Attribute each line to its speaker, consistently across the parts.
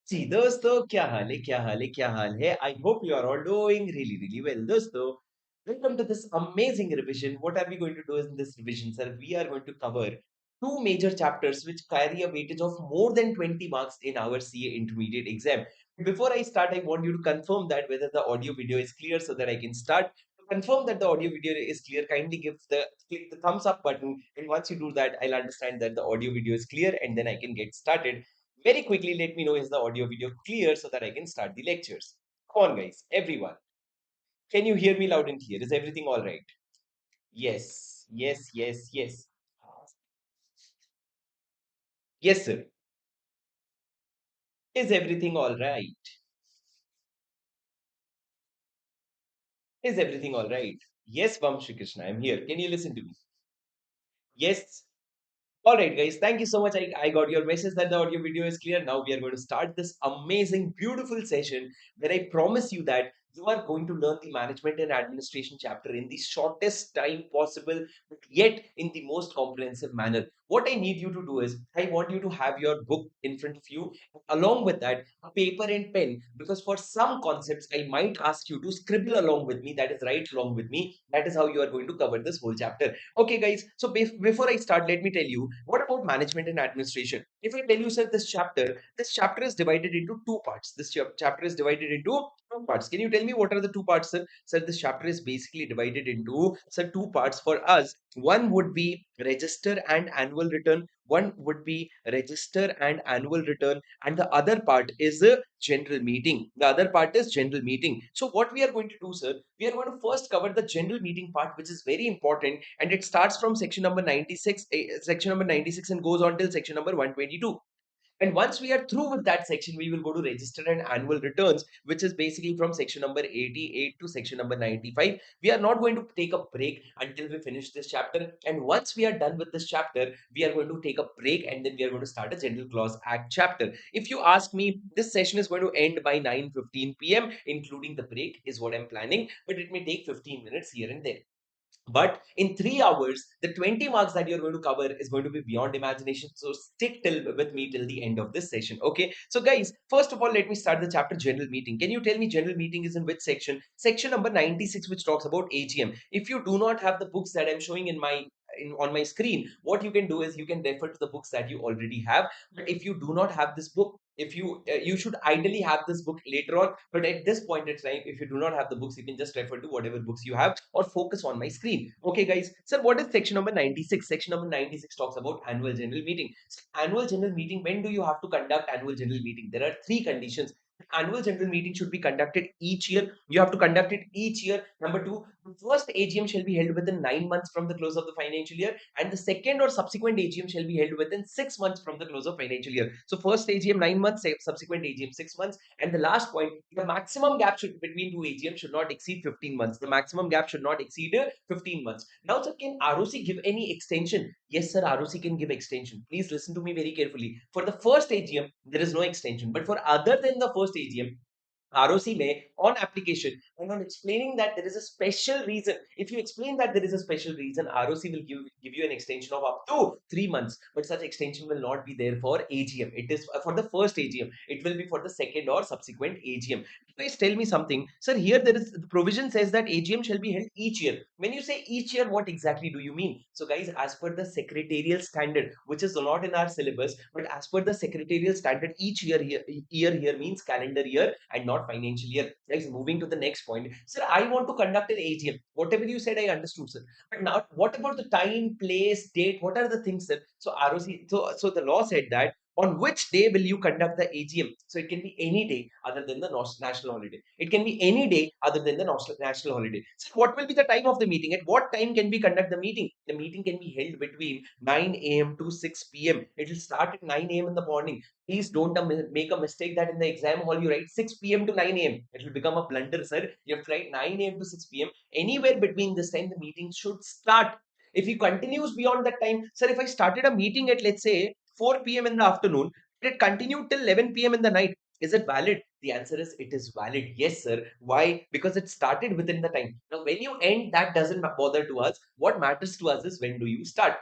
Speaker 1: जी दोस्तों, क्या हाल है, क्या हाल है, क्या हाल है? I hope you are all doing really well, दोस्तों. Welcome to this amazing revision. What are we going to do in this revision, sir? We are going to cover two major chapters which carry a weightage of more than 20 marks in our CA intermediate exam. Before I start, I want you to confirm that whether the audio video is clear so that I can start. To confirm that the audio video is clear, kindly click the thumbs up button, and once you do that, I'll understand that the audio video is clear, and then I can get started. Very quickly, let me know is the audio video clear so that I can start the lectures. Come on, guys, everyone. Can you hear me loud and clear? Is everything all right? Yes, yes, yes, yes. Yes, sir. Is everything all right? Is everything all right? Yes, Vamshi Krishna, I'm here. Can you listen to me? Yes. All right, guys, thank you so much. I got your message that the audio video is clear. Now we are going to start this amazing, beautiful session where I promise you that you are going to learn the management and administration chapter in the shortest time possible, but yet in the most comprehensive manner. What I need you to do is, I want you to have your book in front of you, along with that, a paper and pen, because for some concepts, I might ask you to scribble along with me, that is, write along with me. That is how you are going to cover this whole chapter. Okay, guys. So before I start, let me tell you what about management and administration. If I tell you, sir, this chapter is divided into two parts. This chapter is divided into two parts. Can you tell me what are the two parts, sir? Sir, this chapter is basically divided into, sir, two parts for us. One would be register and annual return. One would be register and annual return, and the other part is a general meeting. The other part is general meeting. So what we are going to do, sir, we are going to first cover the general meeting part, which is very important, and it starts from section number 96, section number 96, and goes on till section number 122. And once we are through with that section, we will go to register and annual returns, which is basically from section number 88 to section number 95. We are not going to take a break until we finish this chapter. And once we are done with this chapter, we are going to take a break, and then we are going to start a General Clause Act chapter. If you ask me, this session is going to end by 9:15 p.m., including the break, is what I'm planning, but it may take 15 minutes here and there. But in 3 hours, the 20 marks that you're going to cover is going to be beyond imagination. So stick till with me till the end of this session. Okay. So, guys, first of all, let me start the chapter general meeting. Can you tell me general meeting is in which section? Section number 96, which talks about AGM. If you do not have the books that I'm showing on my screen, what you can do is you can refer to the books that you already have. But if you do not have this book, if you should ideally have this book later on, but at this point in time, if you do not have the books, you can just refer to whatever books you have or focus on my screen. Okay, guys. So what is section number 96? Section number 96 talks about annual general meeting. So annual general meeting, when do you have to conduct annual general meeting? There are three conditions. Annual general meeting should be conducted each year. You have to conduct it each year. Number two, the first AGM shall be held within 9 months from the close of the financial year, and the second or subsequent AGM shall be held within 6 months from the close of financial year. So first AGM 9 months, subsequent AGM 6 months, and the last point, the maximum gap between two AGMs should not exceed 15 months. The maximum gap should not exceed 15 months. Now, sir, can ROC give any extension? Yes, sir, ROC can give extension. Please listen to me very carefully. For the first AGM, there is no extension, but for other than the first AGM, ROC may, on application, and on explaining that there is a special reason, if you explain that there is a special reason, ROC will give you an extension of up to 3 months. But such extension will not be there for AGM. It is for the first AGM. It will be for the second or subsequent AGM. Please tell me something, sir. Here there is the provision says that AGM shall be held each year. When you say each year, what exactly do you mean? So, guys, as per the secretarial standard, which is not in our syllabus, but as per the secretarial standard, each year here means calendar year and not financial year. Guys, moving to the next point, sir, I want to conduct an AGM. Whatever you said, I understood, sir. But now, what about the time, place, date? What are the things, sir? So ROC, so the law said that on which day will you conduct the AGM? So it can be any day other than the national holiday. It can be any day other than the national holiday. So what will be the time of the meeting? At what time can we conduct the meeting? The meeting can be held between 9 a.m. to 6 p.m. It will start at 9 a.m. in the morning. Please don't make a mistake that in the exam hall you write 6 p.m. to 9 a.m. It will become a blunder, sir. You have to write 9 a.m. to 6 p.m. Anywhere between this time, the meeting should start. If he continues beyond that time, sir, if I started a meeting at, let's say, 4 p.m. in the afternoon, it continued till 11 p.m. in the night. Is it valid? The answer is it is valid. Yes, sir. Why? Because it started within the time. Now, when you end, that doesn't bother to us. What matters to us is when do you start.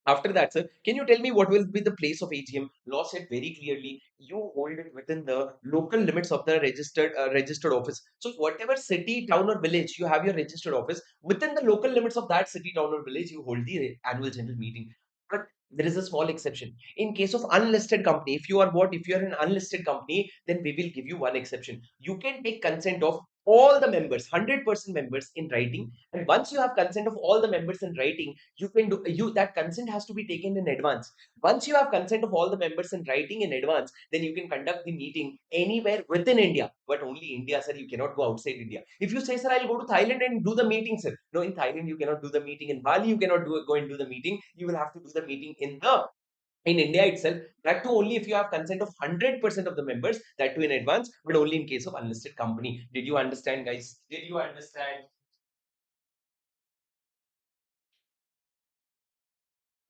Speaker 1: After that, sir, can you tell me what will be the place of AGM? Law said very clearly, you hold it within the local limits of the registered office. So whatever city, town, or village you have your registered office, within the local limits of that city, town, or village, you hold the annual general meeting. But there is a small exception. In case of unlisted company, if you are what? If you are an unlisted company, then we will give you one exception. You can take consent of all the members, 100% members in writing. And once you have consent of all the members in writing, you can do you that consent has to be taken in advance. Once you have consent of all the members in writing in advance, then you can conduct the meeting anywhere within India, but only India, sir. You cannot go outside India. If you say, sir, I'll go to Thailand and do the meeting, sir, no, in Thailand you cannot do the meeting. In Bali you cannot go and do the meeting. You will have to do the meeting in India itself. That too only if you have consent of 100% of the members, that too in advance, but only in case of unlisted company. Did you understand, guys? Did you understand?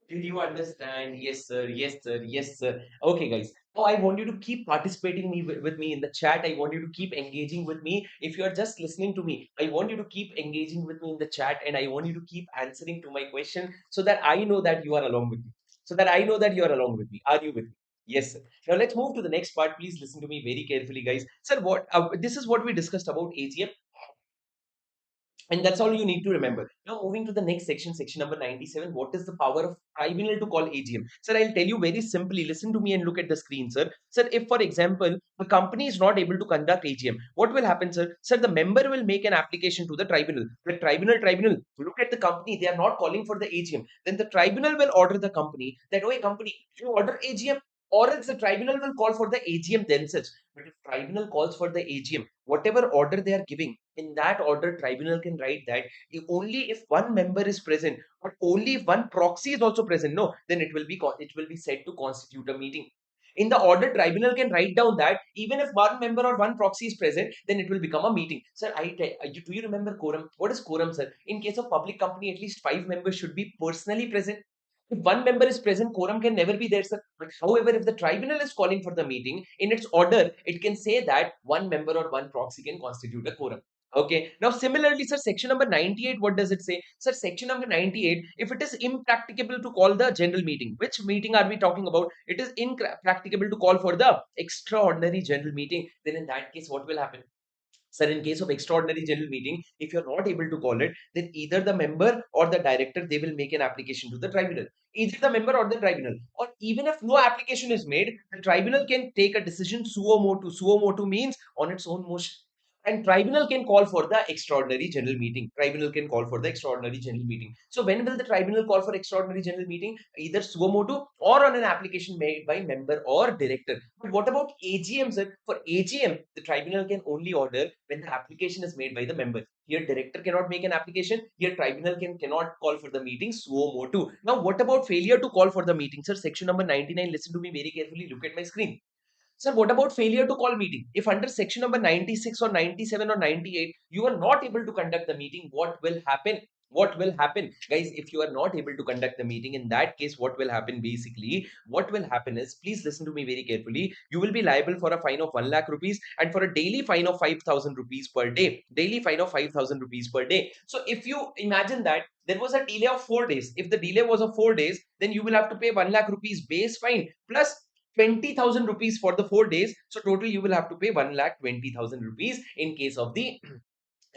Speaker 1: Did you understand? Yes, sir. Yes, sir. Yes, sir. Okay, guys. Now I want you to keep participating with me in the chat. I want you to keep engaging with me. If you are just listening to me, I want you to keep engaging with me in the chat, and I want you to keep answering to my question so that I know that you are along with me. So that I know that you are along with me. Are you with me? Yes, sir. Now let's move to the next part. Please listen to me very carefully, guys. Sir, what this is what we discussed about AGM. And that's all you need to remember. Now, moving to the next section, section number 97. What is the power of tribunal to call AGM? Sir, I'll tell you very simply. Listen to me and look at the screen, sir. Sir, if, for example, a company is not able to conduct AGM, what will happen, sir? Sir, the member will make an application to the tribunal. The tribunal, look at the company. They are not calling for the AGM. Then the tribunal will order the company that, oh, company, you order AGM, or else the tribunal will call for the AGM themselves. But if tribunal calls for the AGM, whatever order they are giving, in that order, tribunal can write that only if one member is present, or only if one proxy is also present. No, then it will be said to constitute a meeting. In the order, tribunal can write down that even if one member or one proxy is present, then it will become a meeting. Sir, do you remember quorum? What is quorum, sir? In case of public company, at least five members should be personally present. If one member is present, quorum can never be there, sir. But however, if the tribunal is calling for the meeting, in its order, it can say that one member or one proxy can constitute a quorum. Okay. Now, similarly, sir, section number 98, what does it say? Sir, section number 98, if it is impracticable to call the general meeting, which meeting are we talking about? It is impracticable to call for the extraordinary general meeting. Then in that case, what will happen? Sir, in case of extraordinary general meeting, if you're not able to call it, then either the member or the director, they will make an application to the tribunal. Either the member or the tribunal. Or even if no application is made, the tribunal can take a decision suo motu. Suo motu means on its own motion. And tribunal can call for the extraordinary general meeting. Tribunal can call for the extraordinary general meeting. So when will the tribunal call for extraordinary general meeting? Either suo motu or on an application made by member or director. But what about AGM, sir? For AGM, the tribunal can only order when the application is made by the member. Here, director cannot make an application. Here, tribunal cannot call for the meeting suo motu. Now, what about failure to call for the meeting, sir? Section number 99. Listen to me very carefully. Look at my screen. Sir, what about failure to call meeting? If under section number 96 or 97 or 98, you are not able to conduct the meeting, what will happen? What will happen? Guys, if you are not able to conduct the meeting, in that case, what will happen basically? What will happen is, please listen to me very carefully. You will be liable for a fine of 1 lakh rupees and for a daily fine of 5,000 rupees per day. Daily fine of 5,000 rupees per day. So if you imagine that there was a delay of 4 days, if the delay was of 4 days, then you will have to pay 1 lakh rupees base fine plus 20,000 rupees for the 4 days. So total you will have to pay 1,20,000 rupees in case of the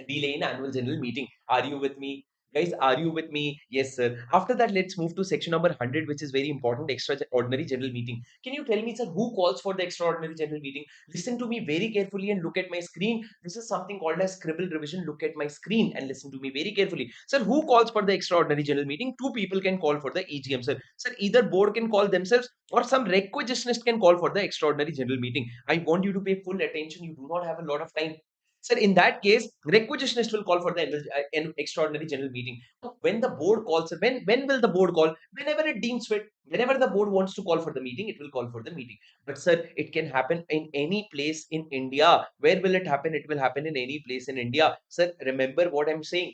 Speaker 1: delay in annual general meeting. Are you with me? Guys, are you with me? Yes, sir. After that, let's move to section number 100, which is very important, extraordinary general meeting. Can you tell me, sir, who calls for the extraordinary general meeting? Listen to me very carefully and look at my screen. This is something called as scribble revision. Look at my screen and listen to me very carefully. Sir, who calls for the extraordinary general meeting? Two people can call for the EGM, sir. Sir, either board can call themselves or some requisitionist can call for the extraordinary general meeting. I want you to pay full attention. You do not have a lot of time. Sir, in that case, requisitionist will call for the an extraordinary general meeting. Now, when the board calls, when will the board call? Whenever it deems fit. Whenever the board wants to call for the meeting, it will call for the meeting. But sir, it can happen in any place in India. Where will it happen? It will happen in any place in India. Sir, remember what I'm saying.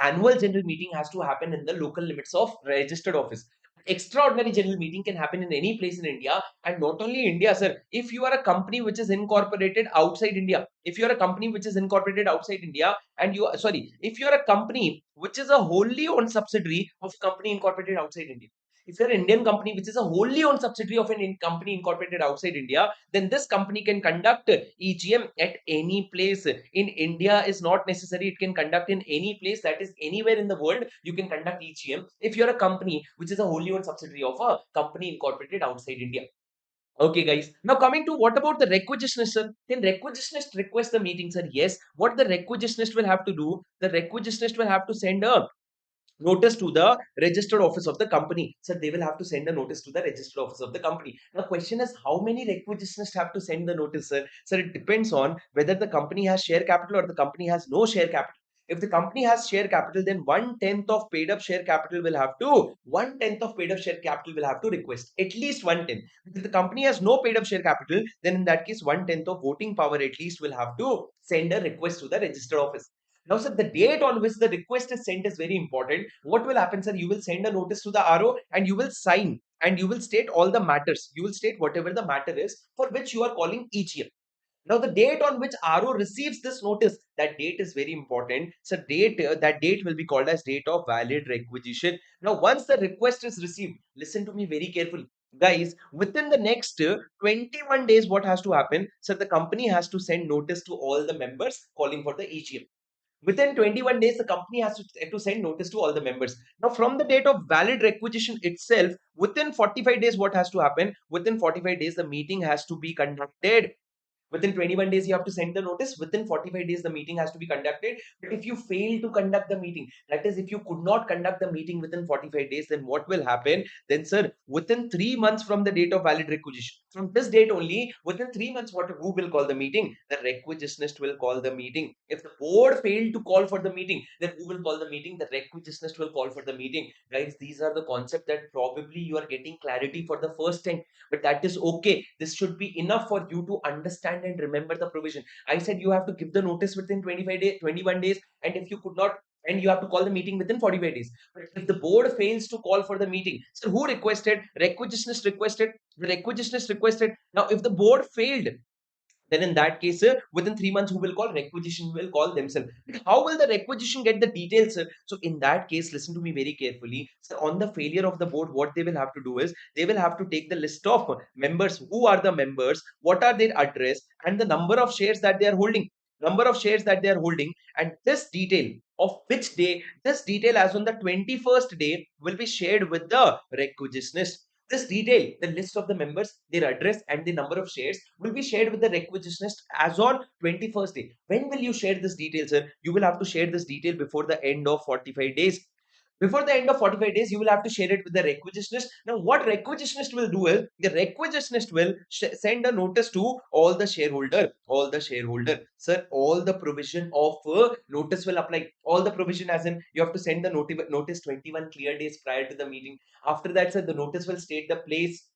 Speaker 1: Annual general meeting has to happen in the local limits of registered office. extraordinary general meeting can happen in any place in India, and not only India, sir. If you are a company which is incorporated outside India, if you are a company which is incorporated outside India, and you sorry, if you are a company which is a wholly owned subsidiary of a company incorporated outside India, if you're an Indian company which is a wholly owned subsidiary of an company incorporated outside India, then this company can conduct EGM at any place. In India is not necessary. It can conduct in any place, that is anywhere in the world. You can conduct EGM if you're a company which is a wholly owned subsidiary of a company incorporated outside India. Okay, guys. Now coming to what about the requisitionist, sir? Can requisitionist request the meeting, sir? Yes. What the requisitionist will have to do? The requisitionist will have to send a notice to the registered office of the company. So they will have to send a notice to the registered office of the company. Now, question is how many requisitionists have to send the notice, sir? Sir, it depends on whether the company has share capital or the company has no share capital. If the company has share capital, then one-tenth of paid up share capital will have to, one-tenth of paid up share capital will have to request, at least one-tenth. If the company has no paid up share capital, then in that case, one-tenth of voting power at least will have to send a request to the registered office. Now, sir, the date on which the request is sent is very important. What will happen, sir? You will send a notice to the RO and you will sign and you will state all the matters. You will state whatever the matter is for which you are calling each year. Now, the date on which RO receives this notice, that date is very important. So, that date will be called as date of valid requisition. Now, once the request is received, listen to me very carefully. Guys, within the next 21 days, what has to happen? So, the company has to send notice to all the members calling for the EGM. Within 21 days, the company has to send notice to all the members. Now, from the date of valid requisition itself, within 45 days, what has to happen? Within 45 days, the meeting has to be conducted. Within 21 days, you have to send the notice. Within 45 days, the meeting has to be conducted. But if you fail to conduct the meeting, that is, if you could not conduct the meeting within 45 days, then what will happen? Then, sir, within 3 months from the date of valid requisition, from this date only, within 3 months, who will call the meeting? The requisitionist will call the meeting. If the board failed to call for the meeting, then who will call the meeting? The requisitionist will call for the meeting. Guys, these are the concepts that probably you are getting clarity for the first time, but that is okay. This should be enough for you to understand and remember the provision. I said you have to give the notice within 25 days, 21 days, and if you could not, and you have to call the meeting within 45 days. But if the board fails to call for the meeting, so who requested? Requisitionist requested. The requisitionist requested. Now, if the board failed, then in that case, within 3 months, who will call? Requisition will call themselves. But how will the requisition get the details, sir? So in that case, listen to me very carefully. So on the failure of the board, what they will have to do is they will have to take the list of members. Who are the members? What are their address and the number of shares that they are holding? Number of shares that they are holding, and this detail of which day, this detail as on the 21st day will be shared with the requisitionist. This detail, the list of the members, their address, and the number of shares will be shared with the requisitionist as on 21st day. When will you share this detail, sir? You will have to share this detail before the end of 45 days. Before the end of 45 days, you will have to share it with the requisitionist. Now, what requisitionist will do is the requisitionist will send a notice to all the shareholder. Sir, all the provision of notice will apply. All the provision, as in you have to send the notice 21 clear days prior to the meeting. After that, sir, the notice will state the place,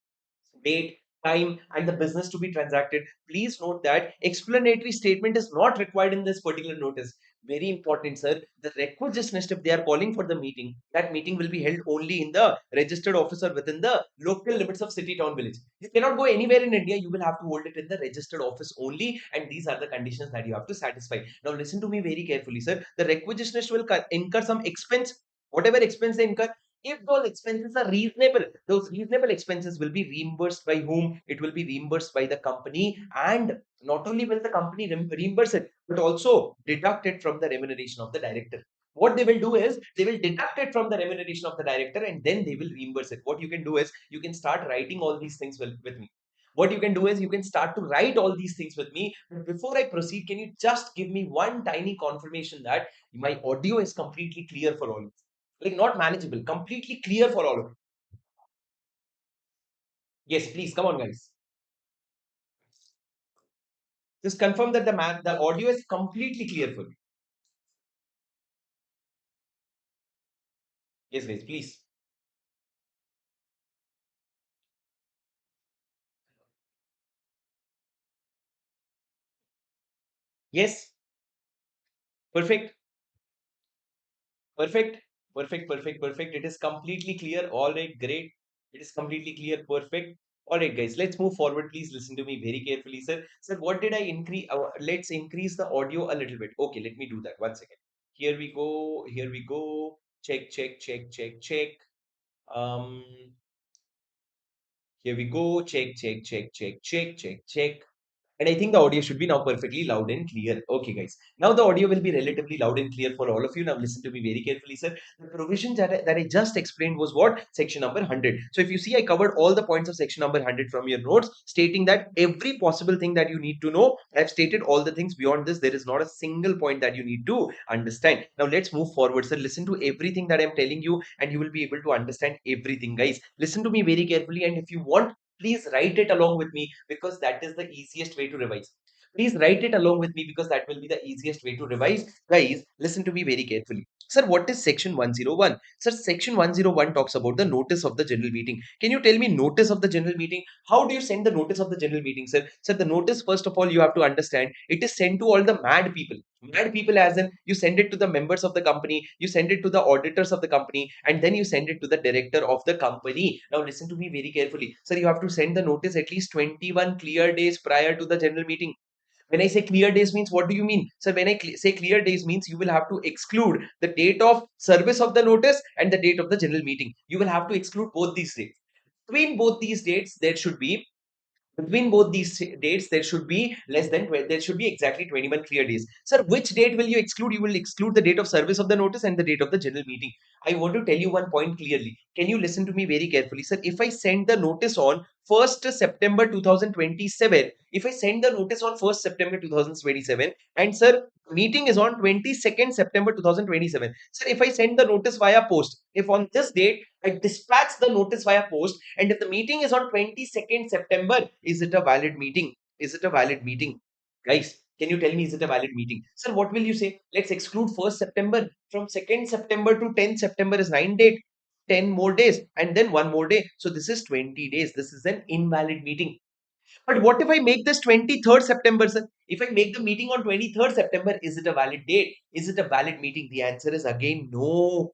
Speaker 1: date, time, and the business to be transacted. Please note that explanatory statement is not required in this particular notice. Very important, sir. The requisitionist, if they are calling for the meeting, that meeting will be held only in the registered office or within the local limits of city, town, village. You cannot go anywhere in India. You will have to hold it in the registered office only, and these are the conditions that you have to satisfy. Now, listen to me very carefully, sir. The requisitionist will incur some expense, whatever expense they incur. If those expenses are reasonable, those reasonable expenses will be reimbursed by whom? It will be reimbursed by the company, and not only will the company reimburse it, but also deduct it from the remuneration of the director. What they will do is they will deduct it from the remuneration of the director and then they will reimburse it. What you can do is you can start writing all these things with me. What you can do is you can start to write all these things with me. But before I proceed, can you just give me one tiny confirmation that my audio is completely clear for all? Like not manageable, completely clear for all of you. Yes, please come on, guys. Just confirm that the audio is completely clear for you. Yes, guys, please. Yes, perfect, perfect, perfect, perfect, perfect. It is completely clear. All right, great. It is completely clear. Perfect. All right, guys, let's move forward. Please listen to me very carefully, sir. Sir, what did I increase? Let's increase the audio a little bit. Okay, let me do that. One second. Here we go. Here we go. Check, check, check, check, check. Um, Here we go. Check, check, check, check, check, check, check. And I think the audio should be now perfectly loud and clear. Okay, guys. Now the audio will be relatively loud and clear for all of you. Now listen to me very carefully, sir. The provision that I just explained was what? Section number 100. So if you see, I covered all the points of section number 100 from your notes, stating that every possible thing that you need to know, I've stated all the things. Beyond this, there is not a single point that you need to understand. Now let's move forward, sir. Listen to everything that I'm telling you, and you will be able to understand everything, guys. Listen to me very carefully, and if you want, please write it along with me, because that is the easiest way to revise. Please write it along with me, because that will be the easiest way to revise. Guys, listen to me very carefully. Sir, what is section 101? Sir, section 101 talks about the notice of the general meeting. Can you tell me notice of the general meeting? How do you send the notice of the general meeting, sir? Sir, the notice, first of all, you have to understand, it is sent to all the mad people. Mad people, as in you send it to the members of the company, you send it to the auditors of the company, and then you send it to the director of the company. Now, listen to me very carefully. Sir, you have to send the notice at least 21 clear days prior to the general meeting. When I say clear days means, what do you mean? So when I say clear days means, you will have to exclude the date of service of the notice and the date of the general meeting. You will have to exclude both these dates. Between both these dates, there should be between both these dates, there should be less than there should be exactly 21 clear days. Sir, which date will you exclude? You will exclude the date of service of the notice and the date of the general meeting. I want to tell you one point clearly. Can you listen to me very carefully, sir? If I send the notice on 1st September 2027, if I send the notice on 1st September 2027, and sir, meeting is on 22nd September 2027. Sir, if I send the notice via post, if on this date I dispatch the notice via post, and if the meeting is on 22nd September, is it a valid meeting? Is it a valid meeting? Guys, can you tell me, is it a valid meeting? Sir, what will you say? Let's exclude 1st September. From 2nd September to 10th September is 9 days. 10 more days, and then one more day. So this is 20 days. This is an invalid meeting. But what if I make this 23rd September, sir? If I make the meeting on 23rd September, is it a valid date? Is it a valid meeting? The answer is again no.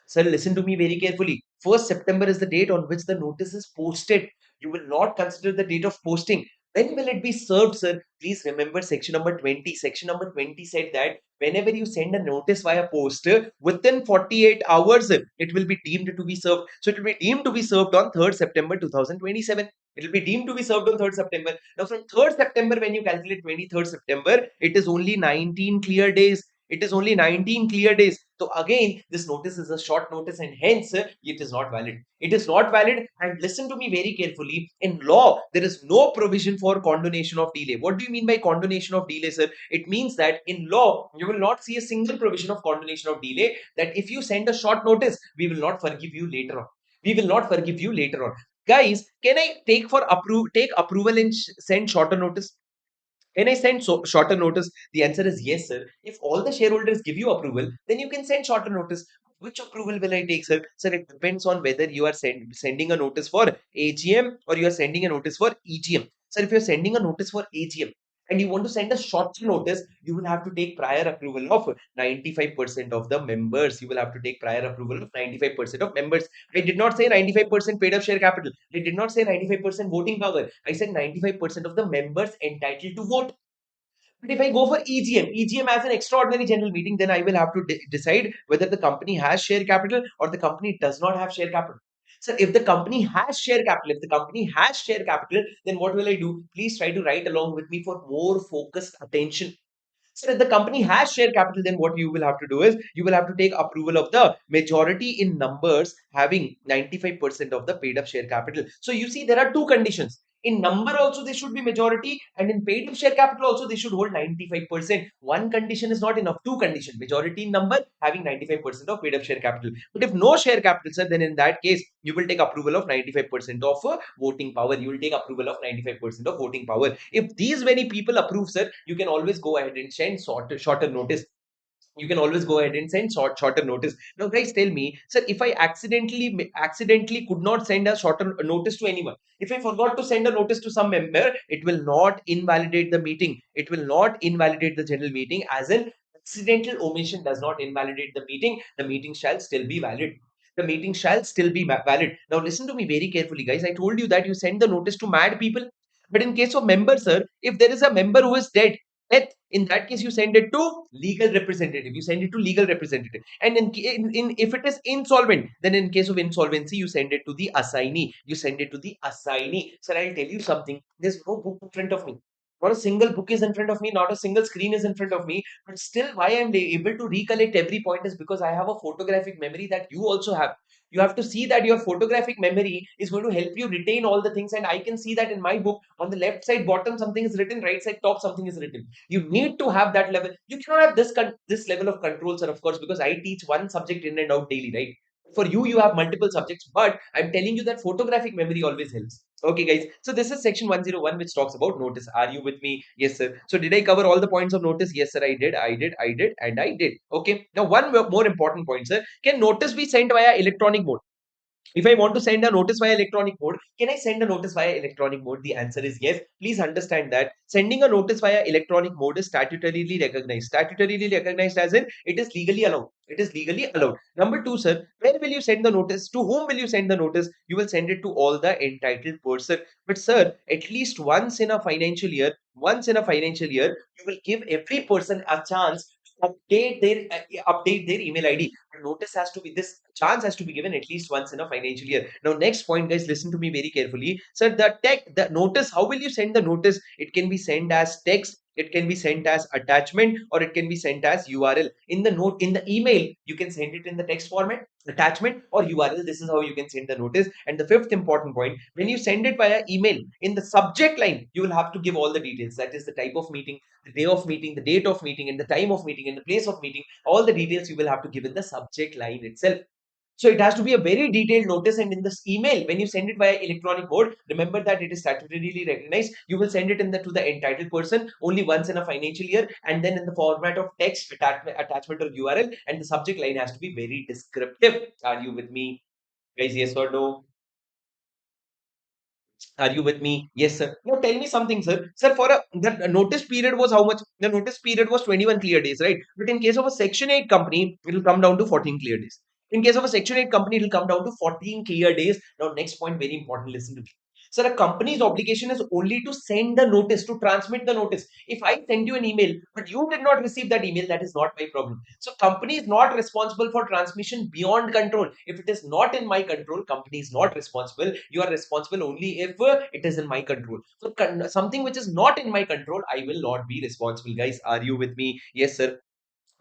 Speaker 1: Sir, listen to me very carefully. 1st September is the date on which the notice is posted. You will not consider the date of posting. When will it be served, sir? Please remember section number 20. Section number 20 said that whenever you send a notice via post, within 48 hours, it will be deemed to be served. So it will be deemed to be served on 3rd September 2027. It will be deemed to be served on 3rd September. Now, from 3rd September, when you calculate 23rd September, it is only 19 clear days. It is only 19 clear days. So again, this notice is a short notice, and hence it is not valid. It is not valid. And listen to me very carefully. In law, there is no provision for condonation of delay. What do you mean by condonation of delay, sir? It means that in law, you will not see a single provision of condonation of delay, that if you send a short notice, we will not forgive you later on. We will not forgive you later on. Guys, can I take approval and send shorter notice? Can I send shorter notice? The answer is yes, sir. If all the shareholders give you approval, then you can send shorter notice. Which approval will I take, sir? Sir, it depends on whether you are sending a notice for AGM or you are sending a notice for EGM. Sir, if you're sending a notice for AGM and you want to send a shorter notice, you will have to take prior approval of 95% of the members. You will have to take prior approval of 95% of members. I did not say 95% paid up share capital. I did not say 95% voting power. I said 95% of the members entitled to vote. But if I go for EGM as an extraordinary general meeting, then I will have to decide whether the company has share capital or the company does not have share capital. So if the company has share capital, then what will I do? Please try to write along with me for more focused attention. So if the company has share capital, then what you will have to do is you will have to take approval of the majority in numbers having 95% of the paid up share capital. So you see, there are two conditions. In number also they should be majority, and in paid up share capital also they should hold 95%. One condition is not enough. Two condition: majority in number having 95% of paid up share capital. But if no share capital, sir, then in that case you will take approval of 95% of voting power. You will take approval of 95% of voting power. If these many people approve, sir, you can always go ahead and send shorter notice. You can always go ahead and send shorter notice. Now, guys, tell me, sir, if I accidentally could not send a shorter notice to anyone, if I forgot to send a notice to some member, it will not invalidate the meeting. It will not invalidate the general meeting, as an accidental omission does not invalidate the meeting. The meeting shall still be valid. the meeting shall still be valid. Now, listen to me very carefully, guys. I told you that you send the notice to mad people. But in case of member, sir, if there is a member who is death, in that case, you send it to legal representative. You send it to legal representative. And if it is insolvent, then in case of insolvency, you send it to the assignee. You send it to the assignee. Sir, I'll tell you something. There's no book in front of me. Not a single book is in front of me. Not a single screen is in front of me. But still, why I'm able to recollect every point is because I have a photographic memory that you also have. You have to see that your photographic memory is going to help you retain all the things. And I can see that in my book, on the left side bottom something is written, right side top something is written. You need to have that level. You cannot have this level of control, sir, of course, because I teach one subject in and out daily, right? For you, you have multiple subjects, but I'm telling you that photographic memory always helps. Okay, guys. So this is section 101, which talks about notice. Are you with me? Yes, sir. So did I cover all the points of notice? Yes, sir. I did, and I did. Okay. Now, one more important point, sir. Can notice be sent via electronic mode? If I want to send a notice via electronic mode, can I send a notice via electronic mode? The answer is yes. Please understand that sending a notice via electronic mode is statutorily recognized. Statutorily recognized as in it is legally allowed. It is legally allowed. Number two, sir, where will you send the notice? To whom will you send the notice? You will send it to all the entitled person. But sir, at least once in a financial year, you will give every person a chance to update their email ID. Notice has to be this chance has to be given at least once in a financial year. Now, next point, guys, listen to me very carefully. So, the notice, how will you send the notice? It can be sent as text, it can be sent as attachment, or it can be sent as URL. In the email, you can send it in the text format, attachment, or URL. This is how you can send the notice. And the fifth important point, when you send it via email, in the subject line, you will have to give all the details. That is the type of meeting, the day of meeting, the date of meeting, and the time of meeting, and the place of meeting. All the details you will have to give in the subject line itself. So it has to be a very detailed notice. And in this email, when you send it via electronic mode, remember that it is statutorily recognized. You will send it to the entitled person only once in a financial year, and then in the format of text, attachment or URL, and the subject line has to be very descriptive. Are you with me, guys? Yes or no? Are you with me? Yes, sir. Now tell me something, sir. Sir, the notice period was how much? The notice period was 21 clear days, right? But in case of a Section 8 company, it will come down to 14 clear days. In case of a Section 8 company, it will come down to 14 clear days. Now, next point, very important. Listen to me. Sir, a company's obligation is only to send the notice, to transmit the notice. If I send you an email, but you did not receive that email, that is not my problem. So, company is not responsible for transmission beyond control. If it is not in my control, company is not responsible. You are responsible only if it is in my control. So, something which is not in my control, I will not be responsible. Guys, are you with me? Yes, sir.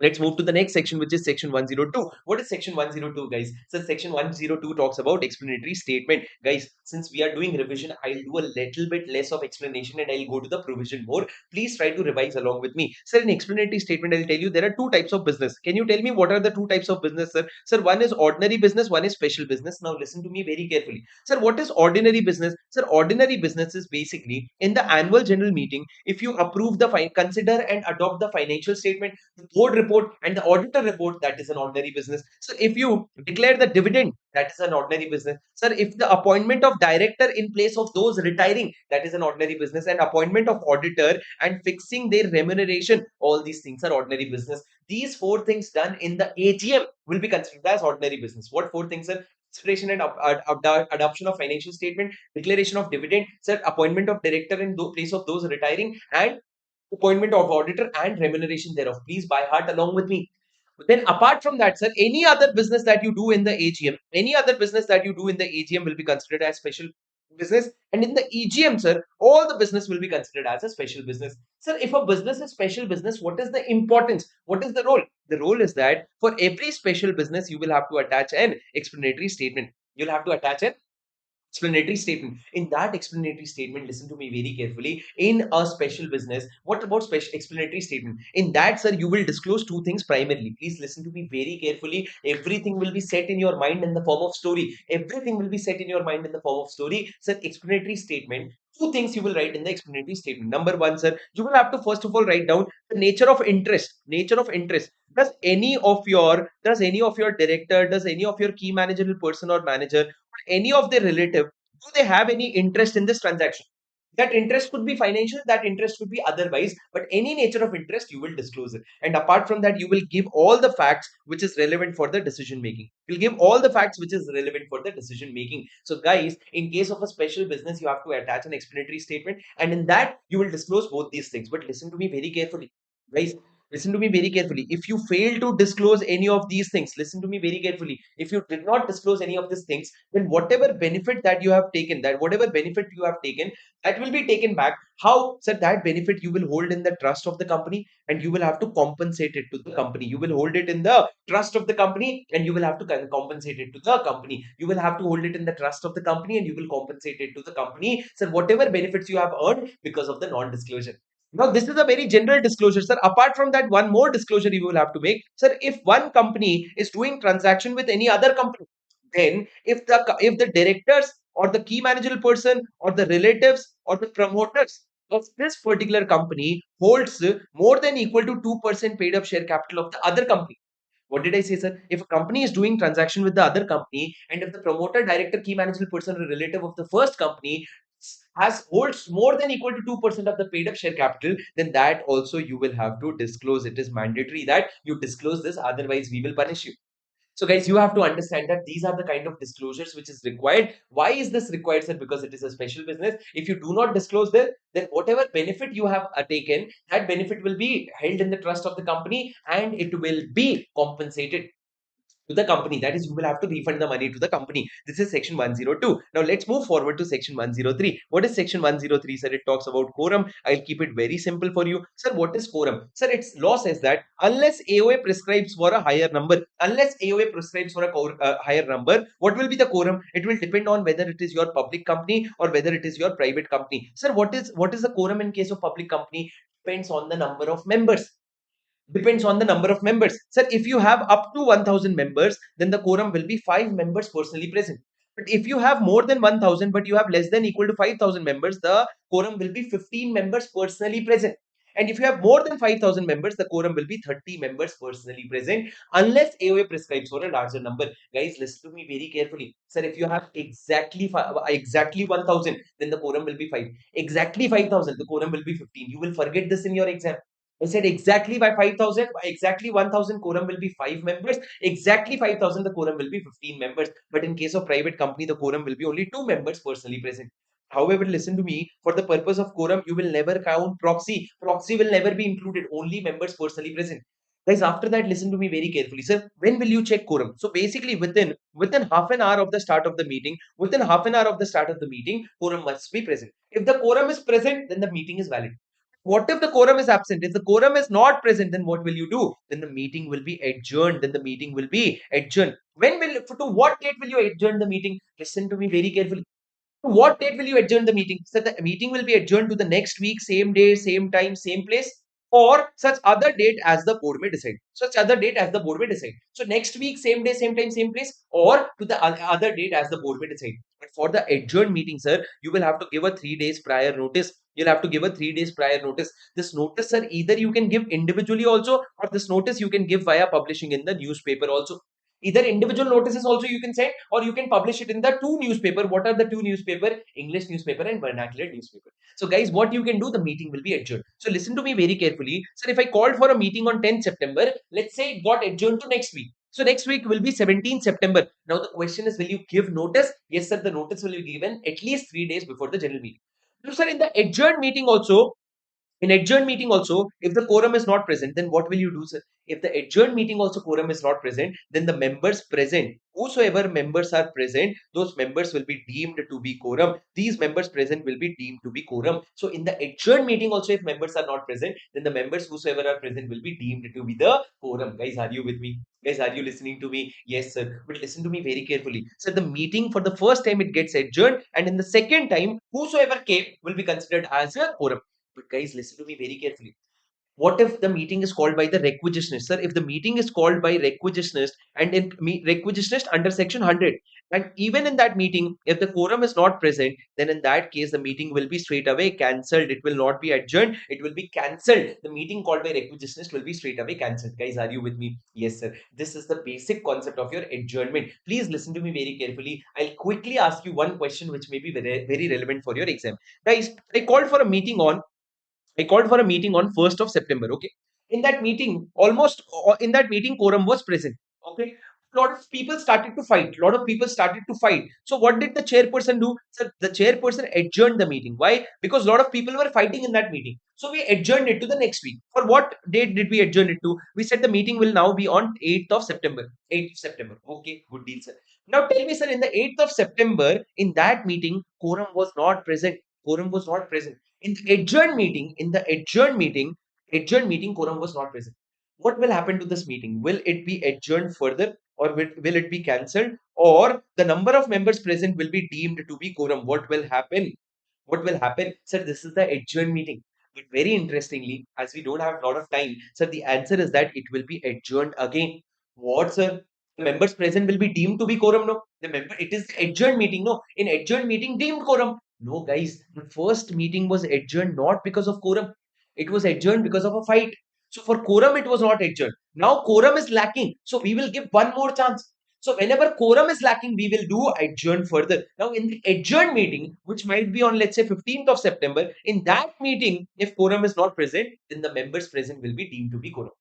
Speaker 1: Let's move to the next section, which is section 102. What is section 102, guys? So, section 102 talks about explanatory statement. Guys, since we are doing revision, I'll do a little bit less of explanation and I'll go to the provision more. Please try to revise along with me. Sir, in explanatory statement, I'll tell you there are two types of business. Can you tell me what are the two types of business, sir? Sir, one is ordinary business, one is special business. Now, listen to me very carefully. Sir, what is ordinary business? Sir, ordinary business is basically in the annual general meeting, if you approve consider and adopt the financial statement, the board report, and the auditor report, that is an ordinary business. So if you declare the dividend, that is an ordinary business. Sir, if the appointment of director in place of those retiring, that is an ordinary business. And appointment of auditor and fixing their remuneration, all these things are ordinary business. These four things done in the AGM will be considered as ordinary business. What four things, sir? Consideration and adoption of financial statement, declaration of dividend, sir, appointment of director in place of those retiring, and appointment of auditor and remuneration thereof. Please by heart along with me. Then apart from that, sir, any other business that you do in the AGM, any other business that you do in the AGM will be considered as special business. And in the EGM, sir, all the business will be considered as a special business. Sir, if a business is special business, what is the importance? What is the role? The role is that for every special business, you will have to attach an explanatory statement. You'll have to attach an explanatory statement. In that explanatory statement, listen to me very carefully. In a special business, what about special explanatory statement? In that, sir, you will disclose two things primarily. Please listen to me very carefully. Everything will be set in your mind in the form of story. Everything will be set in your mind in the form of story. Sir, explanatory statement. Two things you will write in the explanatory statement. Number one, sir, you will have to first of all write down the nature of interest. Nature of interest. Does any of your director, does any of your key managerial person or manager, any of their relative, do they have any interest in this transaction? That interest could be financial, that interest could be otherwise, but any nature of interest, you will disclose it. And apart from that, you will give all the facts which is relevant for the decision making. You'll give all the facts which is relevant for the decision making. So, guys, in case of a special business, you have to attach an explanatory statement, and in that, you will disclose both these things. But listen to me very carefully, guys. Listen to me very carefully. If you fail to disclose any of these things, listen to me very carefully. If you did not disclose any of these things, then whatever benefit that you have taken, that whatever benefit you have taken, that will be taken back. How? Sir, that benefit you will hold in the trust of the company, and you will have to compensate it to the company. You will hold it in the trust of the company, and you will have to compensate it to the company. You will have to hold it in the trust of the company, and you will compensate it to the company. Sir, whatever benefits you have earned because of the non-disclosure. Now, this is a very general disclosure, sir. Apart from that, one more disclosure you will have to make, sir. If one company is doing transaction with any other company, then if the directors or the key managerial person or the relatives or the promoters of this particular company holds more than equal to 2% paid up share capital of the other company. What did I say, sir? If a company is doing transaction with the other company, and if the promoter, director, key managerial person, or relative of the first company has holds more than equal to 2% of the paid up share capital, then that also you will have to disclose. It is mandatory that you disclose this, otherwise we will punish you. So, guys, you have to understand that these are the kind of disclosures which is required. Why is this required, sir? Because it is a special business. If you do not disclose this, then whatever benefit you have taken, that benefit will be held in the trust of the company, and it will be compensated to the company. That is, you will have to refund the money to the company. This is section 102. Now let's move forward to section 103. What is section 103, sir? It talks about quorum. I'll keep it very simple for you, sir. What is quorum, sir? Its law says that unless AOA prescribes for a higher number, higher number, what will be the quorum? It will depend on whether it is your public company or whether it is your private company. Sir, what is the quorum in case of public company? Depends on the number of members. Depends on the number of members. Sir, if you have up to 1000 members, then the quorum will be 5 members personally present. But if you have more than 1000 but you have less than equal to 5000 members, the quorum will be 15 members personally present. And if you have more than 5000 members, the quorum will be 30 members personally present, unless AOA prescribes for a larger number. Guys, listen to me very carefully. Sir, if you have exactly 1000, then the quorum will be 5. Exactly 5000, the quorum will be 15. You will forget this in your exam. I said exactly by 5000, exactly 1000, quorum will be 5 members. Exactly 5000, the quorum will be 15 members. But in case of private company, the quorum will be only 2 members personally present. However, listen to me, for the purpose of quorum, you will never count proxy. Proxy will never be included, only members personally present. Guys, after that, listen to me very carefully, sir. When will you check quorum? So basically, within half an hour of the start of the meeting, quorum must be present. If the quorum is present, then the meeting is valid. What if the quorum is absent? If the quorum is not present, then what will you do? Then the meeting will be adjourned. When will, to what date will you adjourn the meeting? Listen to me very carefully. To what date will you adjourn the meeting? So the meeting will be adjourned to the next week, same day, same time, same place, or such other date as the board may decide. So next week, same day, same time, same place, or to the other date as the board may decide. But for the adjourned meeting, sir, you will have to give a 3 days prior notice. You'll have to give a 3 days prior notice. This notice, sir, either you can give individually also, or this notice you can give via publishing in the newspaper also. Either individual notices also you can send, or you can publish it in the two newspaper. What are the two newspaper? English newspaper and vernacular newspaper. So, guys, what you can do, the meeting will be adjourned. So listen to me very carefully. Sir, if I called for a meeting on 10th September, let's say it got adjourned to next week. So next week will be 17th September. Now the question is, will you give notice? Yes, sir, the notice will be given at least 3 days before the general meeting. So, sir, in the adjourned meeting also, if the quorum is not present, then what will you do, sir? If the adjourned meeting also quorum is not present, then the members present, whosoever members are present, those members will be deemed to be quorum. These members present will be deemed to be quorum. So in the adjourned meeting also, if members are not present, then the members whosoever are present will be deemed to be the quorum. Guys, are you with me? Guys, are you listening to me? Yes, sir. But listen to me very carefully. So the meeting, for the first time, it gets adjourned, and in the second time, whosoever came will be considered as a quorum. But guys, listen to me very carefully. What if the meeting is called by the requisitionist? Sir, if the meeting is called by requisitionist and in requisitionist under section 100, and even in that meeting, if the quorum is not present, then in that case, the meeting will be straight away cancelled. It will not be adjourned. It will be cancelled. The meeting called by requisitionist will be straight away cancelled. Guys, are you with me? Yes, sir. This is the basic concept of your adjournment. Please listen to me very carefully. I'll quickly ask you one question which may be very, very relevant for your exam. Guys, I called for a meeting on 1st of September. Okay. In that meeting, in that meeting, quorum was present. Okay. A lot of people started to fight. A lot of people started to fight. So what did the chairperson do? So the chairperson adjourned the meeting. Why? Because a lot of people were fighting in that meeting. So we adjourned it to the next week. For what date did we adjourn it to? We said the meeting will now be on 8th of September. 8th of September. Okay, good deal, sir. Now tell me, sir, in the 8th of September, in that meeting, quorum was not present. Quorum was not present. In the adjourned meeting, quorum was not present. What will happen to this meeting? Will it be adjourned further, or will it be cancelled, or the number of members present will be deemed to be quorum? What will happen? What will happen? Sir, this is the adjourned meeting. But very interestingly, as we don't have a lot of time, sir, the answer is that it will be adjourned again. What, sir? The members present will be deemed to be quorum, no? It is the adjourned meeting, no? In adjourned meeting, deemed quorum. No, guys, the first meeting was adjourned not because of quorum. It was adjourned because of a fight. So for quorum, it was not adjourned. Now quorum is lacking. So we will give one more chance. So whenever quorum is lacking, we will do adjourn further. Now in the adjourned meeting, which might be on let's say 15th of September, in that meeting, if quorum is not present, then the members present will be deemed to be quorum.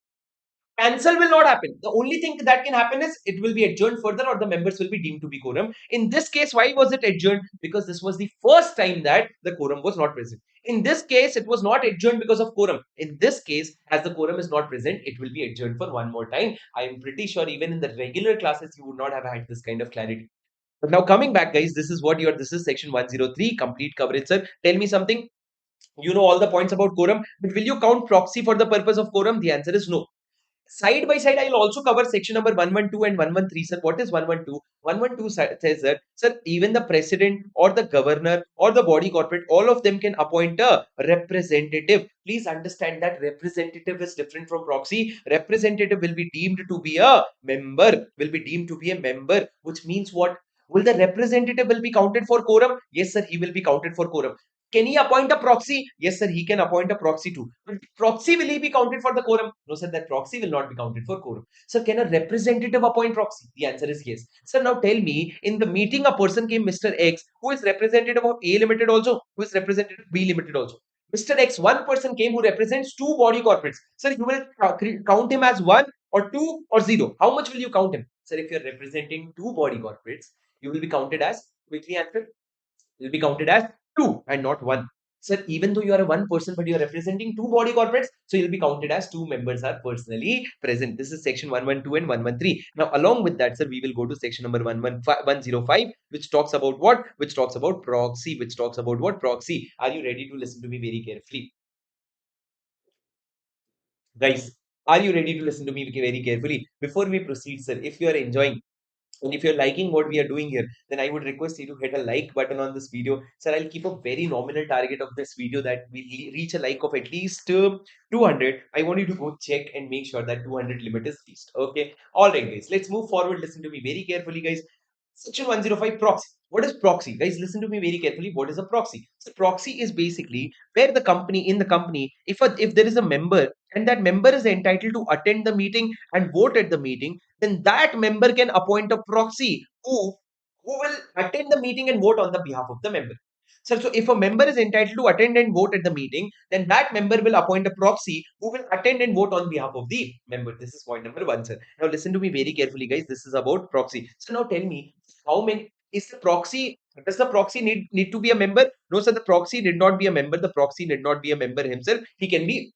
Speaker 1: Cancel will not happen. The only thing that can happen is it will be adjourned further or the members will be deemed to be quorum. In this case, why was it adjourned? Because this was the first time that the quorum was not present. In this case, it was not adjourned because of quorum. In this case, as the quorum is not present, it will be adjourned for one more time. I am pretty sure even in the regular classes, you would not have had this kind of clarity. But now coming back, guys, this is section 103, complete coverage, sir. Tell me something. You know all the points about quorum, but will you count proxy for the purpose of quorum? The answer is no. Side by side, I'll also cover section number 112 and 113. Sir, what is 112? 112 says that, sir, even the president or the governor or the body corporate, all of them can appoint a representative. Please understand that representative is different from proxy. Representative will be deemed to be a member, which means what? Will the representative will be counted for quorum? Yes, sir, he will be counted for quorum. Can he appoint a proxy? Yes, sir, he can appoint a proxy too. But proxy will he be counted for the quorum? No, sir, that proxy will not be counted for quorum. Sir, can a representative appoint proxy? The answer is yes. Sir, now tell me, in the meeting, a person came, Mr. X, who is representative of A Limited also, who is representative of B Limited also. Mr. X, one person came who represents two body corporates. Sir, you will count him as one or two or zero. How much will you count him? Sir, if you're representing two body corporates, you will be counted as, quickly answer, will be counted as two and not one. Sir, even though you are a one person, but you are representing two body corporates, so you'll be counted as two members are personally present. This is section 112 and 113. Now, along with that, sir, we will go to section number 105, which talks about what? Which talks about proxy, which talks about what? Proxy. Are you ready to listen to me very carefully? Guys, are you ready to listen to me very carefully? Before we proceed, sir, if you are enjoying and if you're liking what we are doing here, then I would request you to hit a like button on this video. Sir, I'll keep a very nominal target of this video that we reach a like of at least 200. I want you to go check and make sure that 200 limit is reached. Okay. All right, guys. Let's move forward. Listen to me very carefully, guys. Section 105, proxy. What is proxy? Guys, listen to me very carefully. What is a proxy? So proxy is basically where in the company, if there is a member and that member is entitled to attend the meeting and vote at the meeting, then that member can appoint a proxy who will attend the meeting and vote on the behalf of the member. So if a member is entitled to attend and vote at the meeting, then that member will appoint a proxy who will attend and vote on behalf of the member. This is point number one, sir. Now listen to me very carefully, guys. This is about proxy. So now tell me, how many is the proxy? Does the proxy need to be a member? No, sir. The proxy need not be a member. The proxy need not be a member himself. He can be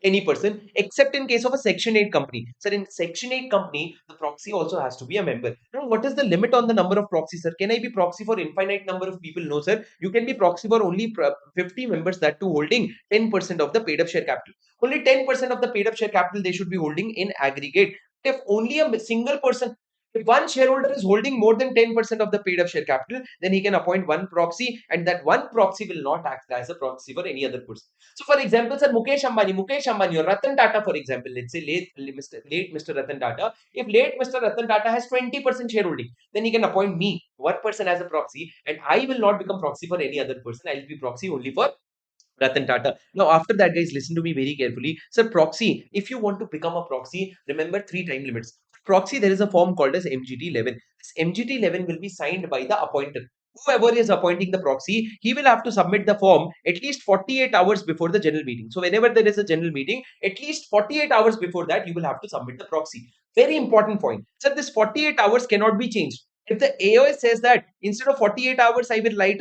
Speaker 1: any person except in case of a section 8 company. So in section 8 company, the proxy also has to be a member. Now what is the limit on the number of proxies, sir? Can I be proxy for infinite number of people? No, sir. You can be proxy for only 50 members, that too holding 10% of the paid up share capital. Only 10% of the paid up share capital they should be holding in aggregate. If only a single person, If one shareholder is holding more than 10% of the paid up share capital, then he can appoint one proxy, and that one proxy will not act as a proxy for any other person. So, for example, sir, Mukesh Ambani or Ratan Tata, for example, let's say late Mr. Ratan Tata. If late Mr. Ratan Tata has 20% shareholding, then he can appoint me, one person, as a proxy, and I will not become proxy for any other person. I will be proxy only for Ratan Tata. Now, after that, guys, listen to me very carefully. Sir, proxy, if you want to become a proxy, remember three time limits. Proxy, there is a form called as MGT 11. This MGT 11 will be signed by the appointer. Whoever is appointing the proxy, he will have to submit the form at least 48 hours before the general meeting. So, whenever there is a general meeting, at least 48 hours before that, you will have to submit the proxy. Very important point. Sir, this 48 hours cannot be changed. If the AOS says that instead of 48 hours, I will write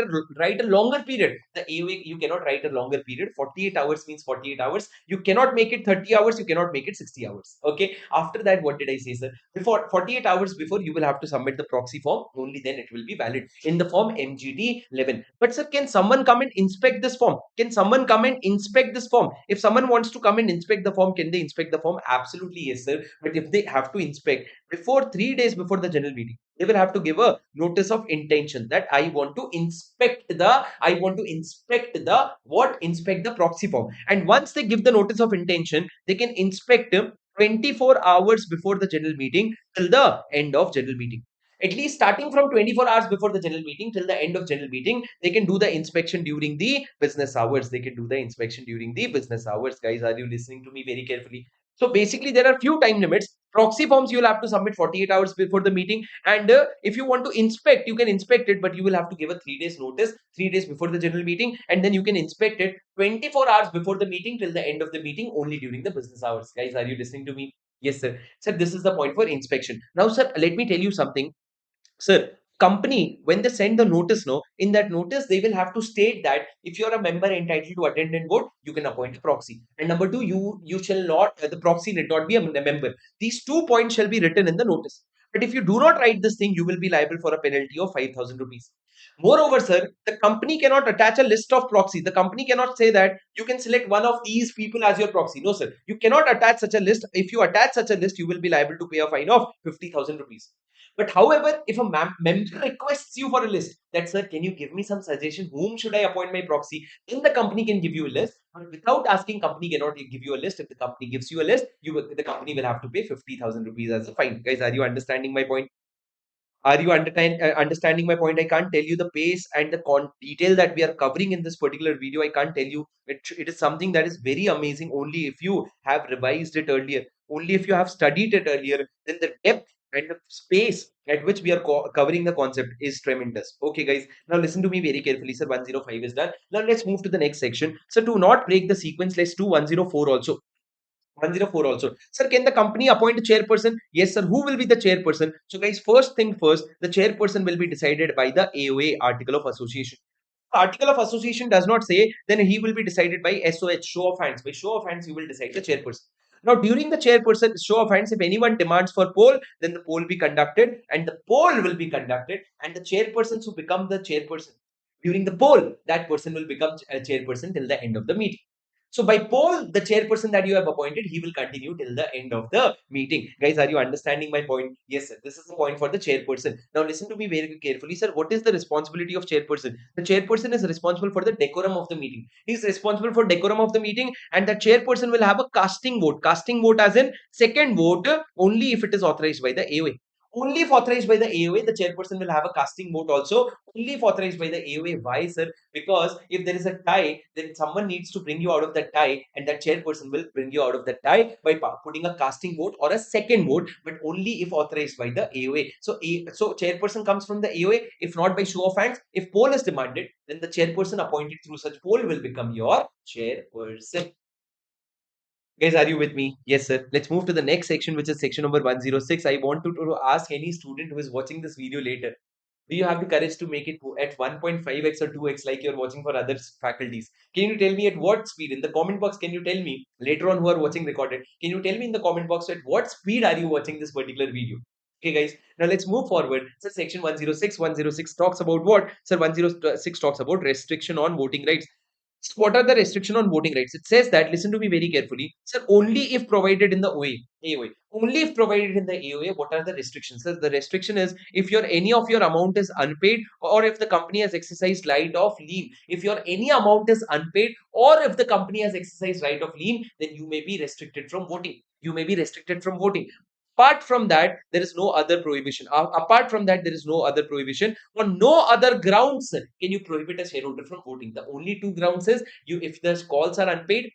Speaker 1: a longer period, the AOA, you cannot write a longer period. 48 hours means 48 hours. You cannot make it 30 hours. You cannot make it 60 hours. Okay. After that, what did I say, sir? Before 48 hours before, you will have to submit the proxy form. Only then it will be valid in the form MGT 11. But, sir, can someone come and inspect this form? Can someone come and inspect this form? If someone wants to come and inspect the form, can they inspect the form? Absolutely, yes, sir. But if they have to inspect before 3 days before the general meeting, they will have to give a notice of intention that I want to inspect the what inspect the proxy form. And once they give the notice of intention, they can inspect 24 hours before the general meeting till the end of general meeting. At least starting from 24 hours before the general meeting till the end of general meeting, they can do the inspection during the business hours. They can do the inspection during the business hours. Guys, are you listening to me very carefully? So basically, there are few time limits. Proxy forms you will have to submit 48 hours before the meeting, and if you want to inspect, you can inspect it, but you will have to give a 3 days notice, 3 days before the general meeting, and then you can inspect it 24 hours before the meeting till the end of the meeting, only during the business hours. Guys, are you listening to me? Yes, sir. Sir, this is the point for inspection. Now, sir, let me tell you something. Sir, company, when they send the notice, no, in that notice, they will have to state that if you're a member entitled to attend and vote, you can appoint a proxy. And number two, you shall not, the proxy need not be a member. These 2 points shall be written in the notice. But if you do not write this thing, you will be liable for a penalty of 5,000 rupees. Moreover, sir, the company cannot attach a list of proxies. The company cannot say that you can select one of these people as your proxy. No, sir. You cannot attach such a list. If you attach such a list, you will be liable to pay a fine of 50,000 rupees. But however, if a member requests you for a list, that, sir, can you give me some suggestion? Whom should I appoint my proxy? Then the company can give you a list. But without asking, company cannot give you a list. If the company gives you a list, the company will have to pay 50,000 rupees as a fine. Guys, are you understanding my point? Are you understanding my point? I can't tell you the pace and the detail that we are covering in this particular video. I can't tell you. It is something that is very amazing only if you have revised it earlier. Only if you have studied it earlier, then the depth and the space at which we are covering the concept is tremendous. Okay, guys. Now listen to me very carefully, sir. 105 is done. Now let's move to the next section. So to not break the sequence, let's do 104 also. 104 also. Sir, can the company appoint a chairperson? Yes, sir. Who will be the chairperson? So, guys, first thing first, the chairperson will be decided by the AOA, Article of Association. Article of Association does not say, then he will be decided by SOH, show of hands. By show of hands, you will decide the chairperson. Now, during the chairperson show of hands, if anyone demands for poll, then the poll will be conducted, and the poll will be conducted, and the chairpersons who become the chairperson during the poll, that person will become a chairperson till the end of the meeting. So by poll, the chairperson that you have appointed, he will continue till the end of the meeting. Guys, are you understanding my point? Yes, sir. This is the point for the chairperson. Now listen to me very carefully, sir. What is the responsibility of chairperson? The chairperson is responsible for the decorum of the meeting. He is responsible for decorum of the meeting, and the chairperson will have a casting vote. Casting vote as in second vote only if it is authorized by the AOA. Only if authorized by the AOA, the chairperson will have a casting vote also. Only if authorized by the AOA. Why, sir? Because if there is a tie, then someone needs to bring you out of that tie, and that chairperson will bring you out of that tie by putting a casting vote or a second vote, but only if authorized by the AOA. So chairperson comes from the AOA. If not by show of hands, if poll is demanded, then the chairperson appointed through such poll will become your chairperson. Guys, are you with me? Yes, sir. Let's move to the next section, which is section number 106. I want to ask any student who is watching this video later, do you have the courage to make it at 1.5x or 2x like you're watching for other faculties? Can you tell me at what speed? In the comment box, can you tell me later on who are watching recorded? Can you tell me in the comment box at what speed are you watching this particular video? Okay, guys. Now let's move forward. So section 106. 106 talks about what? Sir, 106 talks about restriction on voting rights. So what are the restriction on voting rights? It says that, listen to me very carefully, sir, only if provided in the AOA. Only if provided in the AOA, what are the restrictions? Sir, the restriction is if your any of your amount is unpaid, or if the company has exercised right of lien. If your any amount is unpaid, or if the company has exercised right of lien, then you may be restricted from voting. You may be restricted from voting. Apart from that, there is no other prohibition. Apart from that, there is no other prohibition. On no other grounds can you prohibit a shareholder from voting. The only two grounds is you if the calls are unpaid,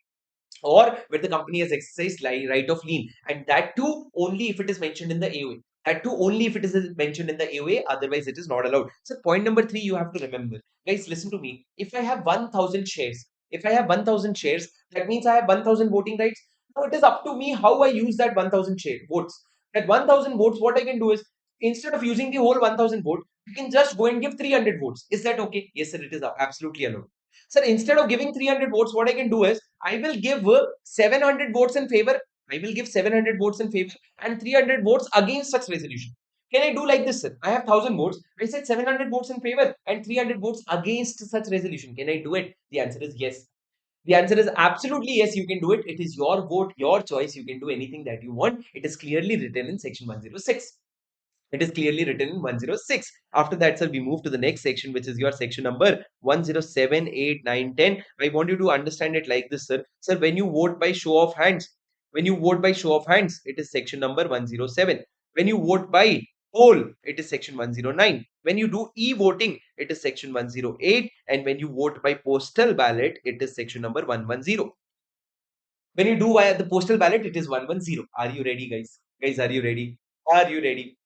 Speaker 1: or where the company has exercised right of lien, and that too only if it is mentioned in the AOA. That too only if it is mentioned in the AOA, otherwise it is not allowed. So point number 3, you have to remember, guys, listen to me. If I have 1,000 shares, if I have 1,000 shares, that means I have 1,000 voting rights. Now it is up to me how I use that 1,000 share votes. That 1,000 votes, what I can do is, instead of using the whole 1,000 vote, you can just go and give 300 votes. Is that okay? Yes, sir, it is absolutely allowed. Sir, instead of giving 300 votes, what I can do is I will give 700 votes in favor. I will give 700 votes in favor and 300 votes against such resolution. Can I do like this, sir? I have 1,000 votes. I said 700 votes in favor and 300 votes against such resolution. Can I do it? The answer is yes. The answer is absolutely yes, you can do it. It is your vote, your choice. You can do anything that you want. It is clearly written in section 106. It is clearly written in 106. After that, sir, we move to the next section, which is your section number 107, 8, 9, 10. I want you to understand it like this, sir. Sir, when you vote by show of hands, when you vote by show of hands, it is section number 107. When you vote by poll, it is section 109. When you do e-voting, it is section 108. And when you vote by postal ballot, it is section number 110. When you do via the postal ballot, it is 110. Are you ready, guys? Guys, are you ready? Are you ready?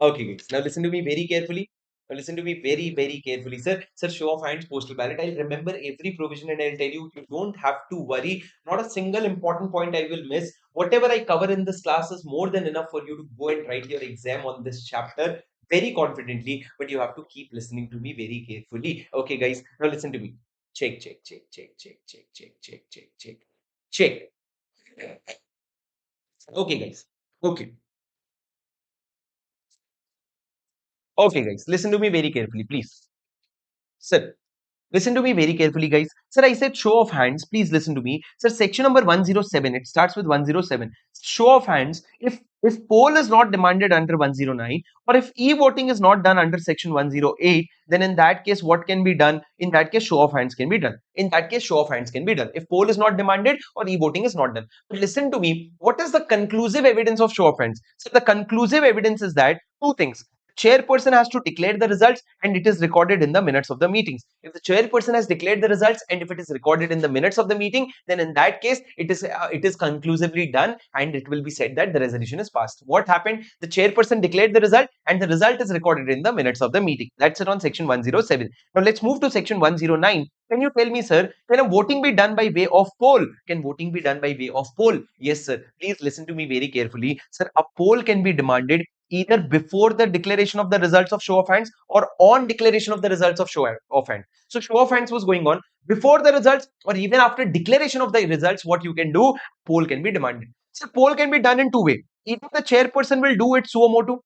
Speaker 1: Okay, guys. Now listen to me very carefully. Now listen to me very, very carefully, sir. Sir, show of hands, postal ballot. I'll remember every provision and I'll tell you, you don't have to worry. Not a single important point I will miss. Whatever I cover in this class is more than enough for you to go and write your exam on this chapter very confidently. But you have to keep listening to me very carefully. Okay, guys. Now listen to me. Check, check, check, check, check, check, check, check, check, check. Check. Okay, guys. Okay. Okay, guys. Listen to me very carefully, please. Sir, listen to me very carefully, guys. Sir, I said show of hands. Please listen to me. Sir, section number 107. It starts with 107. Show of hands. If poll is not demanded under 109, or if e-voting is not done under section 108, then in that case, what can be done? In that case, show of hands can be done. In that case, show of hands can be done. If poll is not demanded or e-voting is not done. But listen to me. What is the conclusive evidence of show of hands? So the conclusive evidence is that two things. Chairperson has to declare the results and it is recorded in the minutes of the meetings. If the chairperson has declared the results and if it is recorded in the minutes of the meeting, then in that case it is conclusively done and it will be said that the resolution is passed. What happened? The chairperson declared the result and the result is recorded in the minutes of the meeting. That's it on section 107. Now let's move to section 109. Can you tell me, sir, can a voting be done by way of poll? Can voting be done by way of poll? Yes, sir. Please listen to me very carefully. Sir, a poll can be demanded either before the declaration of the results of show of hands or on declaration of the results of show of hands. So show of hands was going on before the results or even after declaration of the results. What you can do, poll can be demanded. So poll can be done in two ways. Either the chairperson will do it suo motu.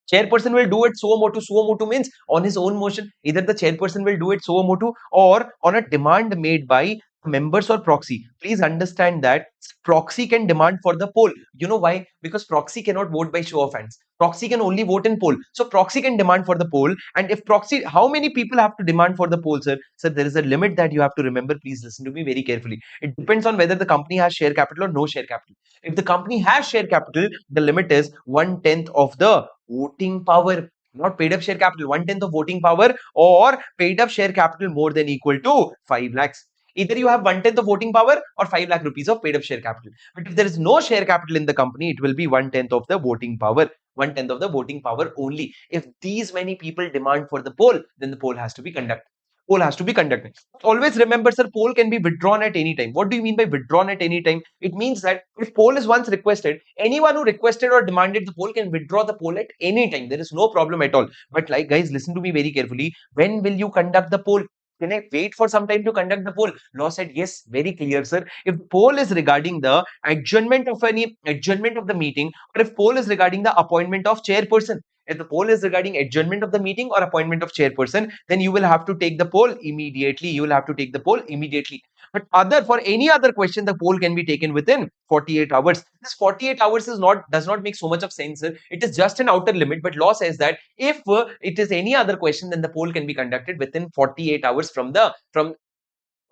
Speaker 1: Chairperson will do it suo motu. Suo motu means on his own motion. Either the chairperson will do it suo motu or on a demand made by members or proxy. Please understand that proxy can demand for the poll. You know why? Because proxy cannot vote by show of hands. Proxy can only vote in poll. So proxy can demand for the poll. And if proxy, how many people have to demand for the poll, sir? Sir, there is a limit that you have to remember. Please listen to me very carefully. It depends on whether the company has share capital or no share capital. If the company has share capital, the limit is 1/10 of the voting power. Not paid up share capital, 1/10 of voting power or paid up share capital more than equal to 5 lakhs. Either you have 1/10 of voting power or 5 lakh rupees of paid up share capital. But if there is no share capital in the company, it will be 1/10 of the voting power. 1/10 of the voting power only. If these many people demand for the poll, then the poll has to be conducted. Poll has to be conducted. Always remember, sir, poll can be withdrawn at any time. What do you mean by withdrawn at any time? It means that if poll is once requested, anyone who requested or demanded the poll can withdraw the poll at any time. There is no problem at all. But like, guys, listen to me very carefully. When will you conduct the poll? Can I wait for some time to conduct the poll? Law said yes, very clear, sir. If poll is regarding the adjournment of the meeting, or if poll is regarding the appointment of chairperson, If the poll is regarding adjournment of the meeting or appointment of chairperson, then you will have to take the poll immediately. You will have to take the poll immediately. But for any other question, the poll can be taken within 48 hours. This 48 hours does not make so much of sense, sir. It is just an outer limit, but law says that if it is any other question, then the poll can be conducted within 48 hours from the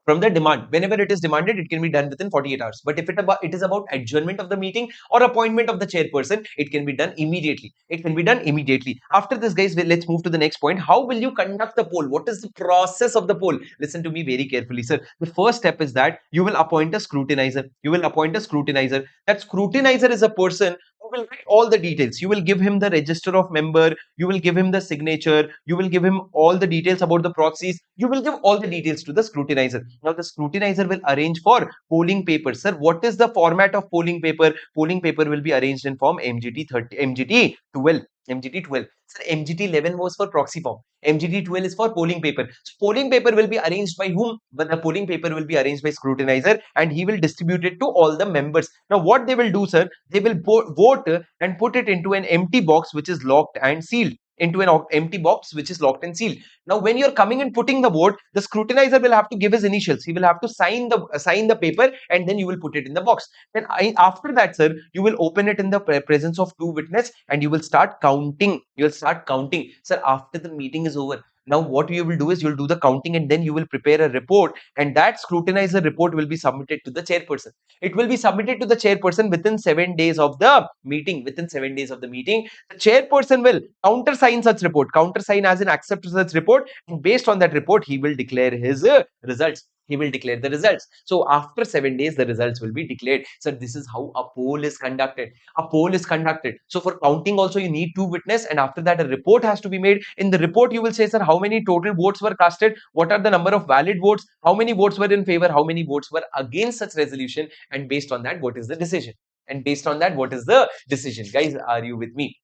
Speaker 1: demand. Whenever it is demanded, it can be done within 48 hours. But if it is about adjournment of the meeting or appointment of the chairperson, it can be done immediately. It can be done immediately. After this, guys, let's move to the next point. How will you conduct the poll? What is the process of the poll? Listen to me very carefully, sir. The first step is that you will appoint a scrutinizer. You will appoint a scrutinizer. That scrutinizer is a person who will write all the details. You will give him the register of member. You will give him the signature. You will give him all the details about the proxies. You will give all the details to the scrutinizer. Now, the scrutinizer will arrange for polling paper. Sir, what is the format of polling paper? Polling paper will be arranged in form MGT 30, MGT 12. MGT 12. Sir, MGT 11 was for proxy form. MGT 12 is for polling paper. So, polling paper will be arranged by whom? But the polling paper will be arranged by scrutinizer, and he will distribute it to all the members. Now, what they will do, sir? They will vote and put it into an empty box which is locked and sealed. Into an empty box which is locked and sealed. Now, when you're coming and putting the vote, the scrutinizer will have to give his initials. He will have to sign the paper, and then you will put it in the box. Then after that, sir, you will open it in the presence of two witnesses, and you will start counting. You will start counting, sir. After the meeting is over, now what you will do is you'll do the counting, and then you will prepare a report, and that scrutinizer report will be submitted to the chairperson. It will be submitted to the chairperson within 7 days of the meeting. Within 7 days of the meeting, the chairperson will countersign such report. Countersign as in accept such report, and based on that report, he will declare his results. He will declare the results. So after 7 days, the results will be declared. So this is how a poll is conducted. A poll is conducted. So for counting also, you need two witnesses, and after that, a report has to be made. In the report, you will say, sir, how many total votes were casted? What are the number of valid votes? How many votes were in favor? How many votes were against such resolution? And based on that, what is the decision? And based on that, what is the decision? Guys, are you with me?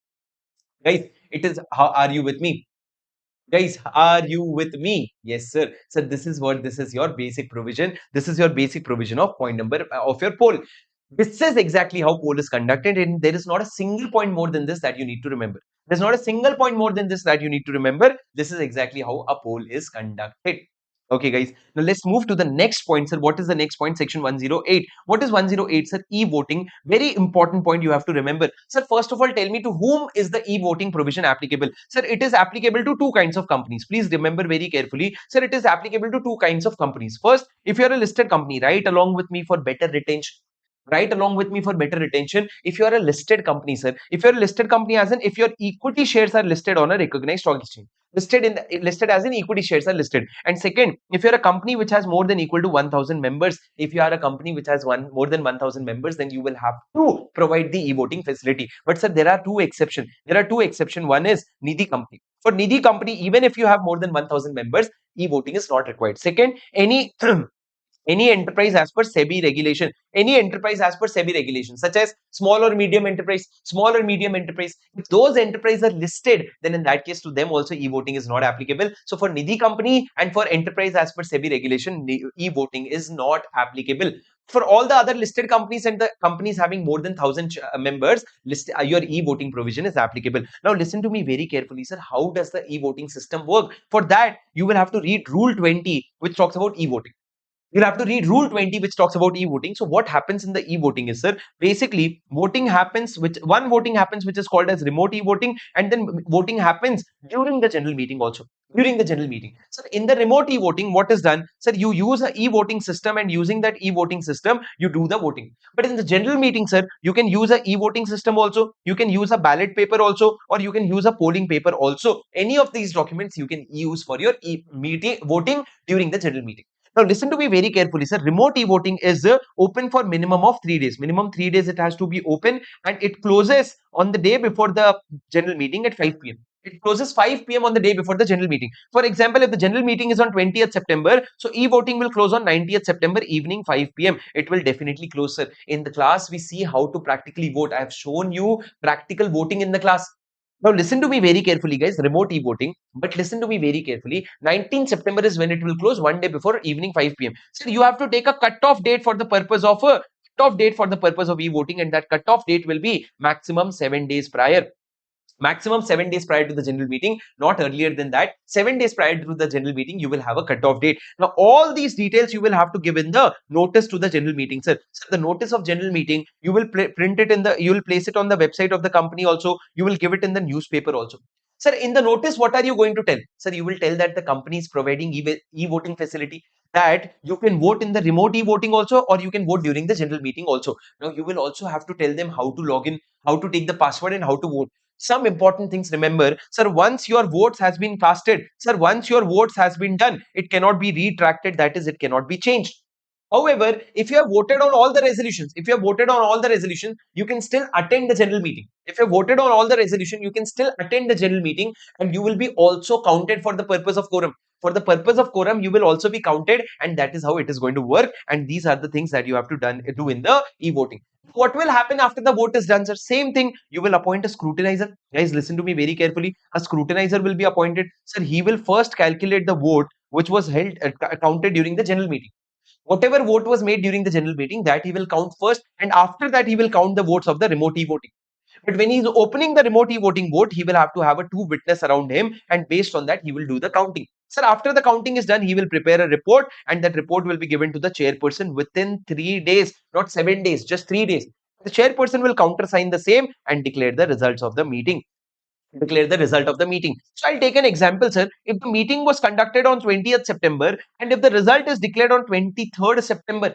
Speaker 1: Guys, it is, how are you with me? Guys, are you with me? Yes, sir. So this is your basic provision. This is your basic provision of point number of your poll. This is exactly how poll is conducted, and there is not a single point more than this that you need to remember. There's not a single point more than this that you need to remember. This is exactly how a poll is conducted. Okay, guys. Now let's move to the next point, sir. What is the next point? Section 108. What is 108, sir? E-voting. Very important point you have to remember. Sir, first of all, tell me, to whom is the e-voting provision applicable? Sir, it is applicable to two kinds of companies. Please remember very carefully. Sir, it is applicable to two kinds of companies. First, if you're a listed company, write along with me for better retention. Right along with me for better retention. If you are a listed company, sir, if you're a listed company, as in if your equity shares are listed on a recognized stock exchange, listed as in equity shares are listed. And second, if you're a company which has more than equal to 1000 members, if you are a company which has more than 1000 members, then you will have to provide the e-voting facility. But sir, there are two exceptions. One is Nidhi company. For Nidhi company, even if you have more than 1000 members, e-voting is not required. Second, any any enterprise as per SEBI regulation, such as small or medium enterprise, if those enterprises are listed, then in that case, to them also e-voting is not applicable. So for Nidhi company and for enterprise as per SEBI regulation, e-voting is not applicable. For all the other listed companies and the companies having more than 1000 members, your e-voting provision is applicable. Now listen to me very carefully, sir. How does the e-voting system work? For that, you will have to read Rule 20, which talks about e-voting. You'll have to read Rule 20, which talks about e-voting. So what happens in the e-voting is, sir, basically voting happens, which is called as remote e-voting, and then voting happens during the general meeting also. During the general meeting. So in the remote e-voting, what is done? Sir, you use a e-voting system, and using that e-voting system, you do the voting. But in the general meeting, sir, you can use a e-voting system also, you can use a ballot paper also, or you can use a polling paper also. Any of these documents you can use for your meeting voting during the general meeting. Now listen to me very carefully, sir. Remote e-voting is open for minimum of 3 days. Minimum 3 days it has to be open, and it closes on the day before the general meeting at 5 p.m. It closes 5 p.m. on the day before the general meeting. For example, if the general meeting is on 20th September, so e-voting will close on 90th September evening 5 p.m. It will definitely close, sir. In the class, we see how to practically vote. I have shown you practical voting in the class. Now listen to me very carefully, guys. Remote e-voting, but listen to me very carefully. 19th September is when it will close, one day before evening 5 p.m. So you have to take a cutoff date for the purpose of e-voting, and that cutoff date will be maximum 7 days prior. Maximum 7 days prior to the general meeting, not earlier than that. 7 days prior to the general meeting, you will have a cutoff date. Now, all these details you will have to give in the notice to the general meeting, sir. So the notice of general meeting, you will print it in the, you will place it on the website of the company also. You will give it in the newspaper also. Sir, in the notice, what are you going to tell? Sir, you will tell that the company is providing e-voting facility, that you can vote in the remote e-voting also, or you can vote during the general meeting also. Now, you will also have to tell them how to log in, how to take the password, and how to vote. Some important things, remember, sir, once your votes has been casted, sir, once your votes has been done, it cannot be retracted, that is, it cannot be changed. However, if you have voted on all the resolutions, if you have voted on all the resolutions, you can still attend the general meeting. If you have voted on all the resolution, you can still attend the general meeting, and you will be also counted for the purpose of quorum. For the purpose of quorum, you will also be counted, and that is how it is going to work. And these are the things that you have to do in the e-voting. What will happen after the vote is done, sir? Same thing. You will appoint a scrutinizer. Guys, listen to me very carefully. A scrutinizer will be appointed. Sir, he will first calculate the vote which was held counted during the general meeting. Whatever vote was made during the general meeting, that he will count first, and after that he will count the votes of the remote e-voting. But when he is opening the remote e-voting vote, he will have to have a two witness around him, and based on that he will do the counting. Sir, after the counting is done, he will prepare a report, and that report will be given to the chairperson within 3 days, not 7 days, just 3 days. The chairperson will countersign the same and declare the results of the meeting. Declare the result of the meeting. So I'll take an example, sir. If the meeting was conducted on 20th September, and if the result is declared on 23rd September,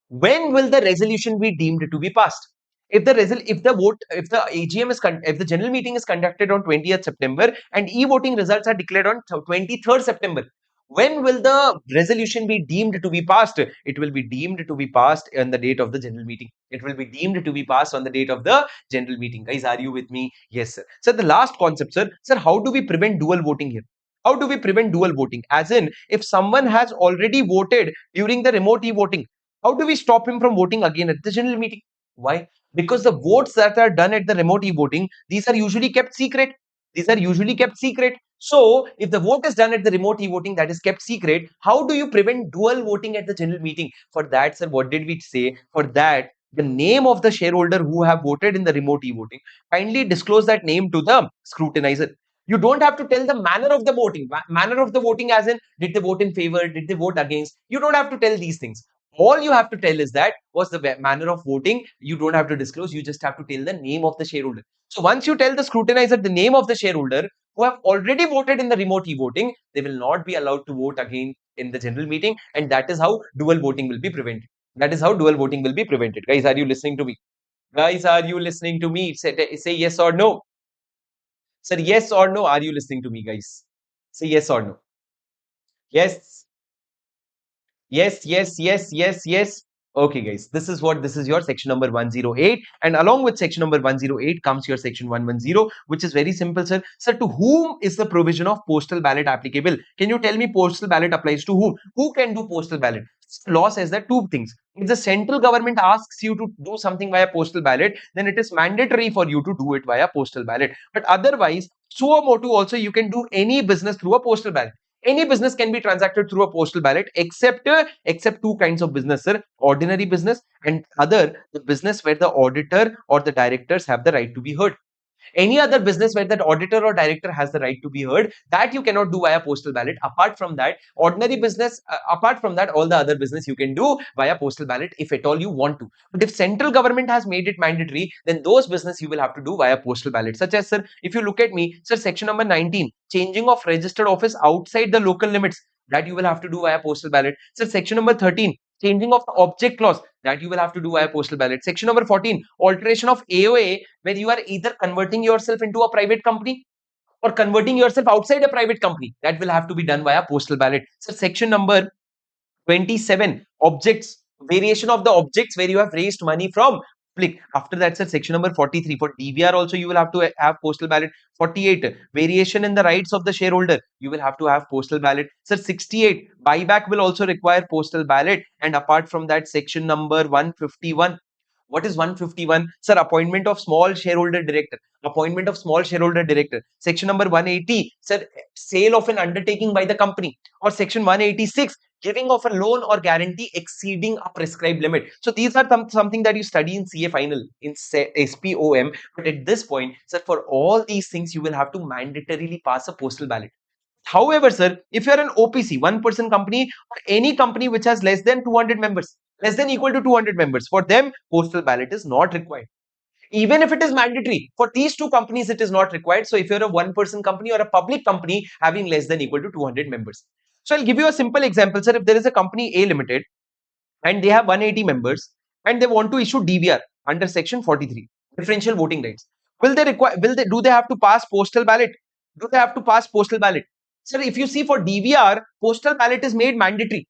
Speaker 1: when will the resolution be deemed to be passed? If the if the AGM is if the general meeting is conducted on 20th September and e-voting results are declared on 23rd September, when will the resolution be deemed to be passed? It will be deemed to be passed on the date of the general meeting. It will be deemed to be passed on the date of the general meeting. Guys, are you with me? Yes, sir. So the last concept, sir. Sir, how do we prevent dual voting here? How do we prevent dual voting? As in, if someone has already voted during the remote e-voting, how do we stop him from voting again at the general meeting? Why? Because the votes that are done at the remote e-voting, these are usually kept secret. These are usually kept secret. So, if the vote is done at the remote e-voting that is kept secret, how do you prevent dual voting at the general meeting? For that, sir, what did we say? For that, the name of the shareholder who have voted in the remote e-voting, kindly disclose that name to the scrutinizer. You don't have to tell the manner of the voting. Manner of the voting as in, did they vote in favor? Did they vote against? You don't have to tell these things. All you have to tell is that was the manner of voting. You don't have to disclose. You just have to tell the name of the shareholder. So once you tell the scrutinizer the name of the shareholder who have already voted in the remote e-voting, they will not be allowed to vote again in the general meeting. And that is how dual voting will be prevented. That is how dual voting will be prevented. Guys, are you listening to me? Guys, are you listening to me? Say yes or no. Sir, yes or no? Are you listening to me, guys? Say yes or no. Yes. Yes, yes, yes, yes, yes. Okay, guys, this is your section number 108. And along with section number 108 comes your section 110, which is very simple, sir. Sir, to whom is the provision of postal ballot applicable? Can you tell me postal ballot applies to whom? Who can do postal ballot? Law says that two things. If the central government asks you to do something via postal ballot, then it is mandatory for you to do it via postal ballot. But otherwise, suo motu also, you can do any business through a postal ballot. Any business can be transacted through a postal ballot except two kinds of business, sir. Ordinary business and other the business where the auditor or the directors have the right to be heard. Any other business where that auditor or director has the right to be heard, that you cannot do via postal ballot. Apart from that, ordinary business, apart from that, all the other business you can do via postal ballot if at all you want to. But if central government has made it mandatory, then those business you will have to do via postal ballot. Such as, sir, if you look at me, sir, section number 19, changing of registered office outside the local limits, that you will have to do via postal ballot. Sir, section number 13, changing of the object clause, that you will have to do via postal ballot. Section number 14, alteration of AOA, where you are either converting yourself into a private company or converting yourself outside a private company, that will have to be done via postal ballot. So section number 27, objects, variation of the objects where you have raised money from public. After that, sir, section number 43, for DVR also you will have to have postal ballot. 48, variation in the rights of the shareholder, you will have to have postal ballot. Sir, 68, buyback will also require postal ballot. And apart from that, section number 151, what is 151? Sir, appointment of small shareholder director. Appointment of small shareholder director. Section number 180, sir, sale of an undertaking by the company. Or section 186, giving of a loan or guarantee exceeding a prescribed limit. So these are something that you study in CA final in SPOM. But at this point, sir, for all these things, you will have to mandatorily pass a postal ballot. However, sir, if you're an OPC, one person company, or any company which has less than 200 members, less than equal to 200 members, for them, postal ballot is not required. Even if it is mandatory, for these two companies, it is not required. So if you're a one person company or a public company having less than equal to 200 members. So I'll give you a simple example, sir. If there is a company A Limited and they have 180 members and they want to issue DVR under section 43, differential voting rights, do they have to pass postal ballot? Do they have to pass postal ballot? Sir, if you see for DVR, postal ballot is made mandatory,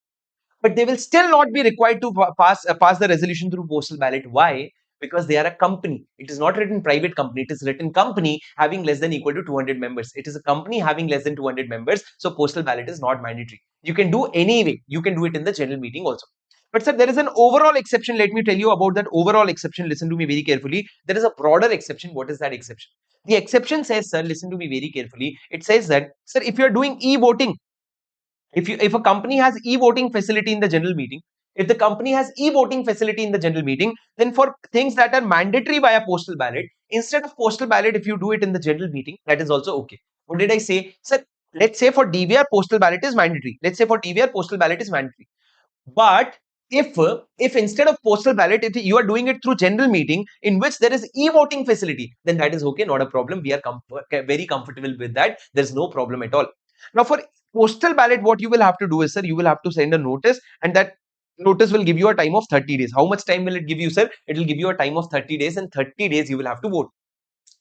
Speaker 1: but they will still not be required to pass the resolution through postal ballot. Why? Because they are a company. It is not written private company. It is written company having less than equal to 200 members. It is a company having less than 200 members. So postal ballot is not mandatory. You can do anyway. You can do it in the general meeting also. But sir, there is an overall exception. Let me tell you about that overall exception. Listen to me very carefully. There is a broader exception. What is that exception? The exception says, sir, listen to me very carefully. It says that, sir, if you are doing e-voting, if a company has e-voting facility in the general meeting, if the company has e-voting facility in the general meeting, then for things that are mandatory via postal ballot, instead of postal ballot, if you do it in the general meeting, that is also okay. What did I say? Sir, let's say for DVR, postal ballot is mandatory. Let's say for DVR, postal ballot is mandatory. But if instead of postal ballot, if you are doing it through general meeting in which there is e-voting facility, then that is okay, not a problem. We are very comfortable with that. There's no problem at all. Now for postal ballot, what you will have to do is, sir, you will have to send a notice, and that notice will give you a time of 30 days. How much time will it give you, sir? It will give you a time of 30 days, and 30 days you will have to vote.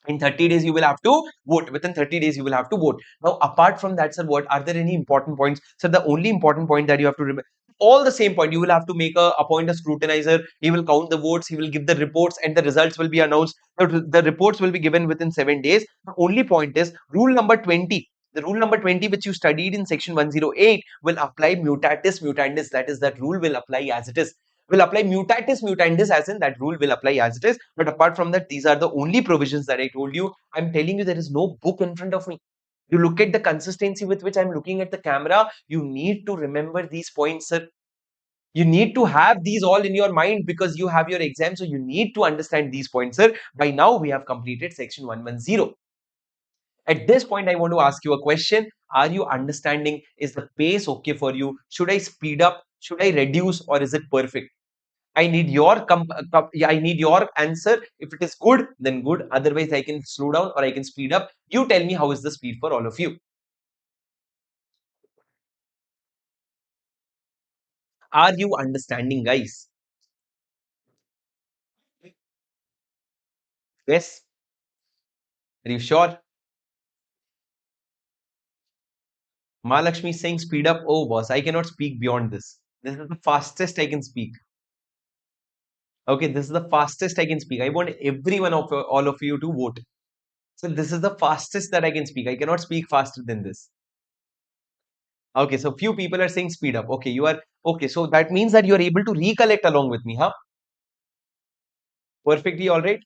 Speaker 1: In 30 days you will have to vote. Within 30 days you will have to vote. Now apart from that, sir, what are there any important points? Sir, the only important point that you have to remember, all the same point, you will have to appoint a scrutinizer. He will count the votes, he will give the reports, and the results will be announced. The reports will be given within 7 days. The only point is rule number 20. The rule number 20 which you studied in section 108 will apply mutatis mutandis. That is, that rule will apply as it is. Will apply mutatis mutandis, as in that rule will apply as it is. But apart from that, these are the only provisions that I told you. I'm telling you, there is no book in front of me. You look at the consistency with which I'm looking at the camera. You need to remember these points, sir. You need to have these all in your mind because you have your exam. So you need to understand these points, sir. By now, we have completed section 110. At this point, I want to ask you a question. Are you understanding? Is the pace okay for you? Should I speed up? Should I reduce? Or is it perfect? I need your yeah, I need your answer. If it is good, then good. Otherwise, I can slow down or I can speed up. You tell me how is the speed for all of you. Are you understanding, guys? Yes. Are you sure? Mahalakshmi is saying speed up. Oh, boss, I cannot speak beyond this. This is the fastest I can speak. Okay, this is the fastest I can speak. I want everyone of all of you to vote. So this is the fastest that I can speak. I cannot speak faster than this. Okay, so few people are saying speed up. Okay, you are okay. So that means that you are able to recollect along with me, huh? Perfectly all right.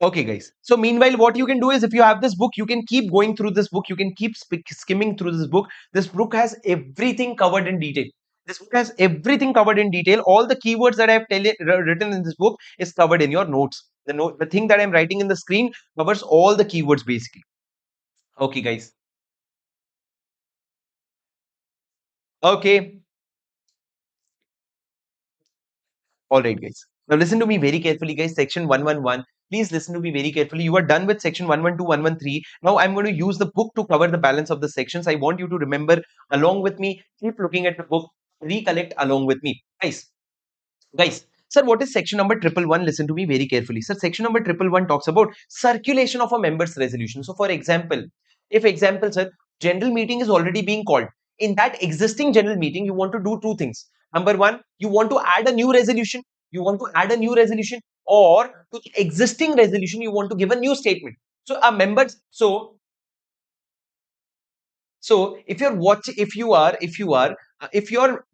Speaker 1: Okay, guys. So meanwhile, what you can do is if you have this book, you can keep going through this book. You can keep skimming through this book. This book has everything covered in detail. This book has everything covered in detail. All the keywords that I have written in this book is covered in your notes. The thing that I'm writing in the screen covers all the keywords basically. Okay, guys. Okay. All right, guys. Now listen to me very carefully, guys. Section 111. Please listen to me very carefully. You are done with section 112, 113. Now I'm going to use the book to cover the balance of the sections. I want you to remember along with me. Keep looking at the book. Recollect along with me. Guys. Sir, what is section number 111? Listen to me very carefully. Sir, section number 111 talks about circulation of a member's resolution. So, for example, sir, general meeting is already being called. In that existing general meeting, you want to do two things. Number one, you want to add a new resolution. You want to add a new resolution, or to the existing resolution, you want to give a new statement. So, a member, so if you're watching, if you're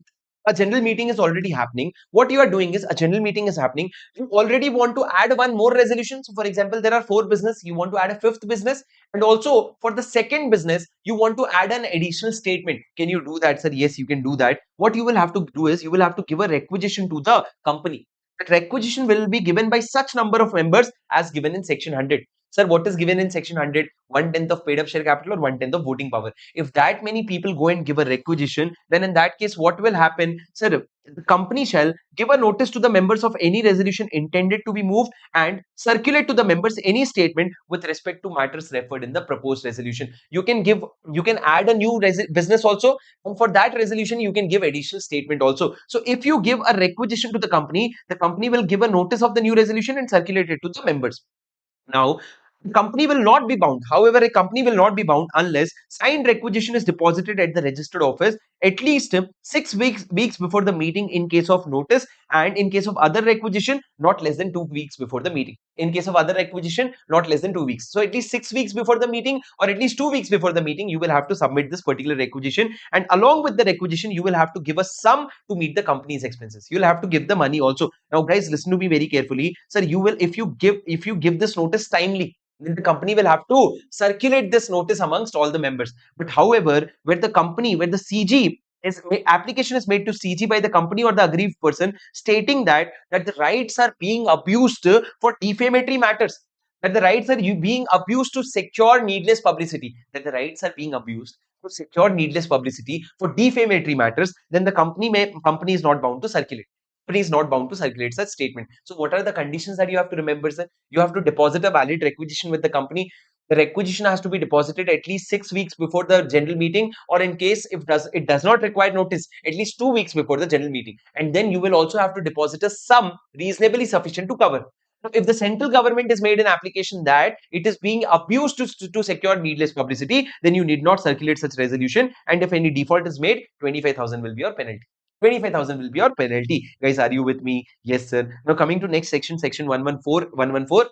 Speaker 1: A general meeting is already happening. What you are doing is, a general meeting is happening. You already want to add one more resolution. So for example, there are four business. You want to add a fifth business. And also for the second business, you want to add an additional statement. Can you do that, sir? Yes, you can do that. What you will have to do is, you will have to give a requisition to the company. That requisition will be given by such number of members as given in section 100. Sir, what is given in section 100? 1/10 of paid up share capital or 1/10 of voting power. If that many people go and give a requisition, then in that case, what will happen? Sir, the company shall give a notice to the members of any resolution intended to be moved and circulate to the members any statement with respect to matters referred in the proposed resolution. You can add a new business also, and for that resolution, you can give additional statement also. So if you give a requisition to the company will give a notice of the new resolution and circulate it to the members. Now, the company will not be bound. However, a company will not be bound unless signed requisition is deposited at the registered office at least 6 weeks before the meeting in case of notice, and in case of other requisition, not less than 2 weeks before the meeting. In case of other requisition, not less than 2 weeks. So at least 6 weeks before the meeting or at least 2 weeks before the meeting, you will have to submit this particular requisition. And along with the requisition, you will have to give a sum to meet the company's expenses. You'll have to give the money also. Now, guys, listen to me very carefully. Sir, you will, if you give this notice timely, then the company will have to circulate this notice amongst all the members. But however, where the CG is application is made to CG by the company or the aggrieved person, stating that the rights are being abused for defamatory matters, that the rights are being abused to secure needless publicity, that the rights are being abused to secure needless publicity for defamatory matters, then the company is not bound to circulate. Company is not bound to circulate such statement. So what are the conditions that you have to remember, sir? You have to deposit a valid requisition with the company. The requisition has to be deposited at least 6 weeks before the general meeting, or in case if it does not require notice, at least 2 weeks before the general meeting. And then you will also have to deposit a sum reasonably sufficient to cover. Now, if the central government has made an application that it is being abused to secure needless publicity, then you need not circulate such resolution. And if any default is made, 25,000 will be your penalty. 25,000 will be your penalty. Guys, are you with me? Yes, sir. Now coming to next section, section 114.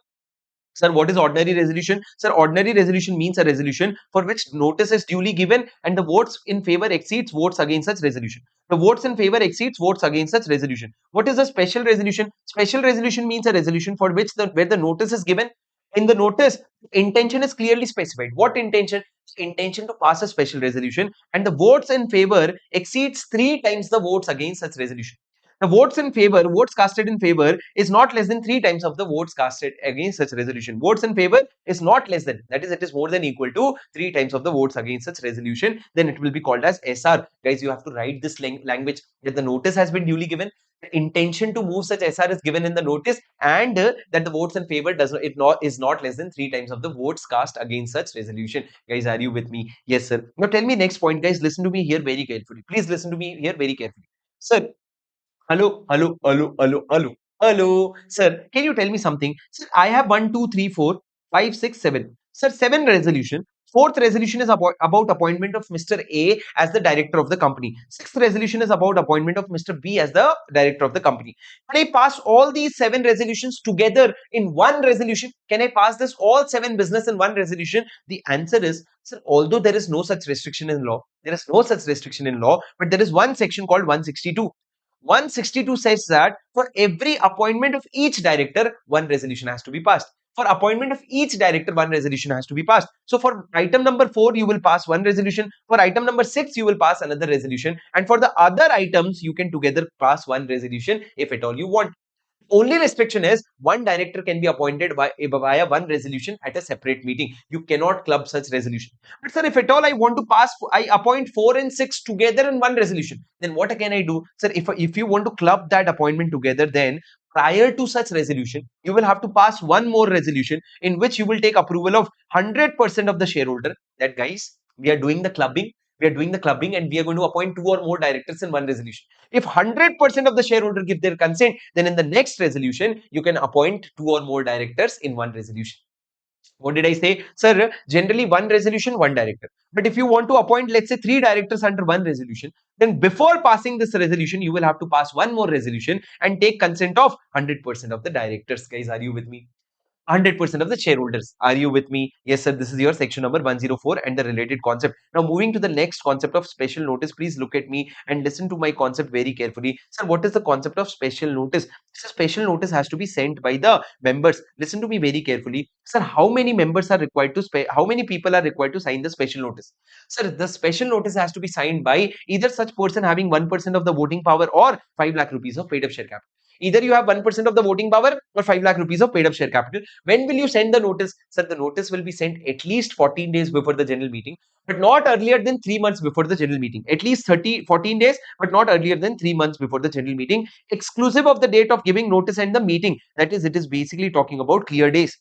Speaker 1: Sir, what is ordinary resolution? Sir, ordinary resolution means a resolution for which notice is duly given and the votes in favor exceeds votes against such resolution. The votes in favor exceeds votes against such resolution. What is a special resolution? Special resolution means a resolution for which where the notice is given. In the notice, intention is clearly specified. What intention? Intention to pass a special resolution, and the votes in favor exceeds 3 times the votes against such resolution. The votes in favor, votes casted in favor is not less than 3 times of the votes casted against such resolution. Votes in favor is not less than, that is, it is more than equal to 3 times of the votes against such resolution. Then it will be called as SR. Guys, you have to write this language that the notice has been duly given. The intention to move such SR is given in the notice, and that the votes in favor is not less than 3 times of the votes cast against such resolution. Guys, are you with me? Yes, sir. Now tell me next point, guys. Listen to me here very carefully. Please listen to me here very carefully. Sir, hello. Sir, can you tell me something? Sir, I have 1, 2, 3, 4, 5, 6, 7. Sir, 7 resolution. Fourth resolution is about appointment of Mr. A as the director of the company. Sixth resolution is about appointment of Mr. B as the director of the company. Can I pass all these 7 resolutions together in one resolution? Can I pass this all 7 business in one resolution? The answer is, sir, although there is no such restriction in law, but there is one section called 162. 162 says that for every appointment of each director, one resolution has to be passed. For appointment of each director, one resolution has to be passed. So for item number 4, you will pass one resolution. For item number 6, you will pass another resolution. And for the other items, you can together pass one resolution if at all you want. Only restriction is one director can be appointed via one resolution at a separate meeting. You cannot club such resolution. But sir, if at all I want to pass, I appoint 4 and 6 together in one resolution, then what can I do? Sir, if you want to club that appointment together, then prior to such resolution, you will have to pass one more resolution in which you will take approval of 100% of the shareholder. That guys, we are doing the clubbing. And we are going to appoint 2 or more directors in one resolution. If 100% of the shareholder give their consent, then in the next resolution, you can appoint 2 or more directors in one resolution. What did I say? Sir, generally one resolution, one director. But if you want to appoint, let's say 3 directors under one resolution, then before passing this resolution, you will have to pass one more resolution and take consent of 100% of the directors. Guys, are you with me? 100% of the shareholders. Are you with me? Yes, sir. This is your section number 104 and the related concept. Now, moving to the next concept of special notice, please look at me and listen to my concept very carefully. Sir, what is the concept of special notice? So, special notice has to be sent by the members. Listen to me very carefully. Sir, how many members are required to how many people are required to sign the special notice? Sir, the special notice has to be signed by either such person having 1% of the voting power or 5 lakh rupees of paid up share capital. Either you have 1% of the voting power or 5 lakh rupees of paid up share capital. When will you send the notice? Sir, the notice will be sent at least 14 days before the general meeting, but not earlier than 3 months before the general meeting. At least 14 days, but not earlier than 3 months before the general meeting, exclusive of the date of giving notice and the meeting. That is, it is basically talking about clear days.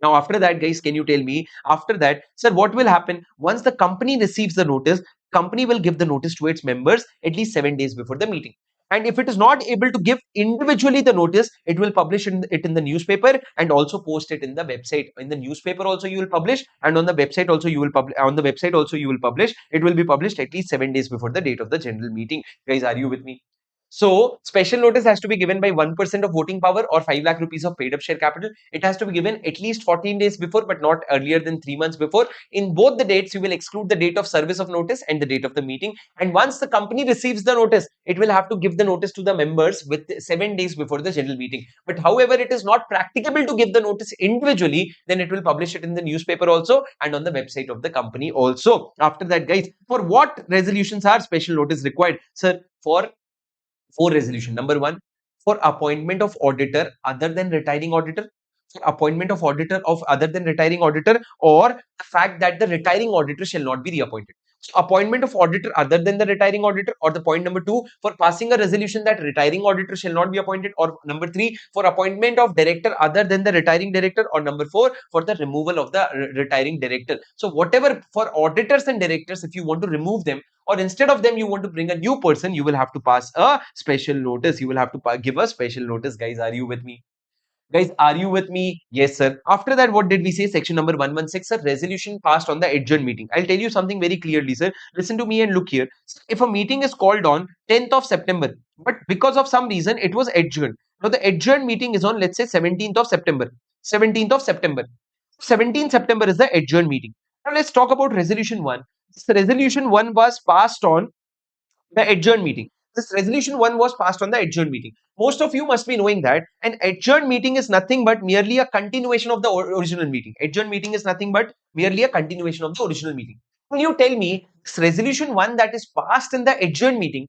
Speaker 1: Now, after that, guys, can you tell me, after that, sir, what will happen once the company receives the notice? Company will give the notice to its members at least 7 days before the meeting. And if it is not able to give individually the notice, it will publish it in the newspaper and also post it in the website. In the newspaper also you will publish, and on the website also you will publish. On the website also you will publish. It will be published at least 7 days before the date of the general meeting. Guys, are you with me? So, special notice has to be given by 1% of voting power or 5 lakh rupees of paid up share capital. It has to be given at least 14 days before, but not earlier than 3 months before. In both the dates, you will exclude the date of service of notice and the date of the meeting. And once the company receives the notice, it will have to give the notice to the members with 7 days before the general meeting. But however, it is not practicable to give the notice individually, then it will publish it in the newspaper also and on the website of the company also. After that, guys, for what resolutions are special notice required? Sir, for resolution. Number one, for appointment of auditor other than retiring auditor, for appointment of auditor of other than retiring auditor, or the fact that the retiring auditor shall not be reappointed. So appointment of auditor other than the retiring auditor, or the point number two, for passing a resolution that retiring auditor shall not be appointed, or number three, for appointment of director other than the retiring director, or number four, for the removal of the retiring director. So whatever for auditors and directors, if you want to remove them, or instead of them you want to bring a new person, you will have to pass a special notice. You will have to give a special notice. Guys, are you with me? Guys, are you with me? Yes, sir. After that, what did we say? Section number 116, sir. Resolution passed on the adjourned meeting. I'll tell you something very clearly, sir. Listen to me and look here. If a meeting is called on 10th of September, but because of some reason it was adjourned. Now, the adjourned meeting is on, let's say, 17th of September. 17th of September. 17th September is the adjourned meeting. Now, let's talk about resolution 1. This resolution 1 was passed on the adjourned meeting. This resolution 1 was passed on the adjourned meeting. Most of you must be knowing that an adjourned meeting is nothing but merely a continuation of the original meeting. Adjourned meeting is nothing but merely a continuation of the original meeting. Can you tell me this resolution 1 that is passed in the adjourned meeting,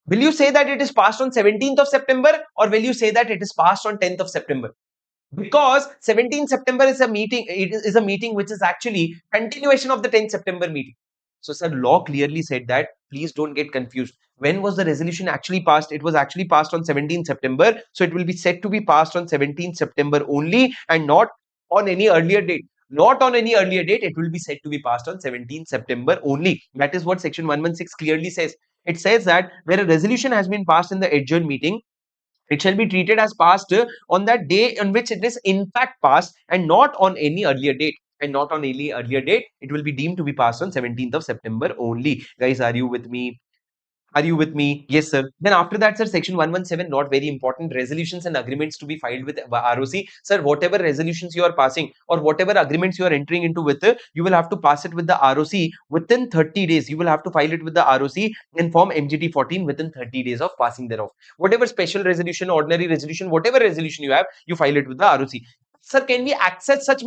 Speaker 1: will you say that it is passed on 17th of September, or will you say that it is passed on 10th of September? Because 17th September is a meeting, it is a meeting which is actually continuation of the 10th September meeting. So, sir, law clearly said that, please don't get confused. When was the resolution actually passed? It was actually passed on 17th September. So, it will be said to be passed on 17th September only, and not on any earlier date. Not on any earlier date, it will be said to be passed on 17th September only. That is what section 116 clearly says. It says that where a resolution has been passed in the adjourned meeting, it shall be treated as passed on that day on which it is in fact passed, and not on any earlier date. And not on any earlier date, it will be deemed to be passed on 17th of September only. Guys, are you with me? Are you with me? Yes, sir. Then after that, sir, section 117, not very important. Resolutions and agreements to be filed with ROC. Sir, whatever resolutions you are passing or whatever agreements you are entering into with, you will have to pass it with the ROC within 30 days. You will have to file it with the ROC in form MGT 14 within 30 days of passing thereof. Whatever special resolution, ordinary resolution, whatever resolution you have, you file it with the ROC. Sir, can we access such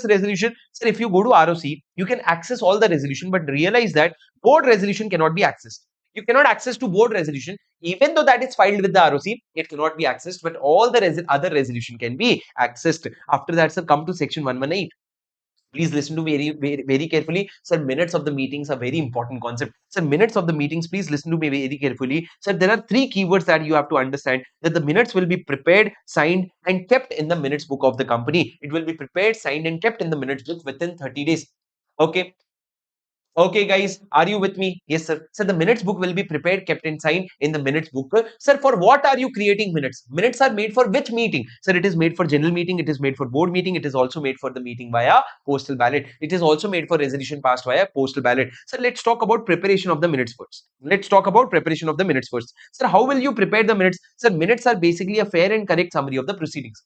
Speaker 1: resolution? Sir, if you go to ROC, you can access all the resolution, but realize that board resolution cannot be accessed. You cannot access to board resolution, even though that is filed with the ROC, it cannot be accessed, but all the other resolution can be accessed. After that, sir, come to section 118. Please listen to me very carefully. Sir, minutes of the meetings are very important concept. Sir, minutes of the meetings, please listen to me very carefully. Sir, there are three keywords that you have to understand, that the minutes will be prepared, signed, and kept in the minutes book of the company. It will be prepared, signed, and kept in the minutes book within 30 days. Okay. Okay, guys, are you with me? Yes, sir. Sir, the minutes book will be prepared, kept and signed in the minutes book. Sir, for what are you creating minutes? Minutes are made for which meeting? Sir, it is made for general meeting. It is made for board meeting. It is also made for the meeting via postal ballot. It is also made for resolution passed via postal ballot. Sir, let's talk about preparation of the minutes first. Let's talk about preparation of the minutes first. Sir, how will you prepare the minutes? Sir, minutes are basically a fair and correct summary of the proceedings.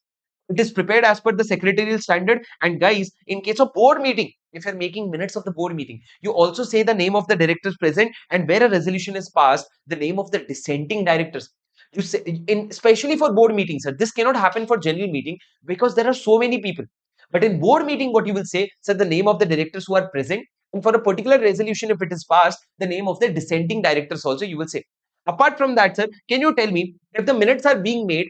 Speaker 1: It is prepared as per the secretarial standard. And guys, in case of board meeting, if you're making minutes of the board meeting, you also say the name of the directors present, and where a resolution is passed, the name of the dissenting directors. You say, in especially for board meetings, sir, this cannot happen for general meeting because there are so many people. But in board meeting, what you will say, sir, the name of the directors who are present, and for a particular resolution, if it is passed, the name of the dissenting directors also you will say. Apart from that, sir, can you tell me if the minutes are being made,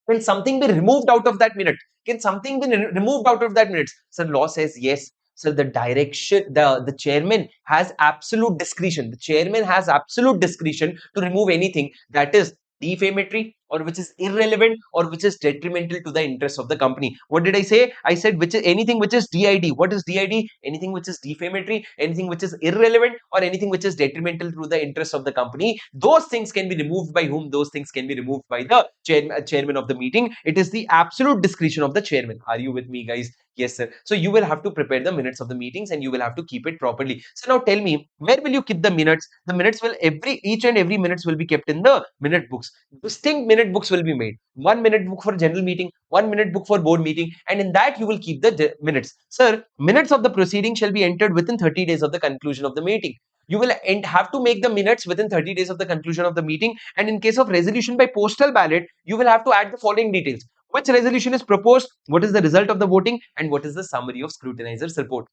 Speaker 1: can something be removed out of that minute? Can something be removed out of that minutes? So law says yes. So the direction, the chairman has absolute discretion. The chairman has absolute discretion to remove anything that is defamatory or which is irrelevant or which is detrimental to the interests of the company. What did I say? I said which is anything which is DID. What is DID? Anything which is defamatory, anything which is irrelevant, or anything which is detrimental to the interests of the company. Those things can be removed by whom? Those things can be removed by the chairman of the meeting. It is the absolute discretion of the chairman. Are you with me, guys? Yes, sir. So you will have to prepare the minutes of the meetings and you will have to keep it properly. So now tell me, where will you keep the minutes? The minutes will each and every minutes will be kept in the minute books. Distinct minute books will be made. One minute book for general meeting, one minute book for board meeting, and in that you will keep the minutes. Sir, minutes of the proceeding shall be entered within 30 days of the conclusion of the meeting. You will have to make the minutes within 30 days of the conclusion of the meeting. And in case of resolution by postal ballot, you will have to add the following details: which resolution is proposed, what is the result of the voting, and what is the summary of scrutinizer's report.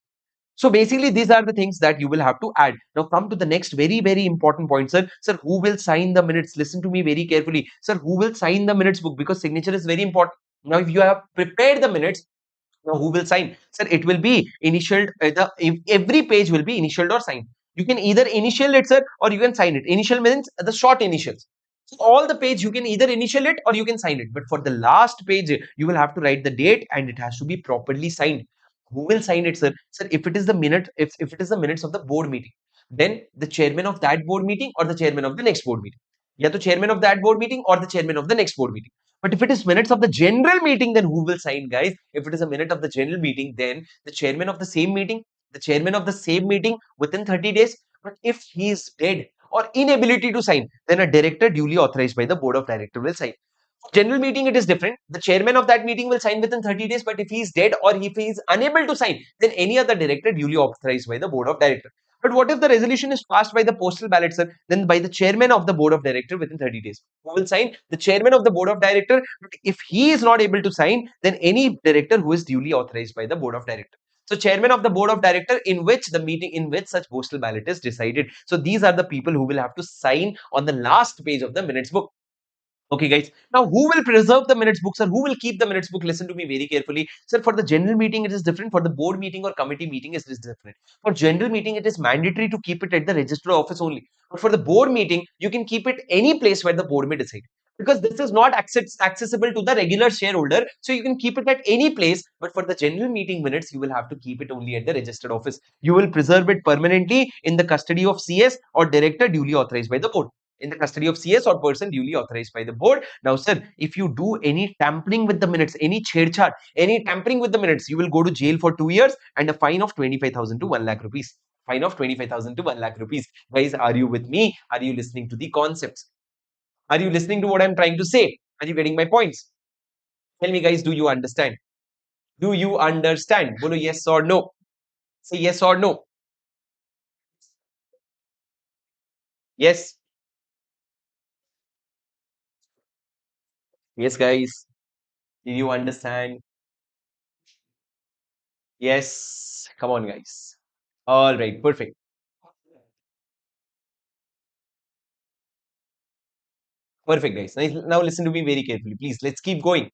Speaker 1: So basically, these are the things that you will have to add. Now come to the next very, very important point, sir. Sir, who will sign the minutes? Listen to me very carefully. Sir, who will sign the minutes book? Because signature is very important. Now, if you have prepared the minutes, now who will sign? Sir, it will be initialed. Every page will be initialed or signed. You can either initial it, sir, or you can sign it. Initial means the short initials. So all the page you can either initial it or you can sign it. But for the last page, you will have to write the date and it has to be properly signed. Who will sign it, sir? Sir, if it is the minute, if it is the minutes of the board meeting, then the chairman of that board meeting or the chairman of the next board meeting. Yeah, the chairman of that board meeting or the chairman of the next board meeting. But if it is minutes of the general meeting, then who will sign, guys? If it is a minute of the general meeting, then the chairman of the same meeting, the chairman of the same meeting within 30 days. But if he is dead or inability to sign, then a director duly authorized by the board of director will sign. General meeting, it is different. The chairman of that meeting will sign within 30 days, but if he is dead or if he is unable to sign, then any other director duly authorized by the board of director. But what if the resolution is passed by the postal ballot, sir? Then by the chairman of the board of director within 30 days. Who will sign? The chairman of the board of director. But if he is not able to sign, then any director who is duly authorized by the board of director. So chairman of the board of director in which the meeting in which such postal ballot is decided. So these are the people who will have to sign on the last page of the minutes book. Okay, guys. Now, who will preserve the minutes book, sir? Who will keep the minutes book? Listen to me very carefully. Sir, for the general meeting, it is different. For the board meeting or committee meeting, it is different. For general meeting, it is mandatory to keep it at the registrar office only. But for the board meeting, you can keep it any place where the board may decide. Because this is not accessible to the regular shareholder. So you can keep it at any place. But for the general meeting minutes, you will have to keep it only at the registered office. You will preserve it permanently in the custody of CS or director duly authorized by the board, in the custody of CS or person duly authorized by the board. Now, sir, if you do any tampering with the minutes, any chedchad, any tampering with the minutes, you will go to jail for 2 years and a fine of 25,000 to 1 lakh rupees. Fine of 25,000 to 1 lakh rupees. Guys, are you with me? Are you listening to the concepts? Are you listening to what I'm trying to say? Are you getting my points? Tell me, guys, do you understand? Do you understand? Bolo yes or no? Say yes or no. Yes. Yes, guys. Do you understand? Yes. Come on, guys. All right. Perfect. Perfect, guys. Now listen to me very carefully. Please, let's keep going.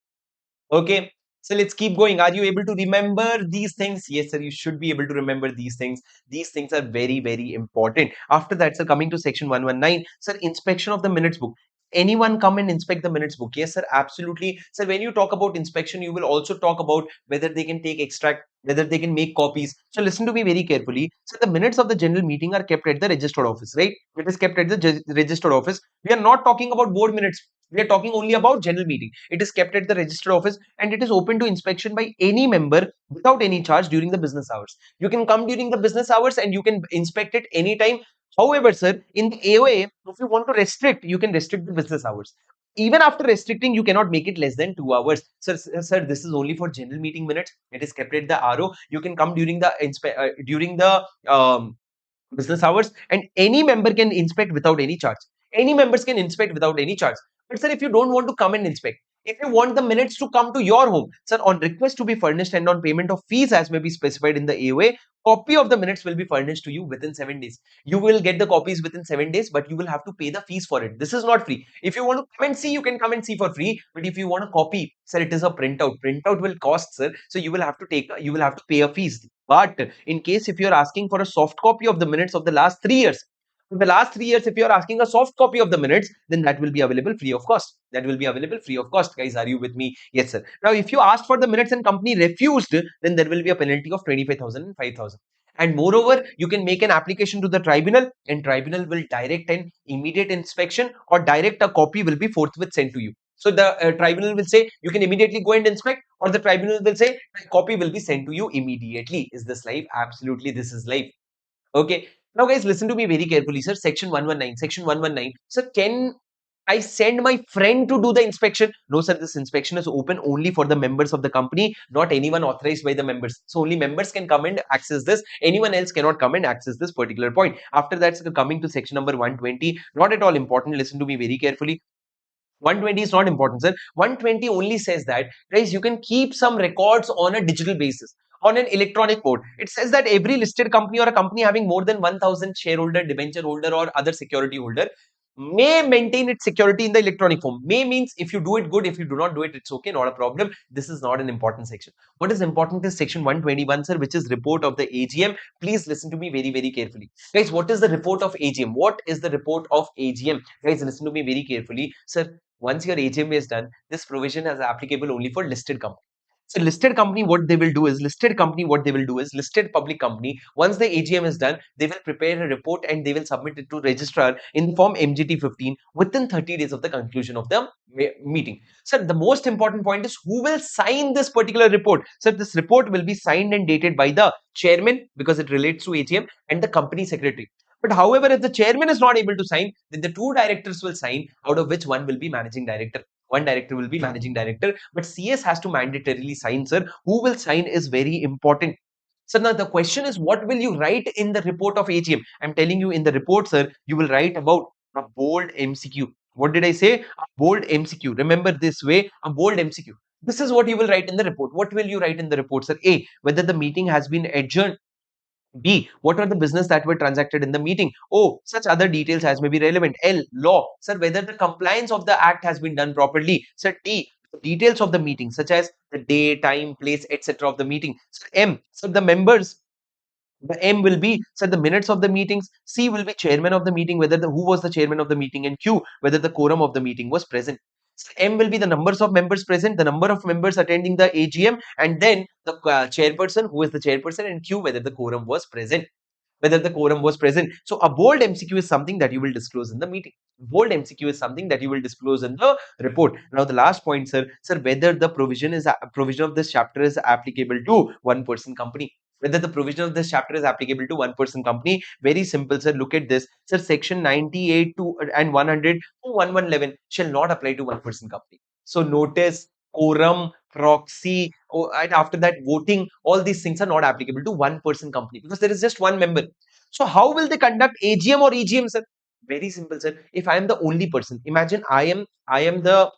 Speaker 1: Okay. So let's keep going. Are you able to remember these things? Yes, sir. You should be able to remember these things. These things are very, very important. After that, sir, coming to section 119, sir, inspection of the minutes book. Anyone come and inspect the minutes book? Yes, sir. Absolutely. Sir, when you talk about inspection, you will also talk about whether they can take extract, whether they can make copies. So listen to me very carefully. So the minutes of the general meeting are kept at the registered office, right? It is kept at the registered office. We are not talking about board minutes. We are talking only about general meeting. It is kept at the registered office and it is open to inspection by any member without any charge during the business hours. You can come during the business hours and you can inspect it anytime. However, sir, in the AOA, if you want to restrict, you can restrict the business hours. Even after restricting, you cannot make it less than 2 hours. Sir, this is only for general meeting minutes. It is kept at the RO. You can come during the business hours, and any member can inspect without any charge. Any members can inspect without any charge. But sir, if you don't want to come and inspect, if you want the minutes to come to your home, sir, on request to be furnished and on payment of fees as may be specified in the AOA, copy of the minutes will be furnished to you within 7 days. You will get the copies within 7 days, but you will have to pay the fees for it. This is not free. If you want to come and see, you can come and see for free. But if you want a copy, sir, it is a printout. Printout will cost, sir. So you will have to you will have to pay a fees. But in case if you're asking for a soft copy of the minutes of the last 3 years, in the last 3 years, if you're asking a soft copy of the minutes, then that will be available free of cost. That will be available free of cost. Guys, are you with me? Yes, sir. Now, if you asked for the minutes and company refused, then there will be a penalty of 25,000 and 5,000. And moreover, you can make an application to the tribunal, and tribunal will direct an immediate inspection, or direct a copy will be forthwith sent to you. So the tribunal will say you can immediately go and inspect, or the tribunal will say a copy will be sent to you immediately. Is this live? Absolutely, this is live. Okay. Now, guys, listen to me very carefully, sir. Section 119. Section 119. Sir, can I send my friend to do the inspection? No, sir. This inspection is open only for the members of the company, not anyone authorized by the members. So only members can come and access this. Anyone else cannot come and access this particular point. After that, sir, coming to section number 120. Not at all important. Listen to me very carefully. 120 is not important, sir. 120 only says that, guys, you can keep some records on a digital basis, on an electronic mode. It says that every listed company or a company having more than 1,000 shareholder, debenture holder, or other security holder may maintain its security in the electronic form. May means if you do it, good. If you do not do it, it's okay, not a problem. This is not an important section. What is important is section 121, sir, which is report of the AGM. Please listen to me very, very carefully. Guys, what is the report of AGM? What is the report of AGM? Guys, listen to me very carefully. Sir, once your AGM is done, this provision is applicable only for listed company. So listed company, what they will do is listed public company. Once the AGM is done, they will prepare a report and they will submit it to registrar in the form MGT 15 within 30 days of the conclusion of the meeting. So the most important point is who will sign this particular report. So this report will be signed and dated by the chairman, because it relates to AGM, and the company secretary. But however, if the chairman is not able to sign, then the two directors will sign, out of which one will be managing director. One director will be managing director, but CS has to mandatorily sign, sir. Who will sign is very important. So now the question is, what will you write in the report of AGM? I'm telling you, in the report, sir, you will write about a bold MCQ. What did I say? A bold MCQ. Remember this way, a bold MCQ. This is what you will write in the report. What will you write in the report, sir? A, whether the meeting has been adjourned. B, what are the business that were transacted in the meeting? O, such other details as may be relevant. L, law. Sir, whether the compliance of the act has been done properly. Sir, T, details of the meeting, such as the day, time, place, etc. of the meeting. Sir, M, so the members. The M will be, sir, the minutes of the meetings. C will be chairman of the meeting, whether who was the chairman of the meeting, and Q, whether the quorum of the meeting was present. So M will be the numbers of members present, the number of members attending the AGM, and then the chairperson, who is the chairperson, and Q, whether the quorum was present. So a bold MCQ is something that you will disclose in the meeting. Bold MCQ is something that you will disclose in the report. Now the last point, sir, whether the provision of this chapter is applicable to one person company. Whether the provision of this chapter is applicable to one person company. Very simple, sir. Look at this, sir. Section 98 to and 100 to 1111 shall not apply to one person company. So notice, quorum, proxy, and after that voting, all these things are not applicable to one person company, because there is just one member. So how will they conduct AGM or EGM, sir? Very simple, sir. If I am the only person, imagine I am the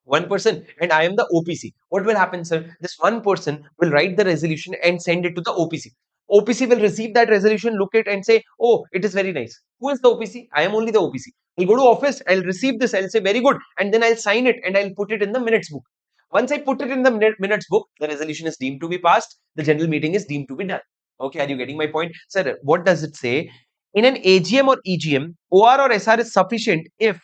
Speaker 1: one person and I am the OPC. What will happen, sir? This one person will write the resolution and send it to the OPC. OPC will receive that resolution, look it and say, oh, it is very nice. Who is the OPC? I am only the OPC. I'll go to office, I'll receive this, I'll say very good, and then I'll sign it and I'll put it in the minutes book. Once I put it in the minutes book, the resolution is deemed to be passed, the general meeting is deemed to be done. Okay, are you getting my point? Sir, what does it say? In an AGM or EGM, OR or SR is sufficient if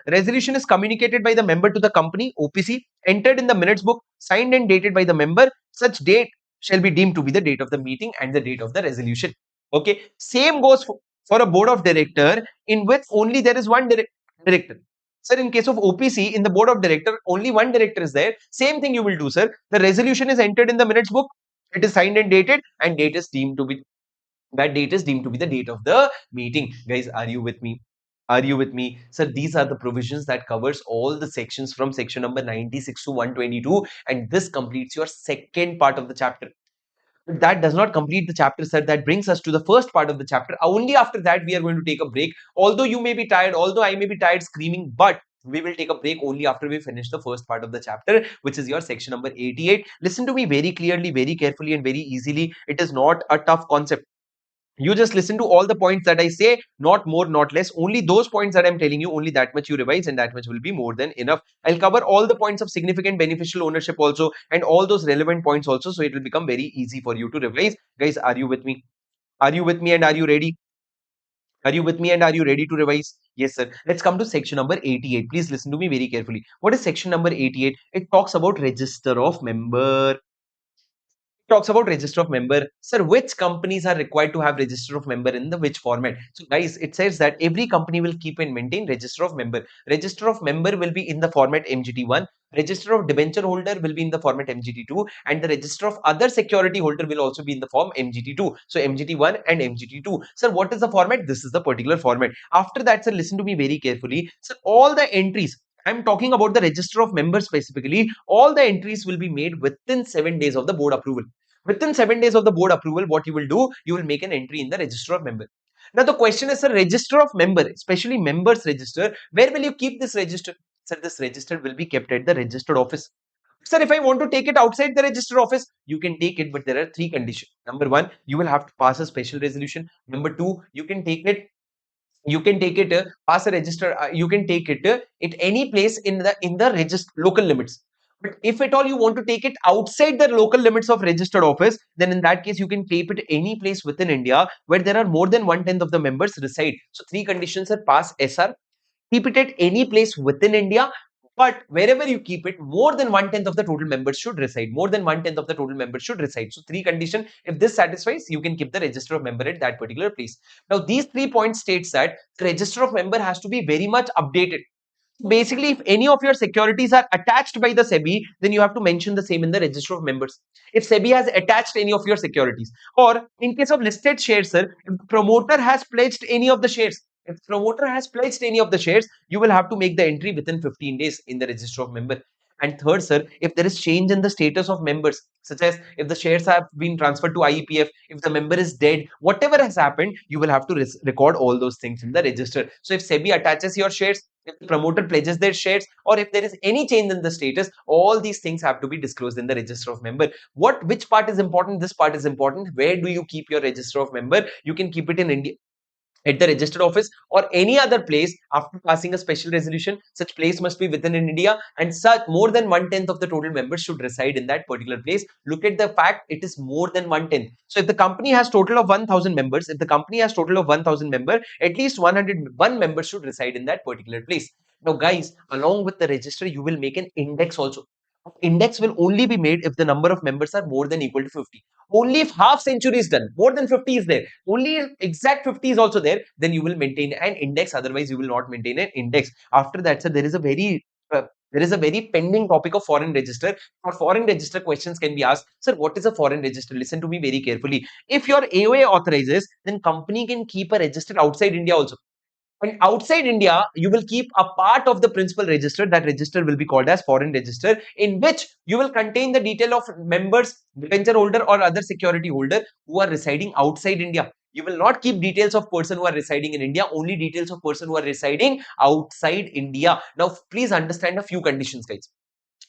Speaker 1: resolution is communicated by the member to the company, OPC, entered in the minutes book, signed and dated by the member. Such date shall be deemed to be the date of the meeting and the date of the resolution. Okay, same goes for a board of director in which only there is one director. Sir, in case of OPC, in the board of director, only one director is there. Same thing you will do, sir. The resolution is entered in the minutes book, it is signed and dated, and date is deemed to be the date of the meeting. Guys, are you with me? Are you with me? Sir, these are the provisions that covers all the sections from section number 96 to 122, and this completes your second part of the chapter. But that does not complete the chapter, sir. That brings us to the first part of the chapter. Only after that we are going to take a break. Although you may be tired, although I may be tired screaming, but we will take a break only after we finish the first part of the chapter, which is your section number 88. Listen to me very clearly, very carefully, and very easily. It is not a tough concept. You just listen to all the points that I say, not more, not less. Only those points that I'm telling you, only that much you revise, and that much will be more than enough. I'll cover all the points of significant beneficial ownership also, and all those relevant points also, so it will become very easy for you to revise. Guys, are you with me? Are you with me, and are you ready? Are you with me, and are you ready to revise? Yes, sir. Let's come to section number 88. Please listen to me very carefully. What is section number 88? It talks about register of member. Talks about register of member. Sir, which companies are required to have register of member in the which format? So guys, it says that every company will keep and maintain register of member. Register of member will be in the format MGT1. Register of debenture holder will be in the format MGT2, and the register of other security holder will also be in the form MGT2. So MGT1 and MGT2. Sir, what is the format? This is the particular format. After that, sir, listen to me very carefully. So all the entries, I'm talking about the register of members specifically. All the entries will be made within 7 days of the board approval. Within 7 days of the board approval, what you will do, you will make an entry in the register of member. Now the question is, sir, register of member, especially members register, where will you keep this register? Sir, this register will be kept at the registered office. Sir, if I want to take it outside the register office, you can take it, but there are three conditions. Number one, you will have to pass a special resolution. Number two, you can take it pass a register, you can take it at any place in the register local limits. But if at all you want to take it outside the local limits of registered office, then in that case you can keep it any place within India where there are more than one tenth of the members reside. So three conditions are: pass SR, keep it at any place within India, but wherever you keep it, more than one tenth of the total members should reside. More than one tenth of the total members should reside. So three condition. If this satisfies, you can keep the register of member at that particular place. Now these 3 points states that the register of member has to be very much updated. Basically, if any of your securities are attached by the SEBI, then you have to mention the same in the register of members. If SEBI has attached any of your securities, or in case of listed shares, sir, if the promoter has pledged any of the shares, if the promoter has pledged any of the shares, you will have to make the entry within 15 days in the register of member. And third, sir, if there is change in the status of members, such as if the shares have been transferred to IEPF, if the member is dead, whatever has happened, you will have to record all those things in the register. So if SEBI attaches your shares, if the promoter pledges their shares, or if there is any change in the status, all these things have to be disclosed in the register of member. Which part is important? This part is important. Where do you keep your register of member? You can keep it in India at the registered office or any other place after passing a special resolution. Such place must be within India, and such more than one tenth of the total members should reside in that particular place. Look at the fact, it is more than one tenth. So if the company has total of 1000 members, if the company has total of 1000 member, at least 101 members should reside in that particular place. Now guys, along with the register, you will make an index also. Index will only be made if the number of members are more than equal to 50. Only if half century is done, more than 50 is there, only if exact 50 is also there, then you will maintain an index. Otherwise, you will not maintain an index. After that, sir, there is a very pending topic of foreign register. For foreign register, questions can be asked. Sir, what is a foreign register? Listen to me very carefully. If your AOA authorizes, then company can keep a register outside India also. And outside India, you will keep a part of the principal register. That register will be called as foreign register, in which you will contain the detail of members, debenture holder, or other security holder who are residing outside India. You will not keep details of person who are residing in India, only details of person who are residing outside India. Now, please understand a few conditions, guys.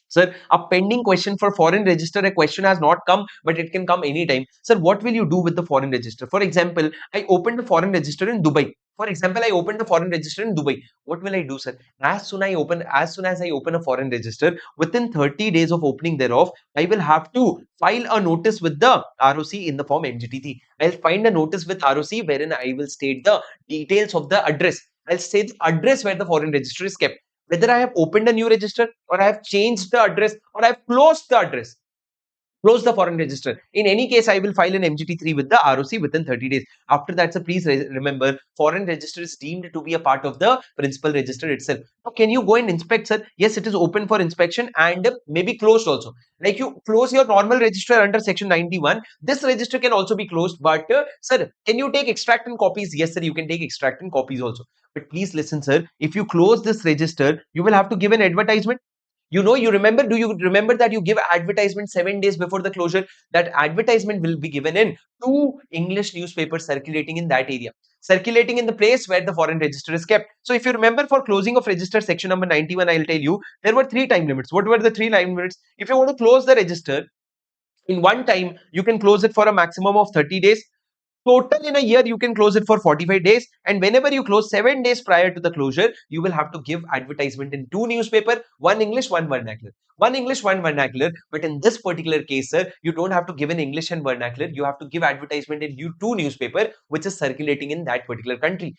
Speaker 1: Sir, a pending question for foreign register, a question has not come, but it can come anytime. Sir, what will you do with the foreign register? For example, I opened a foreign register in Dubai. For example, I opened a foreign register in Dubai. What will I do, sir? As soon as I open a foreign register, within 30 days of opening thereof, I will have to file a notice with the ROC in the form MGT3. I'll find a notice with ROC wherein I will state the details of the address. I'll say the address where the foreign register is kept, whether I have opened a new register or I have changed the address or I have closed the address. Close the foreign register. In any case, I will file an MGT3 with the ROC within 30 days. After that, so please remember, foreign register is deemed to be a part of the principal register itself. Now, can you go and inspect, sir? Yes, it is open for inspection and maybe closed also. Like you close your normal register under section 91, this register can also be closed. But sir, can you take extract and copies? Yes, sir, you can take extract and copies also. But please listen, sir. If you close this register, you will have to give an advertisement. You remember, do you remember that you give advertisement 7 days before the closure? That advertisement will be given in two English newspapers circulating in that area, circulating in the place where the foreign register is kept. So if you remember, for closing of register section number 91, I'll tell you there were three time limits. What were the three time limits? If you want to close the register in one time, you can close it for a maximum of 30 days. Total in a year, you can close it for 45 days. And whenever you close 7 days prior to the closure, you will have to give advertisement in two newspaper, one English, one vernacular. One English, one vernacular. But in this particular case, sir, you don't have to give in English and vernacular. You have to give advertisement in two newspaper, which is circulating in that particular country,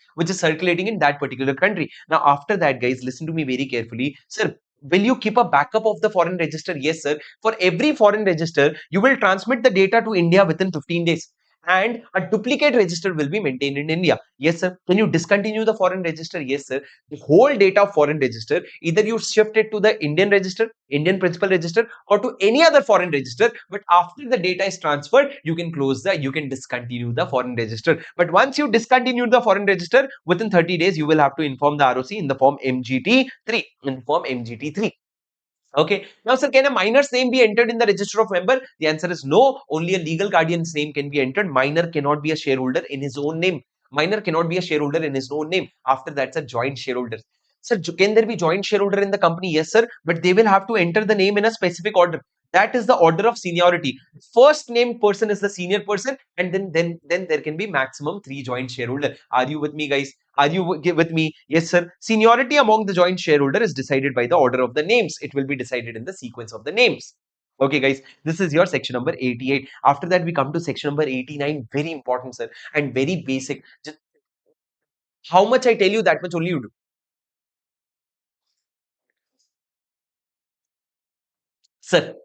Speaker 1: Now, after that, guys, listen to me very carefully. Sir, will you keep a backup of the foreign register? Yes, sir. For every foreign register, you will transmit the data to India within 15 days and a duplicate register will be maintained in India. Yes, sir. Can you discontinue the foreign register? Yes, sir. The whole data of foreign register, either you shift it to the Indian register, Indian principal register, or to any other foreign register. But after the data is transferred, you can discontinue the foreign register. But once you discontinue the foreign register, within 30 days, you will have to inform the ROC in the form MGT3. Okay. Now, sir, can a minor's name be entered in the register of member? The answer is no. Only a legal guardian's name can be entered. Minor cannot be a shareholder in his own name. Minor cannot be a shareholder in his own name. After that, sir, joint shareholder. Sir, can there be joint shareholder in the company? Yes, sir. But they will have to enter the name in a specific order. That is the order of seniority. First named person is the senior person, and then there can be maximum three joint shareholder. Are you with me, guys? Are you with me? Yes, sir. Seniority among the joint shareholder is decided by the order of the names. It will be decided in the sequence of the names. Okay, guys, this is your section number 88. After that, we come to section number 89. Very important, sir, and very basic. Just how much I tell you, that much only you do. Sir,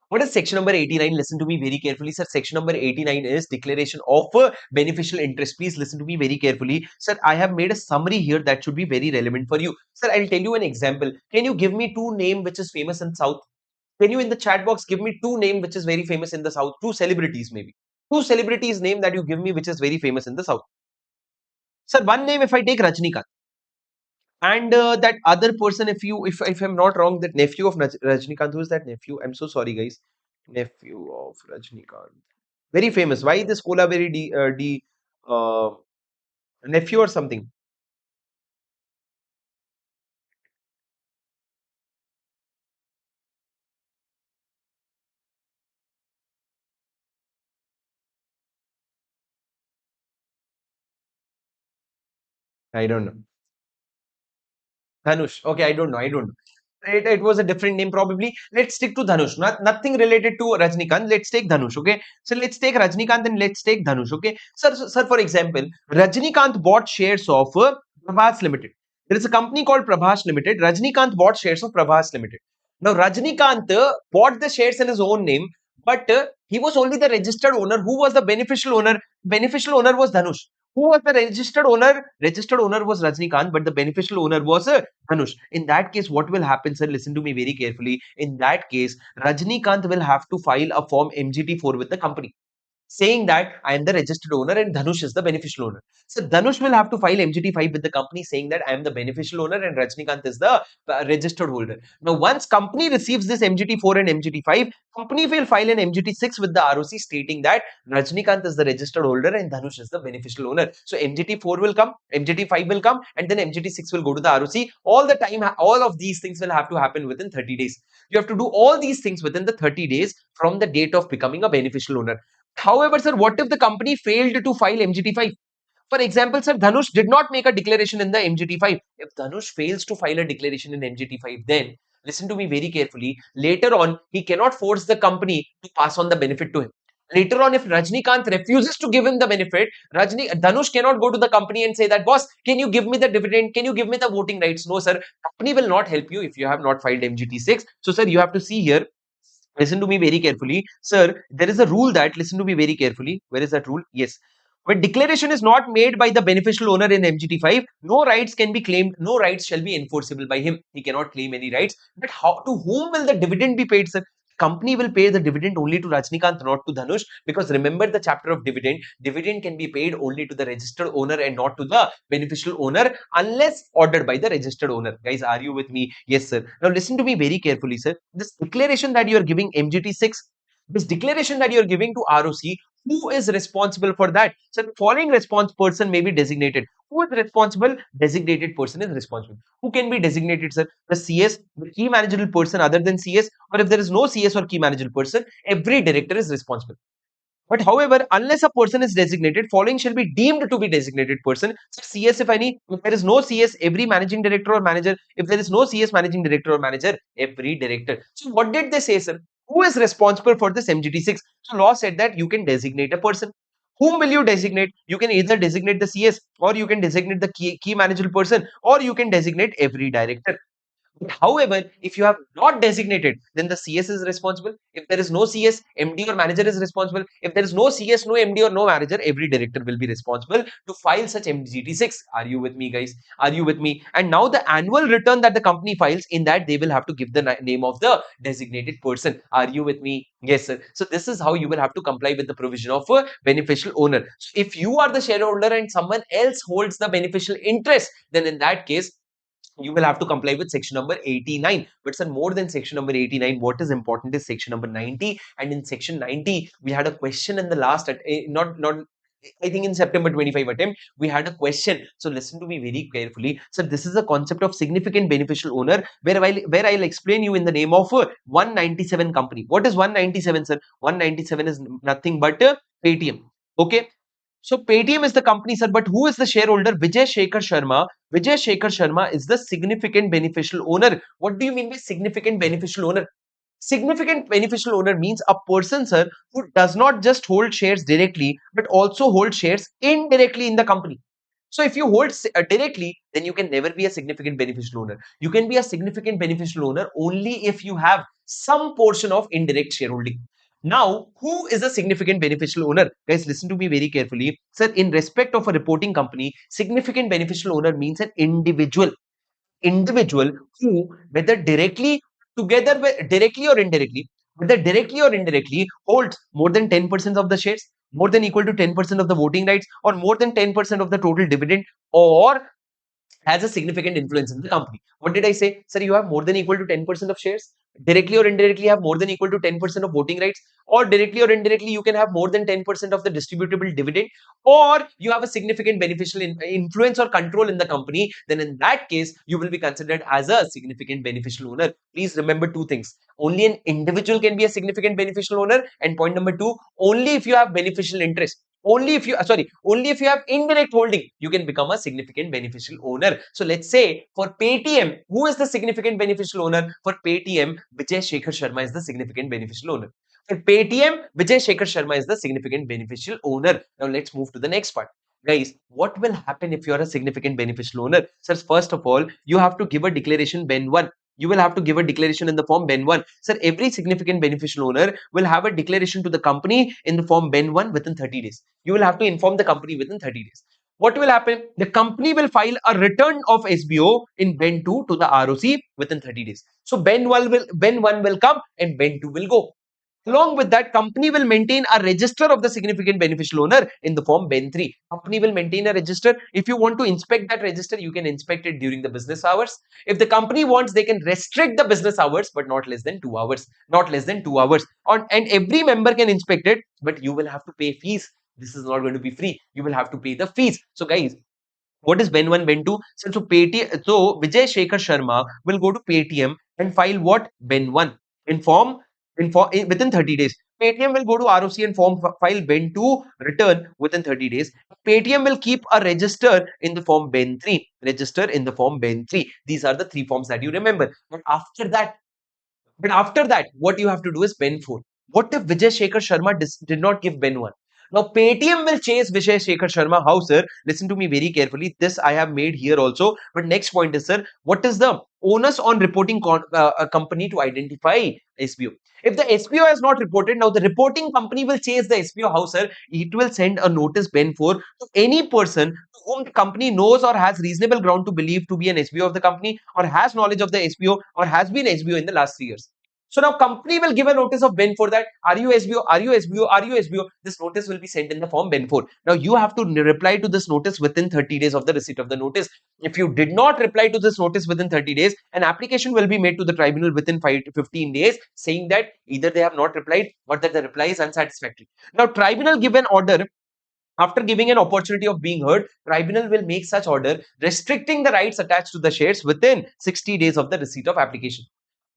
Speaker 1: what is section number 89? Listen to me very carefully, sir. Section number 89 is declaration of beneficial interest. Please listen to me very carefully. Sir, I have made a summary here that should be very relevant for you. Sir, I'll tell you an example. Can you give me two name which is famous in South? Can you in the chat box give me two name which is very famous in the South? Two celebrities maybe. Two celebrities name that you give me which is very famous in the South. Sir, one name if I take Rajnikant. And that other person, if I'm not wrong, that nephew of Rajnikant, who is that nephew? I'm so sorry, guys. Nephew of Rajnikant. Very famous. Why this Kola very uh, nephew or something? I don't know. Dhanush. Okay, I don't know. I don't know. It was a different name probably. Let's stick to Dhanush. Nothing related to Rajnikant. Let's take Dhanush. Okay. So let's take Rajnikant and let's take Dhanush. Okay. Sir, for example, Rajnikant bought shares of Prabhas Limited. There is a company called Prabhas Limited. Rajnikant bought shares of Prabhas Limited. Now, Rajnikant bought the shares in his own name, but he was only the registered owner. Who was the beneficial owner? Beneficial owner was Dhanush. Who was the registered owner? Registered owner was Rajnikant, but the beneficial owner was Dhanush. In that case, what will happen, sir? Listen to me very carefully. In that case, Rajnikant will have to file a form MGT4 with the company, saying that I am the registered owner and Dhanush is the beneficial owner. So Dhanush will have to file MGT5 with the company saying that I am the beneficial owner and Rajnikant is the registered holder. Now, once company receives this MGT4 and MGT5, company will file an MGT6 with the ROC stating that Rajnikant is the registered holder and Dhanush is the beneficial owner. So MGT4 will come, MGT5 will come, and then MGT6 will go to the ROC. All the time, all of these things will have to happen within 30 days. You have to do all these things within the 30 days from the date of becoming a beneficial owner. However, sir, what if the company failed to file MGT5? For example, sir, Dhanush did not make a declaration in the MGT5. If Dhanush fails to file a declaration in MGT5, then listen to me very carefully. Later on, he cannot force the company to pass on the benefit to him. Later on, if Rajnikant refuses to give him the benefit, Dhanush cannot go to the company and say that, boss, can you give me the dividend? Can you give me the voting rights? No, sir. Company will not help you if you have not filed MGT6. So, sir, you have to see here. Listen to me very carefully. Sir, there is a rule that, listen to me very carefully. Where is that rule? Yes. When declaration is not made by the beneficial owner in MGT5, no rights can be claimed, no rights shall be enforceable by him. He cannot claim any rights. But how, to whom will the dividend be paid, sir? Company will pay the dividend only to Rajnikant, not to Dhanush. Because remember the chapter of dividend. Dividend can be paid only to the registered owner and not to the beneficial owner unless ordered by the registered owner. Guys, are you with me? Yes, sir. Now listen to me very carefully, sir. This declaration that you are giving MGT6, this declaration that you are giving to ROC, who is responsible for that? So the following response person may be designated. Who is responsible? Designated person is responsible. Who can be designated, sir? The CS, the key managerial person other than CS, or if there is no CS or key managerial person, every director is responsible. But however, unless a person is designated, following shall be deemed to be designated person. So CS, if any, if there is no CS, every managing director or manager. If there is no CS, managing director or manager, every director. So what did they say, sir? Who is responsible for this MGT6? So law said that you can designate a person. Whom will you designate? You can either designate the CS, or you can designate the key managerial person, or you can designate every director. However, if you have not designated, then the CS is responsible. If there is no CS, MD or manager is responsible. If there is no CS, no MD or no manager, every director will be responsible to file such MGT6. Are you with me, guys? Are you with me? And now the annual return that the company files, in that they will have to give the name of the designated person. Are you with me? Yes, sir. So this is how you will have to comply with the provision of a beneficial owner. So if you are the shareholder and someone else holds the beneficial interest, then in that case, you will have to comply with section number 89. But sir, more than section number 89, what is important is section number 90. And in section 90, we had a question in the last, not I think in September 25 attempt, we had a question. So listen to me very carefully. So this is a concept of significant beneficial owner where I'll explain you in the name of 197 company. What is 197, sir? 197 is nothing but Paytm. Okay. So Paytm is the company, sir, but who is the shareholder? Vijay Shekhar Sharma. Vijay Shekhar Sharma is the significant beneficial owner. What do you mean by significant beneficial owner? Significant beneficial owner means a person, sir, who does not just hold shares directly, but also hold shares indirectly in the company. So if you hold directly, then you can never be a significant beneficial owner. You can be a significant beneficial owner only if you have some portion of indirect shareholding. Now, who is a significant beneficial owner? Guys, listen to me very carefully. Sir, in respect of a reporting company, significant beneficial owner means an individual who, whether directly or indirectly, whether directly or indirectly, holds more than 10% of the shares, more than equal to 10% of the voting rights, or more than 10% of the total dividend, or has a significant influence in the company. What did I say? Sir, you have more than equal to 10% of shares, directly or indirectly have more than equal to 10% of voting rights, or directly or indirectly you can have more than 10% of the distributable dividend, or you have a significant beneficial influence or control in the company, then in that case, you will be considered as a significant beneficial owner. Please remember two things. Only an individual can be a significant beneficial owner, and point number two, only if you have beneficial interest, only if you have indirect holding, you can become a significant beneficial owner. So let's say for Paytm, who is the significant beneficial owner? For Paytm, Vijay Shekhar Sharma is the significant beneficial owner. For Paytm, Vijay Shekhar Sharma is the significant beneficial owner. Now let's move to the next part. Guys, what will happen if you are a significant beneficial owner? Sir, first of all, you have to give a declaration Ben 1. You will have to give a declaration in the form Ben 1. Sir, every significant beneficial owner will have a declaration to the company in the form Ben 1 within 30 days. You will have to inform the company within 30 days. What will happen? The company will file a return of SBO in Ben 2 to the ROC within 30 days. So Ben 1 will come and Ben 2 will go. Along with that, company will maintain a register of the significant beneficial owner in the form Ben 3. Company will maintain a register. If you want to inspect that register, you can inspect it during the business hours. If the company wants, they can restrict the business hours, but not less than 2 hours. Not less than 2 hours. And every member can inspect it, but you will have to pay fees. This is not going to be free. You will have to pay the fees. So guys, what is Ben 1, Ben 2? So Paytm, so Vijay Shekhar Sharma will go to Paytm and file what? Ben 1 in form within 30 days. Paytm will go to ROC and file Ben 2 return within 30 days. Paytm will keep a register in the form Ben 3. Register in the form Ben 3. These are the three forms that you remember. But after that, what you have to do is Ben 4. What if Vijay Shekhar Sharma did not give Ben 1? Now, Paytm will chase Vijay Shekhar Sharma. How, sir? Listen to me very carefully. This I have made here also. But next point is, sir, what is the onus on reporting a company to identify SBO? If the SBO has not reported, now the reporting company will chase the SBO. How, sir? It will send a notice Ben 4 to any person whom the company knows or has reasonable ground to believe to be an SBO of the company, or has knowledge of the SBO, or has been SBO in the last 3 years. So now company will give a notice of Ben 4 that are you SBO, are you SBO, are you SBO? This notice will be sent in the form Ben 4. Now you have to reply to this notice within 30 days of the receipt of the notice. If you did not reply to this notice within 30 days, an application will be made to the tribunal within 5 to 15 days saying that either they have not replied or that the reply is unsatisfactory. Now tribunal give an order. After giving an opportunity of being heard, tribunal will make such order restricting the rights attached to the shares within 60 days of the receipt of application.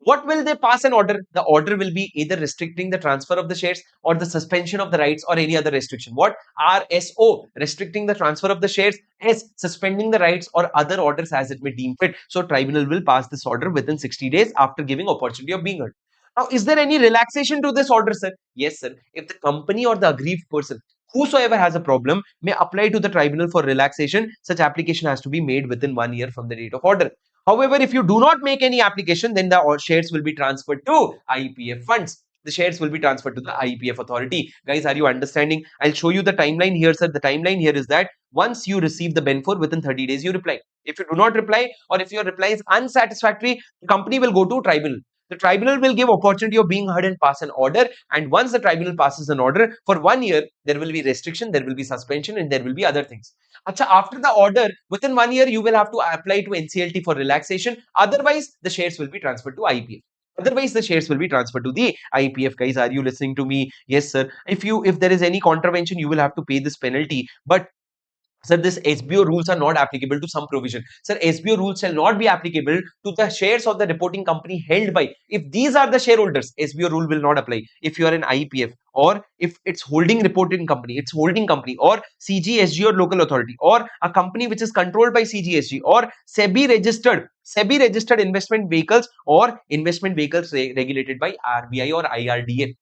Speaker 1: What will they pass an order? The order will be either restricting the transfer of the shares or the suspension of the rights or any other restriction. What? RSO, restricting the transfer of the shares. S, suspending the rights or other orders as it may deem fit. So tribunal will pass this order within 60 days after giving opportunity of being heard. Now, is there any relaxation to this order, sir? Yes, sir. If the company or the aggrieved person, whosoever has a problem, may apply to the tribunal for relaxation, such application has to be made within 1 year from the date of order. However, if you do not make any application, then the shares will be transferred to IPF funds. The shares will be transferred to the IPF authority. Guys, are you understanding? I'll show you the timeline here, sir. The timeline here is that once you receive the benefit within 30 days, you reply. If you do not reply, or if your reply is unsatisfactory, the company will go to tribunal. The tribunal will give opportunity of being heard and pass an order. And once the tribunal passes an order, for 1 year, there will be restriction, there will be suspension, and there will be other things. Acha, after the order, within 1 year, you will have to apply to NCLT for relaxation. Otherwise, the shares will be transferred to IPF. Otherwise, the shares will be transferred to the IPF. Guys, are you listening to me? Yes, sir. If there is any contravention, you will have to pay this penalty. But sir, this SBO rules are not applicable to some provision. Sir, SBO rules shall not be applicable to the shares of the reporting company held by. If these are the shareholders, SBO rule will not apply. If you are an IPF, or if it's holding reporting company, it's holding company, or CGSG or local authority, or a company which is controlled by CGSG, or SEBI registered investment vehicles, or investment vehicles regulated by RBI or IRDA.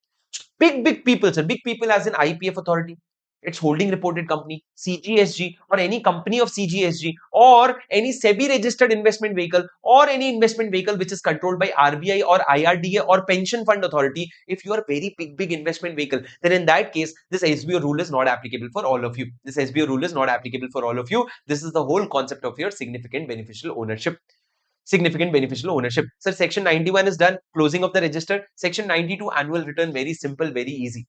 Speaker 1: Big people, sir. Big people as an IPF authority, its holding reported company, CGSG, or any company of CGSG, or any SEBI registered investment vehicle, or any investment vehicle which is controlled by RBI or IRDA or pension fund authority. If you are a very big investment vehicle, then in that case, this SBO rule is not applicable for all of you. This SBO rule is not applicable for all of you. This is the whole concept of your significant beneficial ownership. Significant beneficial ownership. Sir, section 91 is done. Closing of the register. Section 92, annual return. Very simple, very easy.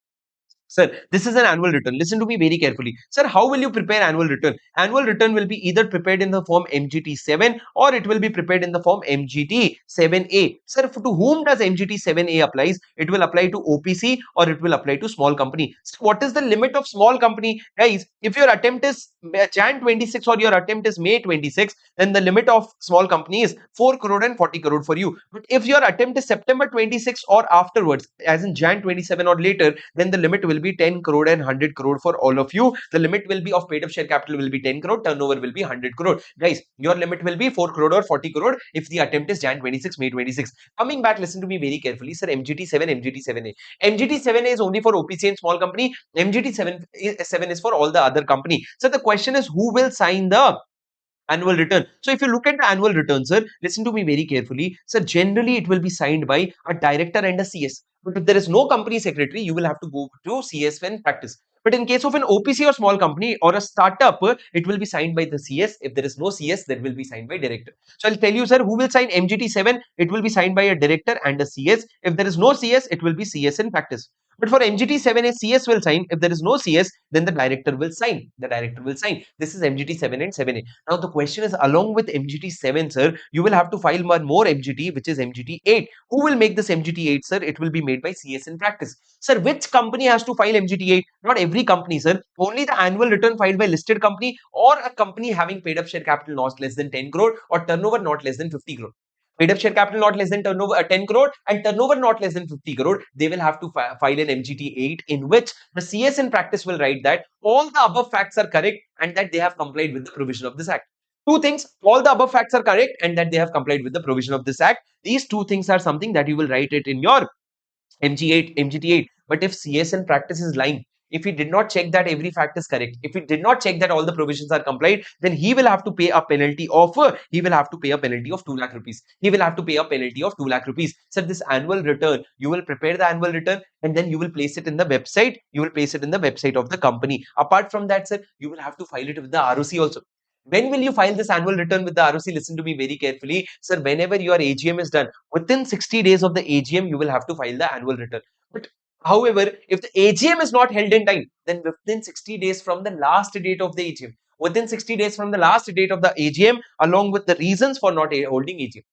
Speaker 1: Sir, this is an annual return. Listen to me very carefully. Sir, how will you prepare annual return? Annual return will be either prepared in the form MGT 7 or it will be prepared in the form MGT 7A. Sir, to whom does MGT 7A applies? It will apply to OPC or it will apply to small company. So what is the limit of small company? Guys, if your attempt is Jan 26 or your attempt is May 26, then the limit of small company is 4 crore and 40 crore for you. But if your attempt is September 26 or afterwards, as in Jan 27 or later, then the limit will be 10 crore and 100 crore for all of you. The limit will be of paid up share capital will be 10 crore, turnover will be 100 crore. Guys, your limit will be 4 crore or 40 crore if the attempt is Jan 26, May 26. Coming back, listen to me very carefully. Sir, MGT 7, MGT 7A. MGT 7A is only for OPC and small company. MGT 7 is for all the other company. So the question is, who will sign the annual return? So if you look at the annual return, sir, listen to me very carefully. Sir, generally it will be signed by a director and a CS. But if there is no company secretary, you will have to go to CS when practice. But in case of an OPC or small company or a startup, it will be signed by the CS. If there is no CS, that will be signed by director. So I'll tell you, sir, who will sign MGT 7? It will be signed by a director and a CS. If there is no CS, it will be CS in practice. But for MGT 7A, CS will sign. If there is no CS, then the director will sign. The director will sign. This is MGT 7 and 7A. Now the question is, along with MGT 7, sir, you will have to file one more MGT, which is MGT 8. Who will make this MGT 8, sir? It will be made by CS in practice. Sir, which company has to file MGT 8? Not every company, sir. Only the annual return filed by listed company or a company having paid up share capital not less than 10 crore or turnover not less than 50 crore. Paid up share capital not less than turnover 10 crore and turnover not less than 50 crore, they will have to file an MGT 8 in which the CS in practice will write that all the above facts are correct and that they have complied with the provision of this act. Two things, all the above facts are correct and that they have complied with the provision of this act. These two things are something that you will write it in your MG8, MGT8. But if CS in practice is lying, if he did not check that every fact is correct, if he did not check that all the provisions are complied, then he will have to pay a penalty of 2 lakh rupees. He will have to pay a penalty of 2 lakh rupees. So this annual return, you will prepare the annual return and then you will place it in the website. You will place it in the website of the company. Apart from that, sir, you will have to file it with the ROC also. When will you file this annual return with the ROC? Listen to me very carefully. Sir, whenever your AGM is done, within 60 days of the AGM, you will have to file the annual return. But however, if the AGM is not held in time, then within 60 days from the last date of the AGM, within 60 days from the last date of the AGM, along with the reasons for not holding AGM,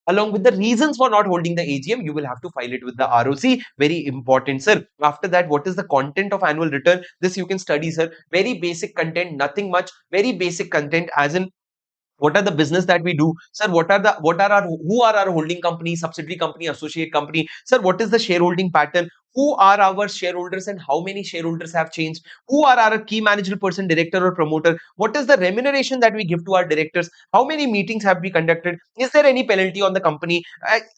Speaker 1: along with the reasons for not holding the AGM, you will have to file it with the ROC. Very important, sir. After that, what is the content of annual return? This you can study, sir. Very basic content, nothing much. Very basic content, as in what are the business that we do, sir? What are our who are our holding company, subsidiary company, associate company, sir? What is the shareholding pattern? Who are our shareholders and how many shareholders have changed? Who are our key managerial person, director or promoter? What is the remuneration that we give to our directors? How many meetings have we conducted? Is there any penalty on the company?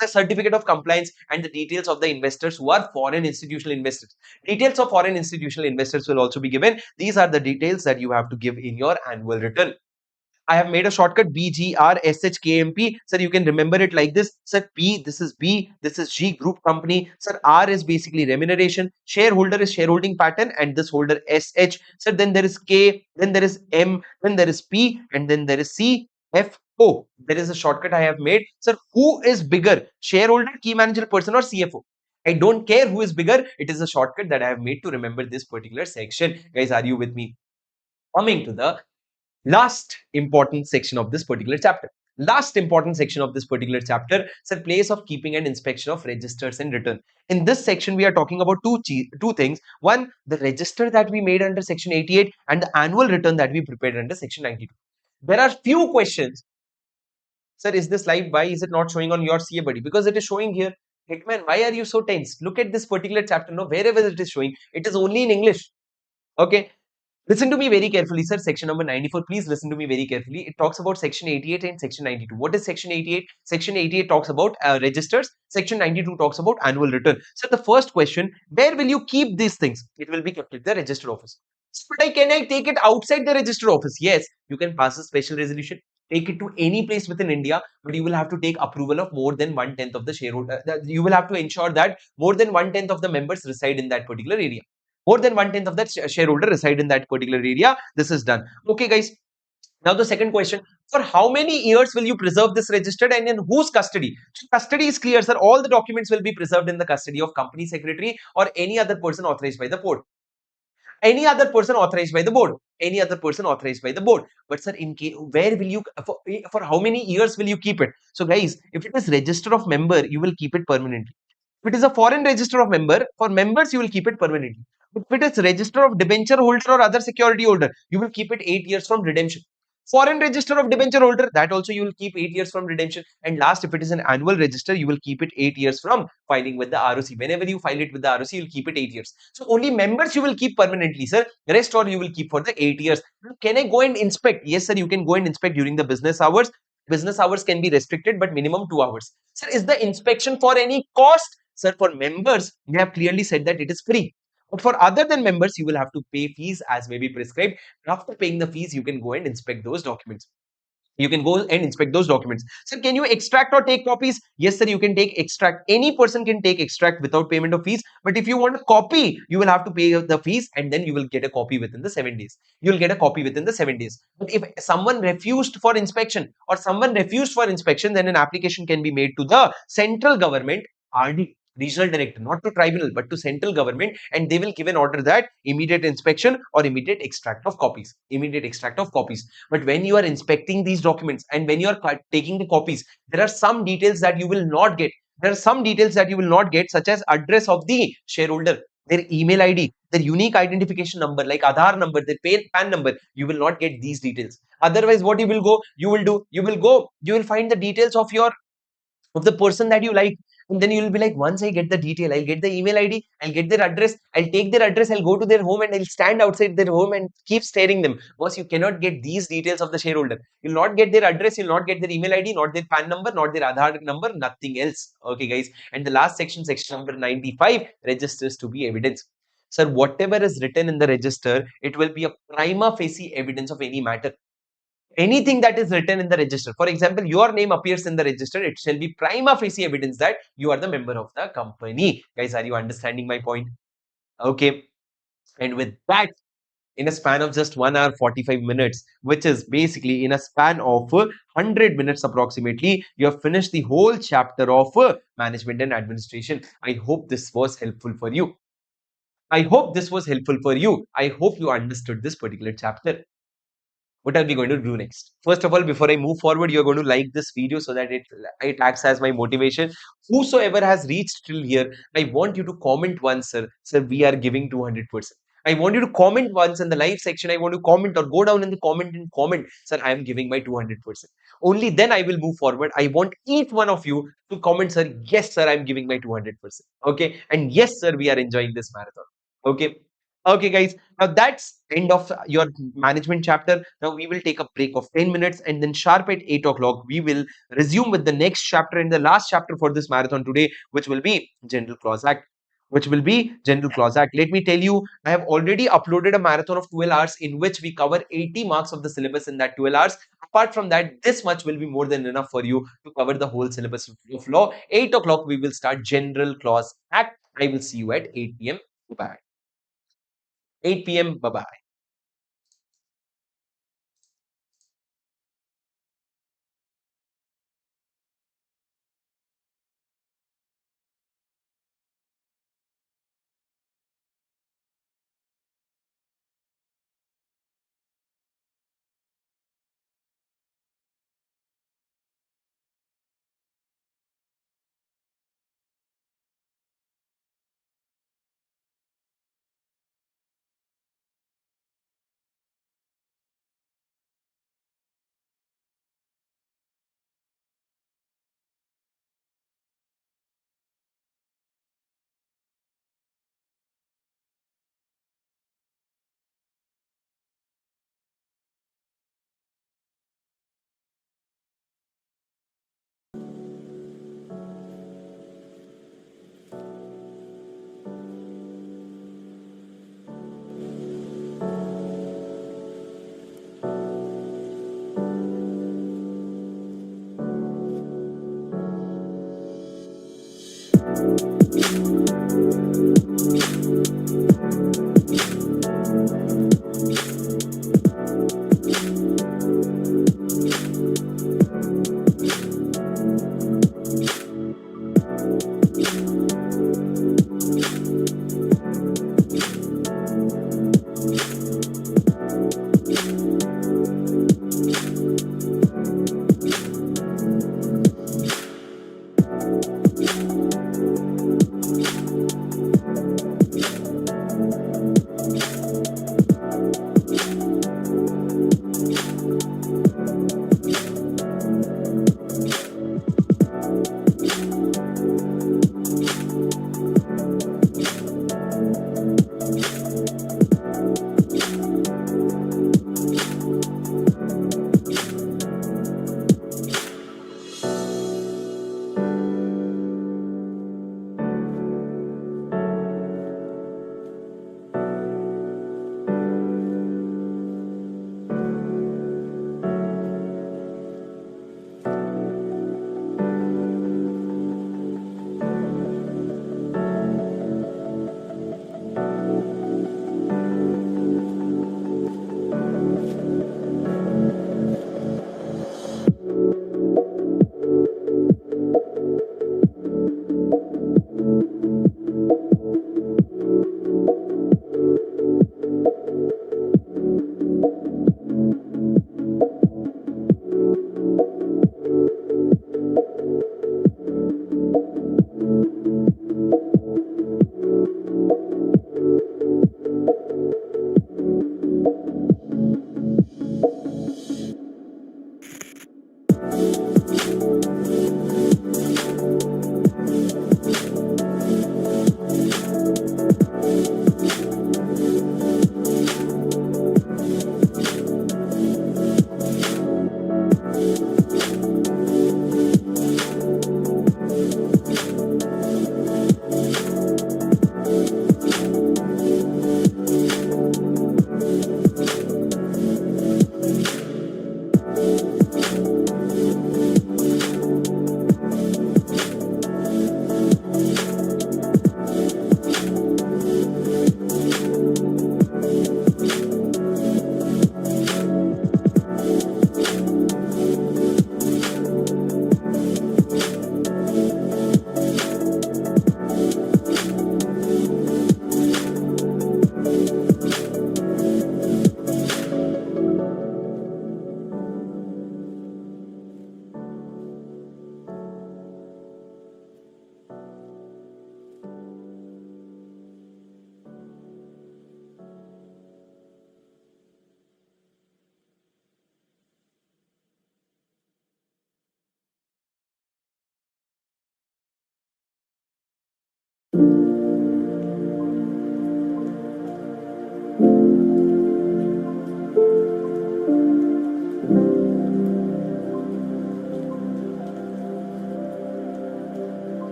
Speaker 1: The certificate of compliance and the details of the investors who are foreign institutional investors. Details of foreign institutional investors will also be given. These are the details that you have to give in your annual return. I have made a shortcut BGRSHKMP. Sir, you can remember it like this. Sir, P, this is B, this is G, group company. Sir, R is basically remuneration. Shareholder is shareholding pattern, and this holder SH. Sir, then there is K, then there is M, then there is P, and then there is C, F, O. There is a shortcut I have made. Sir, who is bigger? Shareholder, key manager person, or CFO? I don't care who is bigger. It is a shortcut that I have made to remember this particular section. Guys, are you with me? Coming to the last important section of this particular chapter. Last important section of this particular chapter is the place of keeping and inspection of registers and return. In this section, we are talking about two things. One, the register that we made under section 88 and the annual return that we prepared under section 92. There are few questions. Sir, is this live? Why is it not showing on your CA buddy? Because it is showing here. Hitman, why are you so tense? Look at this particular chapter. No, wherever it is showing, it is only in English. Okay. Listen to me very carefully, sir. Section number 94. Please listen to me very carefully. It talks about section 88 and section 92. What is section 88? Section 88 talks about registers. Section 92 talks about annual return. So the first question, where will you keep these things? It will be kept at the register office. But can I take it outside the register office? Yes, you can pass a special resolution. Take it to any place within India, but you will have to take approval of more than 1/10 of the shareholder. You will have to ensure that more than 1/10 of the members reside in that particular area. More than 1/10 of that shareholder reside in that particular area. This is done. Okay, guys. Now the second question, for how many years will you preserve this registered and in whose custody? So custody is clear, sir. All the documents will be preserved in the custody of company secretary or any other person authorized by the board. Any other person authorized by the board. Any other person authorized by the board. But sir, in case, where will you, for how many years will you keep it? So guys, if it is register of member, you will keep it permanently. If it is a foreign register of member, for members, you will keep it permanently. If it is register of debenture holder or other security holder, you will keep it 8 years from redemption. Foreign register of debenture holder, that also you will keep 8 years from redemption. And last, if it is an annual register, you will keep it 8 years from filing with the ROC. Whenever you file it with the ROC, you will keep it 8 years. So only members you will keep permanently, sir. The rest or you will keep for the 8 years. Can I go and inspect? Yes, sir, you can go and inspect during the business hours. Business hours can be restricted, but minimum 2 hours. Sir, is the inspection for any cost? Sir, for members, we have clearly said that it is free. But for other than members, you will have to pay fees as may be prescribed. After paying the fees, you can go and inspect those documents. You can go and inspect those documents. Sir, can you extract or take copies? Yes, sir, you can take extract. Any person can take extract without payment of fees. But if you want a copy, you will have to pay the fees and then you will get a copy within the 7 days. You will get a copy within the 7 days. But if someone refused for inspection or someone refused for inspection, then an application can be made to the central government, RD, regional director, not to tribunal, but to central government, and they will give an order that immediate inspection or immediate extract of copies. Immediate extract of copies. But when you are inspecting these documents and when you are taking the copies, there are some details that you will not get. There are some details that you will not get, such as address of the shareholder, their email ID, their unique identification number like Aadhaar number, their PAN number. You will not get these details. Otherwise, what you will go, you will do, you will go, you will find the details of the person that you like. And then you will be like, once I get the detail, I'll get the email ID, I'll get their address, I'll take their address, I'll go to their home and I'll stand outside their home and keep staring them. Boss, you cannot get these details of the shareholder. You'll not get their address, you'll not get their email ID, not their PAN number, not their Aadhaar number, nothing else. Okay, guys. And the last section, section number 95, registers to be evidence. Sir, whatever is written in the register, it will be a prima facie evidence of any matter. Anything that is written in the register, for example, your name appears in the register, it shall be prima facie evidence that you are the member of the company. Guys, are you understanding my point? Okay. And with that, in a span of just 1 hour 45 minutes, which is basically in a span of 100 minutes approximately, you have finished the whole chapter of management and administration. I hope this was helpful for you. I hope this was helpful for you. I hope you understood this particular chapter. What are we going to do next? First of all, before I move forward, you're going to like this video so that it acts as my motivation. Whosoever has reached till here, I want you to comment once, sir. Sir, we are giving 200%. I want you to comment once in the live section. I want to comment or go down in the comment and comment, sir, I am giving my 200%. Only then I will move forward. I want each one of you to comment, sir, yes, sir, I'm giving my 200%. Okay. And yes, sir, we are enjoying this marathon. Okay. Okay, guys. Now that's end of your management chapter. Now we will take a break of 10 minutes and then sharp at 8 o'clock, we will resume with the next chapter and the last chapter for this marathon today, which will be General Clause Act. Which will be General Clause Act. Let me tell you, I have already uploaded a marathon of 12 hours in which we cover 80 marks of the syllabus in that 12 hours. Apart from that, this much will be more than enough for you to cover the whole syllabus of law. 8 o'clock, we will start General Clause Act. I will see you at 8 p.m. Bye. 8 p.m. Bye bye.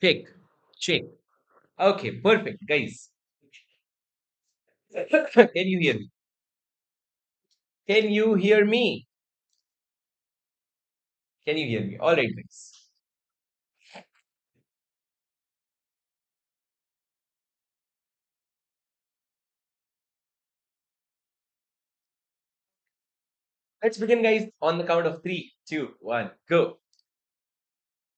Speaker 1: Check. Check. Okay, perfect, guys. Can you hear me? Can you hear me? Can you hear me? All right, guys. Let's begin, guys, on the count of three, two, one, go.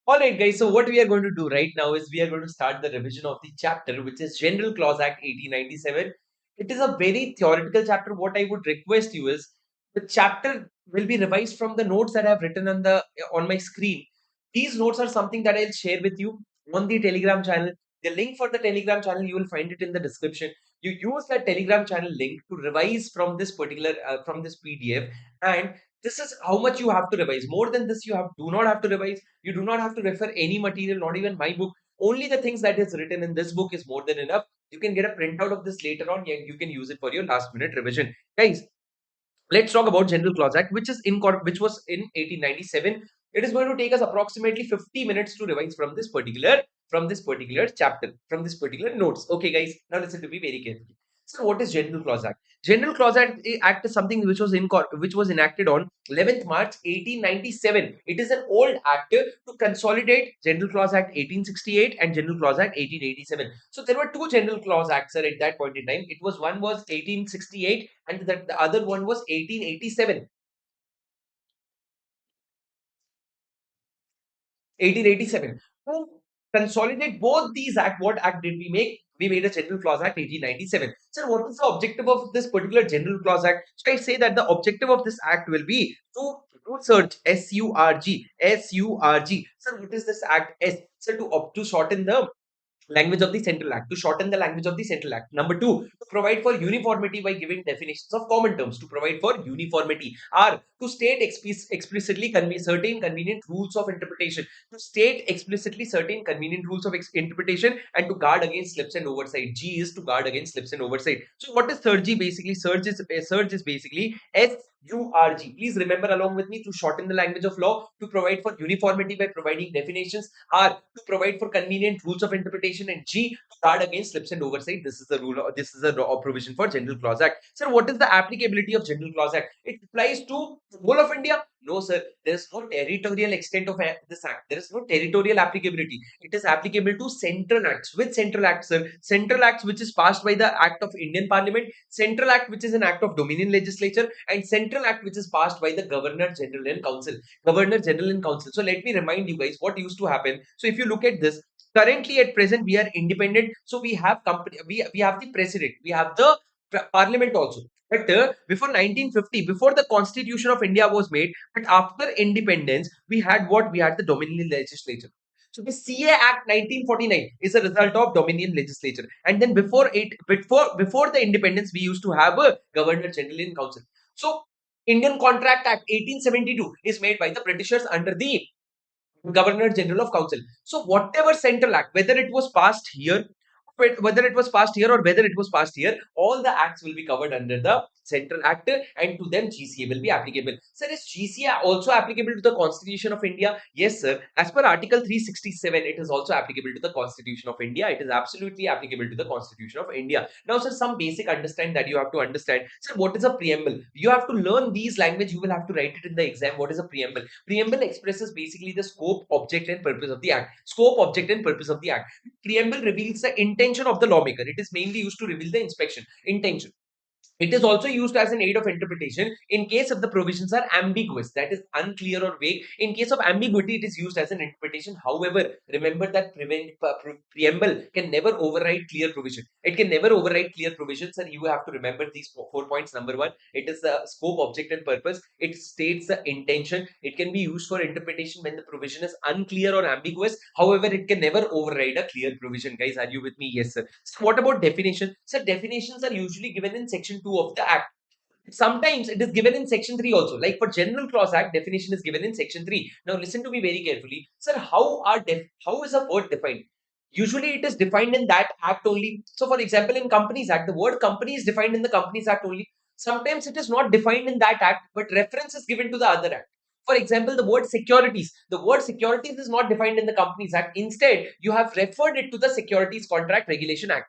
Speaker 1: All right, guys. So what we are going to do right now is we are going to start the revision of the chapter, which is General Clause Act 1897. It is a very theoretical chapter. What I would request you is the chapter will be revised from the notes that I have written on my screen. These notes are something that I'll share with you on the Telegram channel. The link for the Telegram channel you will find it in the description. You use that Telegram channel link to revise from this particular from this PDF, and this is how much you have to revise. More than this, you have do not have to revise. You do not have to refer any material, not even my book. Only the things that is written in this book is more than enough. You can get a printout of this later on and you can use it for your last minute revision. Guys, let's talk about General Clause Act, which was in 1897. It is going to take us approximately 50 minutes to revise from this particular chapter, from this particular notes. Okay, guys, now listen to me very carefully. So, what is General Clause Act? General Clause Act is something which was enacted on 11th March 1897. It is an old act to consolidate General Clause Act 1868 and General Clause Act 1887. So there were two General Clause Acts at that point in time. It was one was 1868 and the other one was 1887. 1887. To consolidate both these act, what act did we make? We made a General Clause Act 1897. Sir, what is the objective of this particular General Clause Act? So I say that the objective of this act will be to search SURG. SURG. Sir, what is this act? S. Sir, to shorten the language of the central act, to shorten the language of the central act. Number two, to provide for uniformity by giving definitions of common terms, to provide for uniformity. R, to state explicitly certain convenient rules of interpretation, to state explicitly certain convenient rules of interpretation, and to guard against slips and oversight. G is to guard against slips and oversight. So what is surge basically? Surge is basically SURG. Please remember along with me, to shorten the language of law, to provide for uniformity by providing definitions. R, to provide for convenient rules of interpretation, and G, to guard against slips and oversight. This is the rule. This is a provision for General Clause Act. Sir, what is the applicability of General Clause Act? It applies to the whole of India. No, sir. There is no territorial extent of this act. There is no territorial applicability. It is applicable to central acts. Which central acts, sir? Central acts which is passed by the Act of Indian Parliament, Central Act which is an act of Dominion Legislature, and Central Act which is passed by the Governor General and Council. Governor General and Council. So let me remind you guys what used to happen. So if you look at this, currently at present we are independent. So we have company, we have the president, we have the parliament also. But before 1950, before the Constitution of India was made, but after independence, we had what? We had the Dominion Legislature. So the CA Act 1949 is a result of Dominion Legislature. And then before the independence, we used to have a Governor General in Council. So Indian Contract Act 1872 is made by the Britishers under the Governor General of Council. So whatever central act, whether it was passed here or whether it was passed here, all the acts will be covered under the Central Act, and to them GCA will be applicable. Sir, is GCA also applicable to the Constitution of India? Yes, sir. As per Article 367, it is also applicable to the Constitution of India. It is absolutely applicable to the Constitution of India. Now, sir, some basic understand that you have to understand. Sir, what is a preamble? You have to learn these language. You will have to write it in the exam. What is a preamble? Preamble expresses basically the scope, object, and purpose of the act. Scope, object, and purpose of the act. Preamble reveals the intention of the lawmaker. It is mainly used to reveal the inspection intention. It is also used as an aid of interpretation in case if the provisions are ambiguous, that is unclear or vague. In case of ambiguity, it is used as an interpretation. However, remember that preamble can never override clear provision. It can never override clear provisions, and you have to remember these 4 points. Number one, it is the scope, object, and purpose. It states the intention. It can be used for interpretation when the provision is unclear or ambiguous. However, it can never override a clear provision. Guys, are you with me? Yes, sir. So what about definition? So definitions are usually given in section 2 of the act. Sometimes it is given in section 3 also. Like for General Clause Act, definition is given in section 3. Now listen to me very carefully. Sir, how is a word defined? Usually it is defined in that act only. So for example, in Companies Act, the word company is defined in the Companies Act only. Sometimes it is not defined in that act, but reference is given to the other act. For example, the word securities. The word securities is not defined in the Companies Act. Instead, you have referred it to the Securities Contract Regulation Act.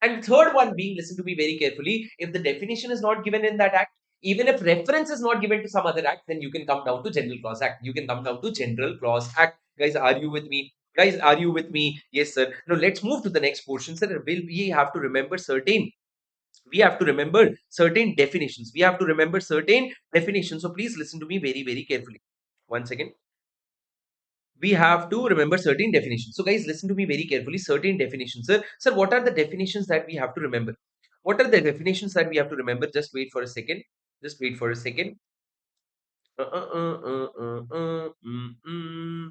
Speaker 1: And third one being, listen to me very carefully, if the definition is not given in that act, even if reference is not given to some other act, then you can come down to General Clause Act. You can come down to General Clause Act. Guys, are you with me? Guys, are you with me? Yes, sir. Now let's move to the next portion, sir. We have to remember certain definitions. We have to remember certain definitions. So please listen to me very, very carefully. One second. We have to remember certain definitions. So guys, listen to me very carefully. Certain definitions. Sir, what are the definitions that we have to remember? What are the definitions that we have to remember? Just wait for a second. Just wait for a second. Mm, mm.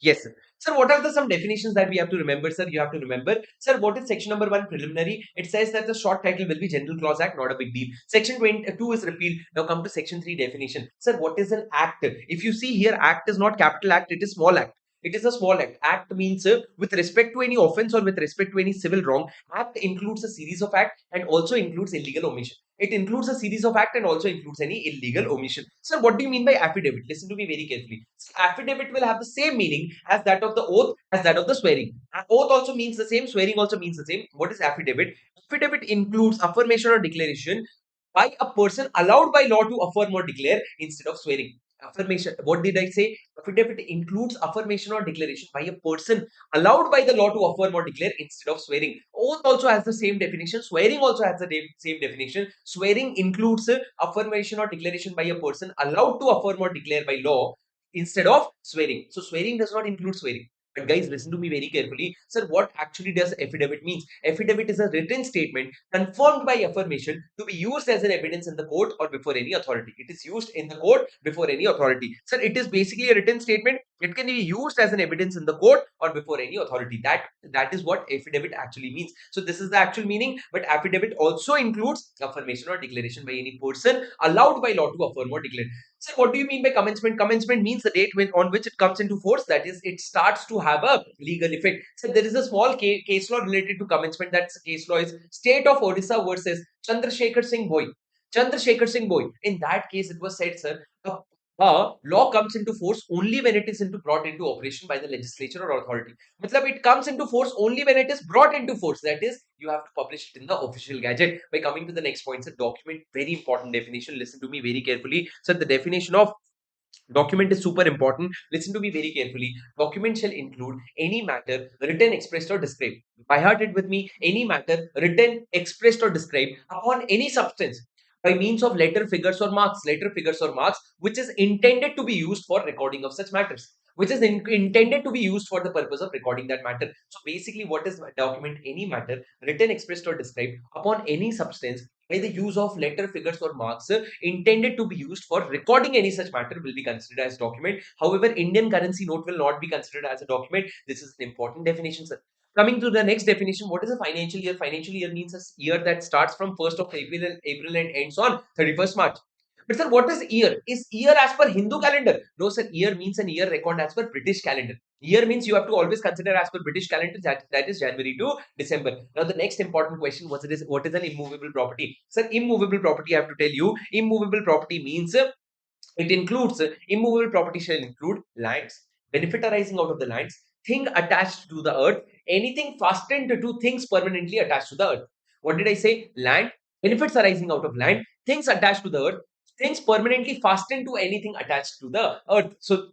Speaker 1: Yes, sir. Sir, what are the some definitions that we have to remember, sir? You have to remember, sir, what is section number 1 preliminary? It says that the short title will be General Clause Act, not a big deal. Section 22 is repealed. Now come to section 3 definition. Sir, what is an act? If you see here, act is not capital act, it is small act. It is a small act. Act means with respect to any offense or with respect to any civil wrong, act includes a series of act and also includes illegal omission. It includes a series of act and also includes any illegal omission. Sir, what do you mean by affidavit? Listen to me very carefully. Affidavit will have the same meaning as that of the oath, as that of the swearing. Oath also means the same, swearing also means the same. What is affidavit? Affidavit includes affirmation or declaration by a person allowed by law to affirm or declare instead of swearing. Affirmation, what did I say? Affidavit includes affirmation or declaration by a person allowed by the law to affirm or declare instead of swearing. Oath also has the same definition. Swearing also has the same definition. Swearing includes affirmation or declaration by a person allowed to affirm or declare by law instead of swearing. So swearing does not include swearing. But guys, listen to me very carefully. Sir, what actually does affidavit means? Affidavit is a written statement confirmed by affirmation to be used as an evidence in the court or before any authority. It is used in the court before any authority. Sir, it is basically a written statement. It can be used as an evidence in the court or before any authority. That is what affidavit actually means. So this is the actual meaning. But affidavit also includes affirmation or declaration by any person allowed by law to affirm or declare. So what do you mean by commencement? Commencement means the date on which it comes into force. That is, it starts to have a legal effect. So there is a small case law related to commencement. That case law is State of Odisha versus Chandrasekhar Singh Bhoi. Chandrasekhar Singh Bhoi. In that case, it was said, sir, law comes into force only when it is brought into operation by the legislature or authority. Matlab, it comes into force only when it is brought into force. That is, you have to publish it in the official gazette. By coming to the next point, sir, document, very important definition. Listen to me very carefully. So the definition of document is super important. Listen to me very carefully. Document shall include any matter written, expressed, or described. By heart it with me. Any matter written, expressed, or described upon any substance by means of letter, figures, or marks. Letter, figures, or marks, which is intended to be used for recording of such matters. Which is intended to be used for the purpose of recording that matter. So basically, what is document? Any matter written, expressed, or described upon any substance by the use of letter, figures, or marks intended to be used for recording any such matter will be considered as document. However, Indian currency note will not be considered as a document. This is an important definition, sir. Coming to the next definition, what is a financial year? Financial year means a year that starts from 1st of April and ends on 31st March. But sir, what is year? Is year as per Hindu calendar? No, sir. Year means a year record as per British calendar. Year means you have to always consider as per British calendar, that is January to December. Now, the next important question was what is an immovable property? Sir, immovable property, I have to tell you, immovable property means it includes immovable property shall include lands, benefit arising out of the lands, thing attached to the earth, anything fastened to things permanently attached to the earth. What did I say? Land, benefits arising out of land, things attached to the earth, things permanently fastened to anything attached to the earth. So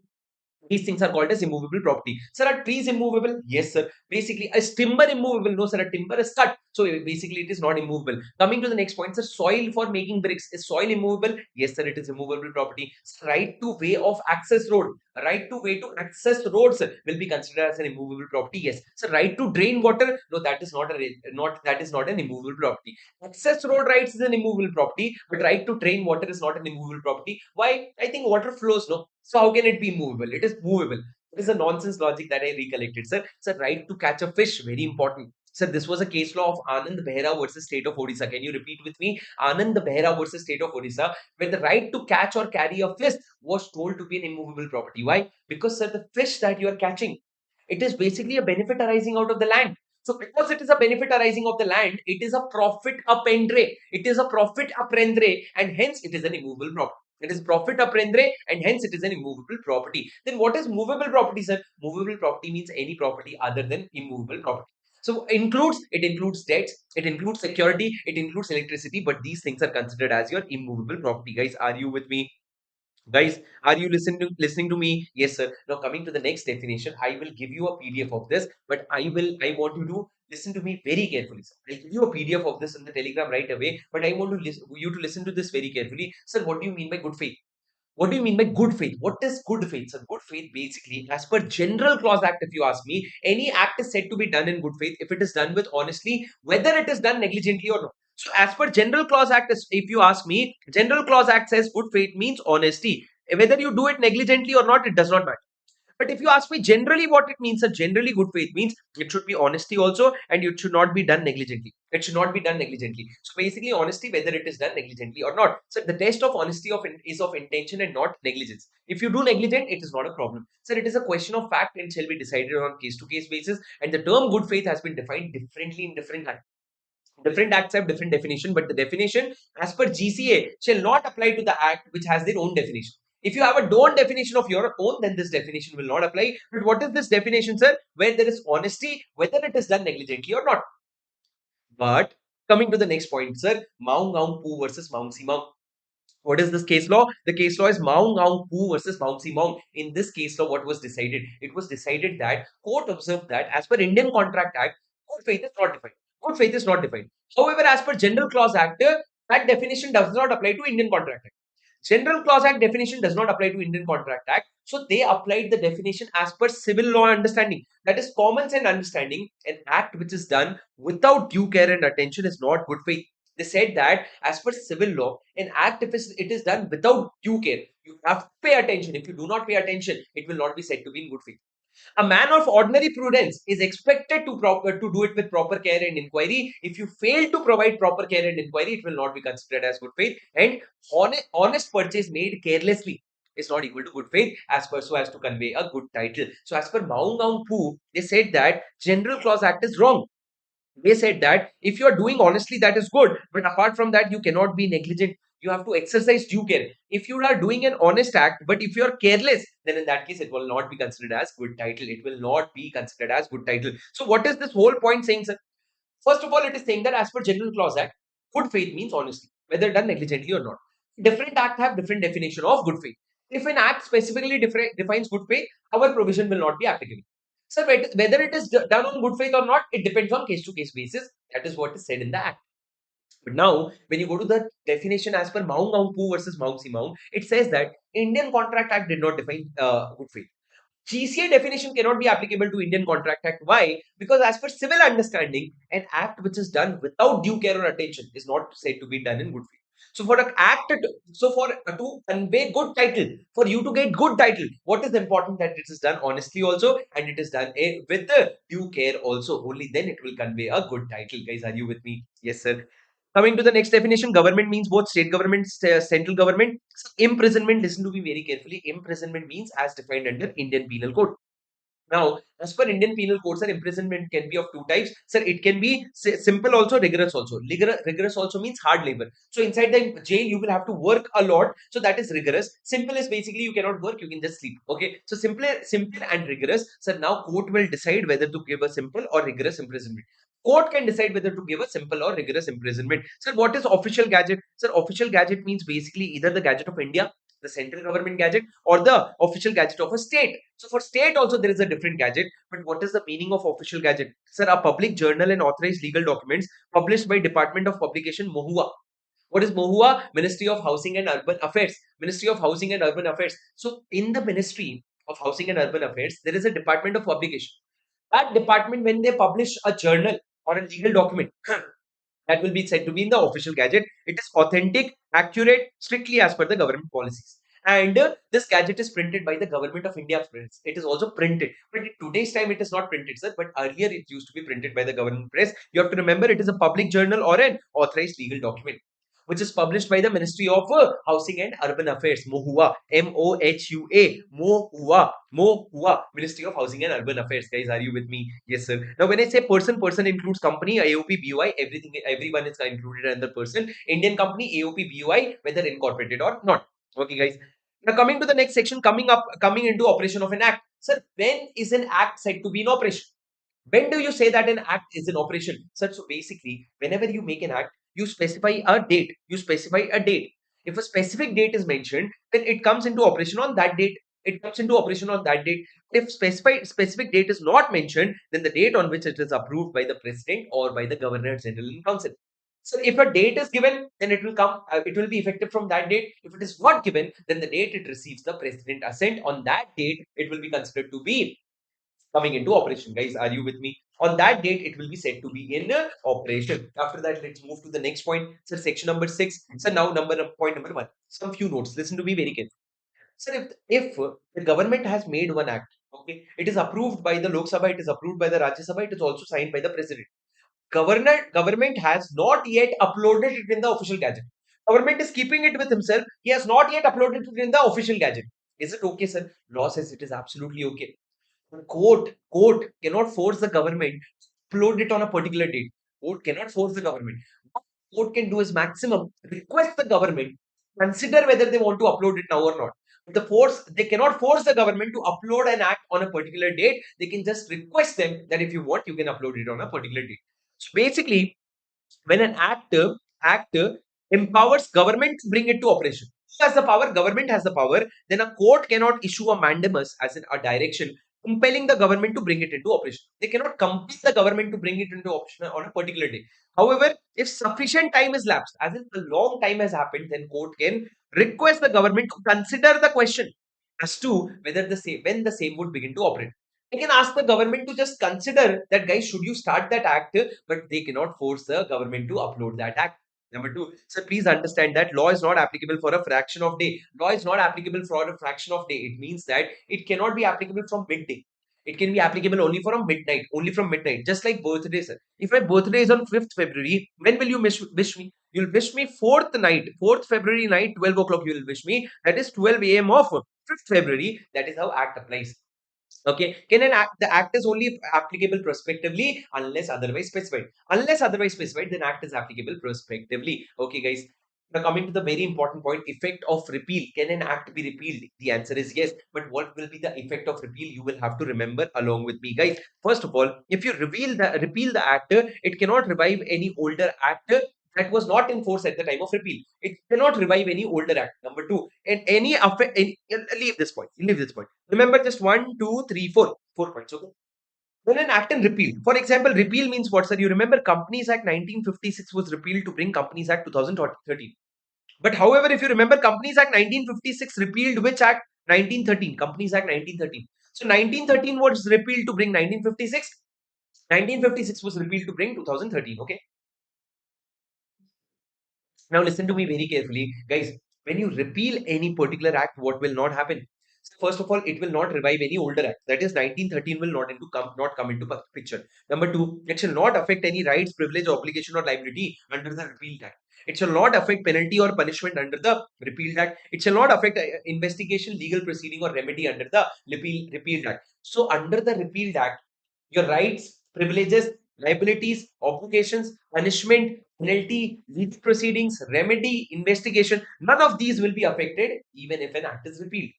Speaker 1: these things are called as immovable property. Sir, are trees immovable? Yes, sir. Basically, is timber immovable? No, sir. A timber is cut. So basically, it is not immovable. Coming to the next point, sir, soil for making bricks. Is soil immovable? Yes, sir. It is immovable property. Right to way of access road. Right to way to access roads will be considered as an immovable property. Yes. So right to drain water. No, that is not an immovable property. Access road rights is an immovable property, but right to drain water is not an immovable property. Why? I think water flows, no. So how can it be movable? It is movable. It is a nonsense logic that I recollected, sir. Sir, right to catch a fish, very important. Sir, this was a case law of Anand Behra versus State of Odisha. Can you repeat with me? Anand Behra versus State of Odisha, where the right to catch or carry a fish was told to be an immovable property. Why? Because, sir, the fish that you are catching, it is basically a benefit arising out of the land. So because it is a benefit arising of the land, it is a profit apprendre. It is a profit apprendre, and hence it is an immovable property. It is profit apprendre, and hence it is an immovable property. Then what is movable property, sir? Movable property means any property other than immovable property. So it includes debts, it includes security, it includes electricity, but these things are considered as your immovable property. Guys, are you with me? Guys, are you listening to me? Yes, sir. Now coming to the next definition, I will give you a PDF of this, but I want you to listen to me very carefully, sir. I'll give you a PDF of this in the Telegram right away, but I want to you to listen to this very carefully. Sir, what do you mean by good faith? What do you mean by good faith? What is good faith? So good faith basically, as per General Clause Act, if you ask me, any act is said to be done in good faith if it is done with honesty, whether it is done negligently or not. So as per General Clause Act, if you ask me, General Clause Act says good faith means honesty. Whether you do it negligently or not, it does not matter. But if you ask me generally what it means, generally good faith means it should be honesty also, and it should not be done negligently. It should not be done negligently. So basically, honesty, whether it is done negligently or not. So the test of honesty is of intention and not negligence. If you do negligent, it is not a problem. So it is a question of fact and shall be decided on case to case basis. And the term good faith has been defined differently in different acts. Different acts have different definition, but the definition as per GCA shall not apply to the act which has their own definition. If you have a own definition of your own, then this definition will not apply. But what is this definition, sir? Where there is honesty, whether it is done negligently or not. But coming to the next point, sir, Maung Aung Pu versus Maung Si Maung. What is this case law? The case law is Maung Aung Pu versus Maung Si Maung. In this case law, what was decided? It was decided that court observed that as per Indian Contract Act, good faith is not defined. Good faith is not defined. However, as per General Clause Act, that definition does not apply to Indian Contract Act. General Clause Act definition does not apply to Indian Contract Act. So they applied the definition as per civil law understanding. That is common sense understanding. An act which is done without due care and attention is not good faith. They said that as per civil law, an act, if it is done without due care, you have to pay attention. If you do not pay attention, it will not be said to be in good faith. A man of ordinary prudence is expected to do it with proper care and inquiry. If you fail to provide proper care and inquiry, it will not be considered as good faith. And honest purchase made carelessly is not equal to good faith as per so as to convey a good title. So as per Maung Aung Pu, they said that General Clause Act is wrong. They said that if you are doing honestly, that is good, but apart from that, you cannot be negligent. You have to exercise due care. If you are doing an honest act, but if you are careless, then in that case, it will not be considered as good title. It will not be considered as good title. So, what is this whole point saying, sir? First of all, it is saying that as per General Clause Act, good faith means honesty, whether done negligently or not. Different acts have different definition of good faith. If an act specifically defines good faith, our provision will not be applicable. So whether it is done on good faith or not, it depends on case to case basis. That is what is said in the act. But now, when you go to the definition as per Maung Aung Pu versus Maung Si Maung, it says that Indian Contract Act did not define good faith. GCA definition cannot be applicable to Indian Contract Act. Why? Because as per civil understanding, an act which is done without due care or attention is not said to be done in good faith. So for an act, so for to convey good title, for you to get good title, what is important that it is done honestly also, and it is done with the due care also. Only then it will convey a good title. Guys, are you with me? Yes, sir. Coming to the next definition, government means both state government, central government. Imprisonment, listen to me very carefully. Imprisonment means as defined under Indian Penal Code. Now, as per Indian Penal Code, sir, imprisonment can be of two types. Sir, it can be simple also, rigorous also. Rigorous also means hard labor. So inside the jail, you will have to work a lot. So that is rigorous. Simple is basically you cannot work, you can just sleep. Okay. So simple and rigorous. Sir, now court will decide whether to give a simple or rigorous imprisonment. Court can decide whether to give a simple or rigorous imprisonment. Sir, what is official gadget? Sir, official gadget means basically either the gadget of India, the central government gadget, or the official gadget of a state. So for state also there is a different gadget. But what is the meaning of official gadget? Sir, a public journal and authorized legal documents published by Department of Publication MOHUA. What is MOHUA? Ministry of Housing and Urban Affairs. Ministry of Housing and Urban Affairs. So in the Ministry of Housing and Urban Affairs, there is a Department of Publication. That department, when they publish a journal or a legal document, that will be said to be in the official gadget. It is authentic, accurate, strictly as per the government policies. And this gadget is printed by the government of India, friends. It is also printed. But in today's time, it is not printed, sir. But earlier, it used to be printed by the government press. You have to remember it is a public journal or an authorized legal document, which is published by the Ministry of Housing and Urban Affairs, MOHUA, MOHUA, MOHUA, MOHUA, Ministry of Housing and Urban Affairs. Guys, are you with me? Yes, sir. Now, when I say person, person includes company, AOP, BOI, everything, everyone is included under person. Indian company, AOP, BOI, whether incorporated or not. Okay, guys. Now coming to the next section, coming into operation of an act. Sir, when is an act said to be in operation? When do you say that an act is in operation? Sir, so basically, whenever you make an act, you specify a date. You specify a date. If a specific date is mentioned, then it comes into operation on that date. It comes into operation on that date. If specific date is not mentioned, then the date on which it is approved by the president or by the governor general in council. So if a date is given, then it will come. It will be effective from that date. If it is not given, then the date it receives the president assent on that date, it will be considered to be coming into operation. Guys, are you with me? On that date, it will be said to be in operation. After that, let's move to the next point. So section number 6. So now point number 1. Some few notes. Listen to me very carefully. So if the government has made one act, okay, it is approved by the Lok Sabha, it is approved by the Rajya Sabha, it is also signed by the president. Government has not yet uploaded it in the official gadget. Government is keeping it with himself. He has not yet uploaded it in the official gadget. Is it okay, sir? Law says it is absolutely okay. Court cannot force the government to upload it on a particular date. Court cannot force the government. What court can do is maximum request the government consider whether they want to upload it now or not. They cannot force the government to upload an act on a particular date. They can just request them that if you want, you can upload it on a particular date. So basically, when an actor empowers government to bring it to operation. Who has the power? Government has the power. Then a court cannot issue a mandamus, as in a direction, compelling the government to bring it into operation. They cannot compel the government to bring it into operation on a particular day. However, if sufficient time is lapsed, as in a long time has happened, then court can request the government to consider the question as to whether when the same would begin to operate. They can ask the government to just consider that, guys, should you start that act, but they cannot force the government to upload that act. Number two, so please understand that law is not applicable for a fraction of day. Law is not applicable for a fraction of day. It means that it cannot be applicable from midday. It can be applicable only from midnight, only from midnight. Just like birthday, sir. If my birthday is on 5th February, when will you wish me? You'll wish me 4th night, 4th February night, 12 o'clock. You will wish me. That is 12 a.m. of 5th February. That is how act applies. Okay, can an act, the act is only applicable prospectively unless otherwise specified. Unless otherwise specified, then act is applicable prospectively. Okay, guys. Now coming to the very important point, effect of repeal. Can an act be repealed? The answer is yes. But what will be the effect of repeal? You will have to remember along with me, guys. First of all, if you repeal the act, it cannot revive any older act that was not in force at the time of repeal. It cannot revive any older act. Number two, and any affect. Leave this point. Leave this point. Remember just 1, 2, 3, 4 points. Okay. When an act is repealed, for example, repeal means what, sir? You remember Companies Act 1956 was repealed to bring Companies Act 2013. But however, if you remember, Companies Act 1956 repealed which act? 1913. Companies Act 1913. So 1913 was repealed to bring 1956. 1956 was repealed to bring 2013. Okay. Now listen to me very carefully, guys. When you repeal any particular act, what will not happen? First of all, it will not revive any older act. That is, 1913 will not come into picture. Number two, it shall not affect any rights, privilege, obligation, or liability under the repealed act. It shall not affect penalty or punishment under the repealed act. It shall not affect investigation, legal proceeding, or remedy under the repealed act. So, under the repealed act, your rights, privileges, liabilities, obligations, punishment, penalty, legal proceedings, remedy, investigation, none of these will be affected even if an act is repealed.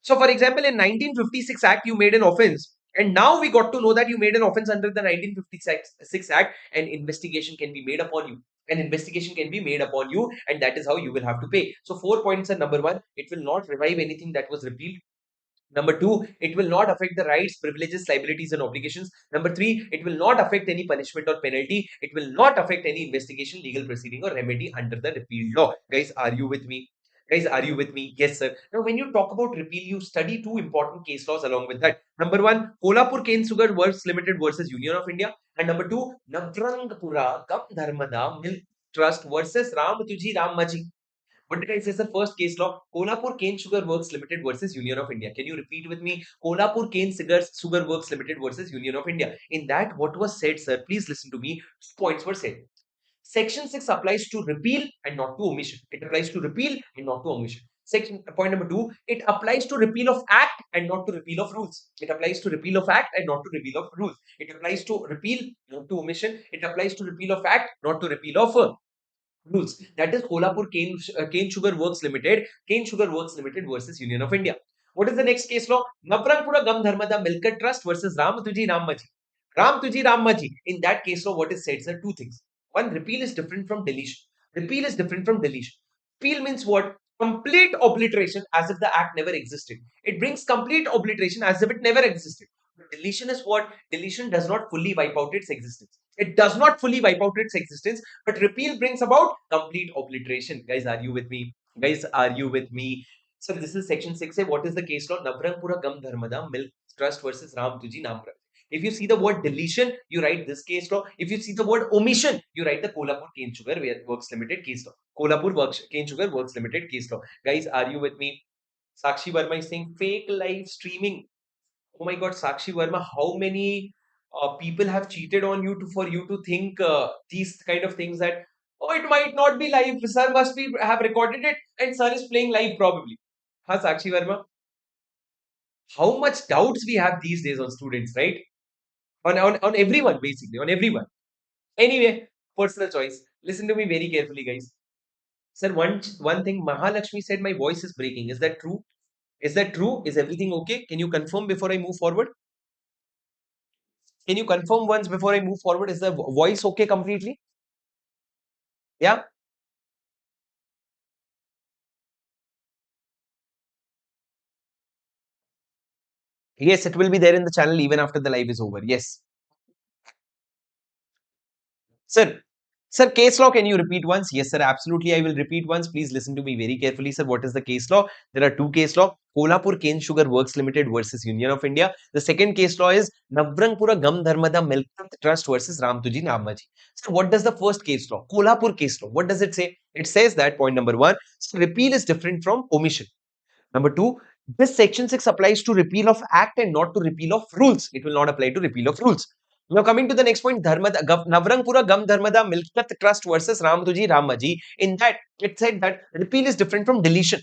Speaker 1: So, for example, in 1956 Act, you made an offense, and now we got to know that you made an offense under the 1956 Act, and investigation can be made upon you. An investigation can be made upon you, and that is how you will have to pay. So, 4 points are: number one, it will not revive anything that was repealed. Number two, it will not affect the rights, privileges, liabilities, and obligations. Number three, it will not affect any punishment or penalty. It will not affect any investigation, legal proceeding, or remedy under the repealed law. Guys, are you with me? Guys, are you with me? Yes, sir. Now, when you talk about repeal, you study two important case laws along with that. Number one, Kolhapur Cane Sugar Works Limited versus Union of India. And number two, Navrangpura Kam Dharmada Milk Trust versus Ram Tuji Ram Maji. What did I say? The first case law, Kolhapur Cane Sugar Works Limited versus Union of India. Can you repeat with me? Kolhapur Cane Sugar Works Limited versus Union of India. In that, what was said, sir? Please listen to me. 2 points were said. Section 6 applies to repeal and not to omission. It applies to repeal and not to omission. Section point number 2, it applies to repeal of act and not to repeal of rules. It applies to repeal of act and not to repeal of rules. It applies to repeal, not to omission. It applies to repeal of act, not to repeal of rules. That is Kolhapur Cane Sugar Works Limited, Cane Sugar Works Limited versus Union of India. What is the next case law? Navrangpura Gam Dharmada Milkat Trust versus Ram Tuji Rammaji. Ram Tuji Rammaji. In that case law, what is said? Sir, two things. One, repeal is different from deletion. Repeal is different from deletion. Repeal means what? Complete obliteration as if the act never existed. It brings complete obliteration as if it never existed. Deletion is what? Deletion does not fully wipe out its existence. It does not fully wipe out its existence, but repeal brings about complete obliteration. Guys, are you with me? Guys, are you with me? So this is section 6A. What is the case law? Navrangpura Gam Dharmada Milk Trust versus Ram Tuji Namra. If you see the word deletion, you write this case law. If you see the word omission, you write the Kolhapur Cane Sugar Works Limited case law. Kolhapur Cane Sugar Works Limited case law. Guys, are you with me? Sakshi Verma is saying fake live streaming. Oh my God, Sakshi Verma, how many people have cheated on you for you to think these kind of things that, oh, it might not be live. Sir must be have recorded it and sir is playing live probably. Huh, Sakshi Verma? How much doubts we have these days on students, right? On everyone, basically, on everyone. Anyway, personal choice. Listen to me very carefully, guys. Sir, one thing Mahalakshmi said, my voice is breaking. Is that true? Is that true? Is everything okay? Can you confirm before I move forward? Can you confirm once before I move forward? Is the voice okay completely? Yeah? Yes, it will be there in the channel even after the live is over. Yes. Sir, sir, case law, can you repeat once? Yes, sir, absolutely. I will repeat once. Please listen to me very carefully, sir. What is the case law? There are two case law. Kolhapur Cane Sugar Works Limited versus Union of India. The second case law is Navrangpura Gam Dharmada Milk Trust versus Ramtuji Namaji. So what does the first case law? Kolhapur case law. What does it say? It says that point number one, so repeal is different from omission. Number two, this section 6 applies to repeal of act and not to repeal of rules. It will not apply to repeal of rules. Now coming to the next point, Navrangpura Gam Dharmada Milkat Trust versus Ramtuji Ramaji. In that, it said that repeal is different from deletion.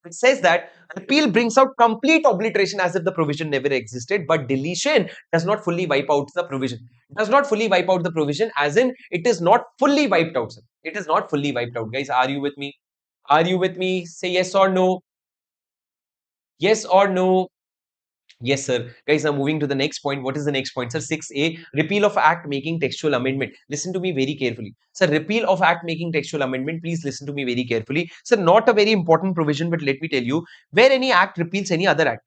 Speaker 1: It says that repeal brings out complete obliteration as if the provision never existed, but deletion does not fully wipe out the provision. Does not fully wipe out the provision, as in it is not fully wiped out. Sir. It is not fully wiped out. Guys, are you with me? Are you with me? Say yes or no. Yes or no? Yes, sir. Guys, now moving to the next point. What is the next point, sir? 6A, repeal of act making textual amendment. Listen to me very carefully. Sir, repeal of act making textual amendment. Please listen to me very carefully. Sir, not a very important provision, but let me tell you, where any act repeals any other act.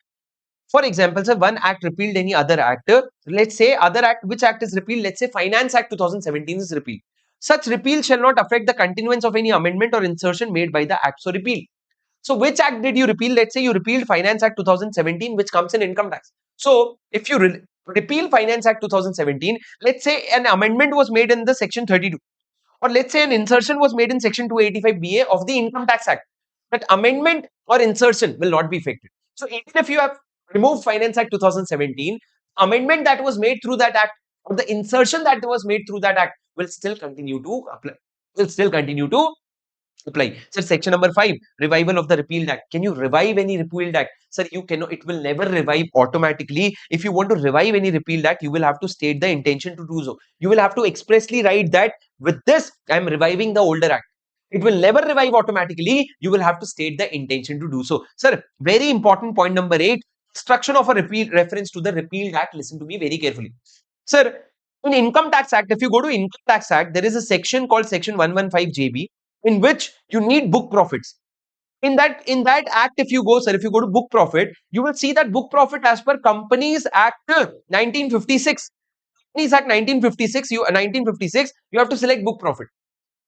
Speaker 1: For example, sir, one act repealed any other act. Let's say other act, which act is repealed? Let's say Finance Act 2017 is repealed. Such repeal shall not affect the continuance of any amendment or insertion made by the act so repeal. So which act did you repeal? Let's say you repealed Finance Act 2017, which comes in income tax. So if you repeal Finance Act 2017, let's say an amendment was made in the section 32, or let's say an insertion was made in section 285BA of the Income Tax Act. That amendment or insertion will not be affected. So even if you have removed Finance Act 2017, amendment that was made through that act or the insertion that was made through that act will still continue to apply. Will still continue to apply. Sir, section number 5, revival of the repealed act. Can you revive any repealed act? Sir, you cannot, it will never revive automatically. If you want to revive any repealed act, you will have to state the intention to do so. You will have to expressly write that with this, I am reviving the older act. It will never revive automatically. You will have to state the intention to do so. Sir, very important point number 8, structure of a repeal reference to the repealed act. Listen to me very carefully. Sir, in Income Tax Act, if you go to Income Tax Act, there is a section called Section 115JB in which you need book profits. In that act, if you go, sir, if you go to book profit, you will see that book profit as per Companies Act 1956. Companies Act 1956, 1956, you have to select book profit.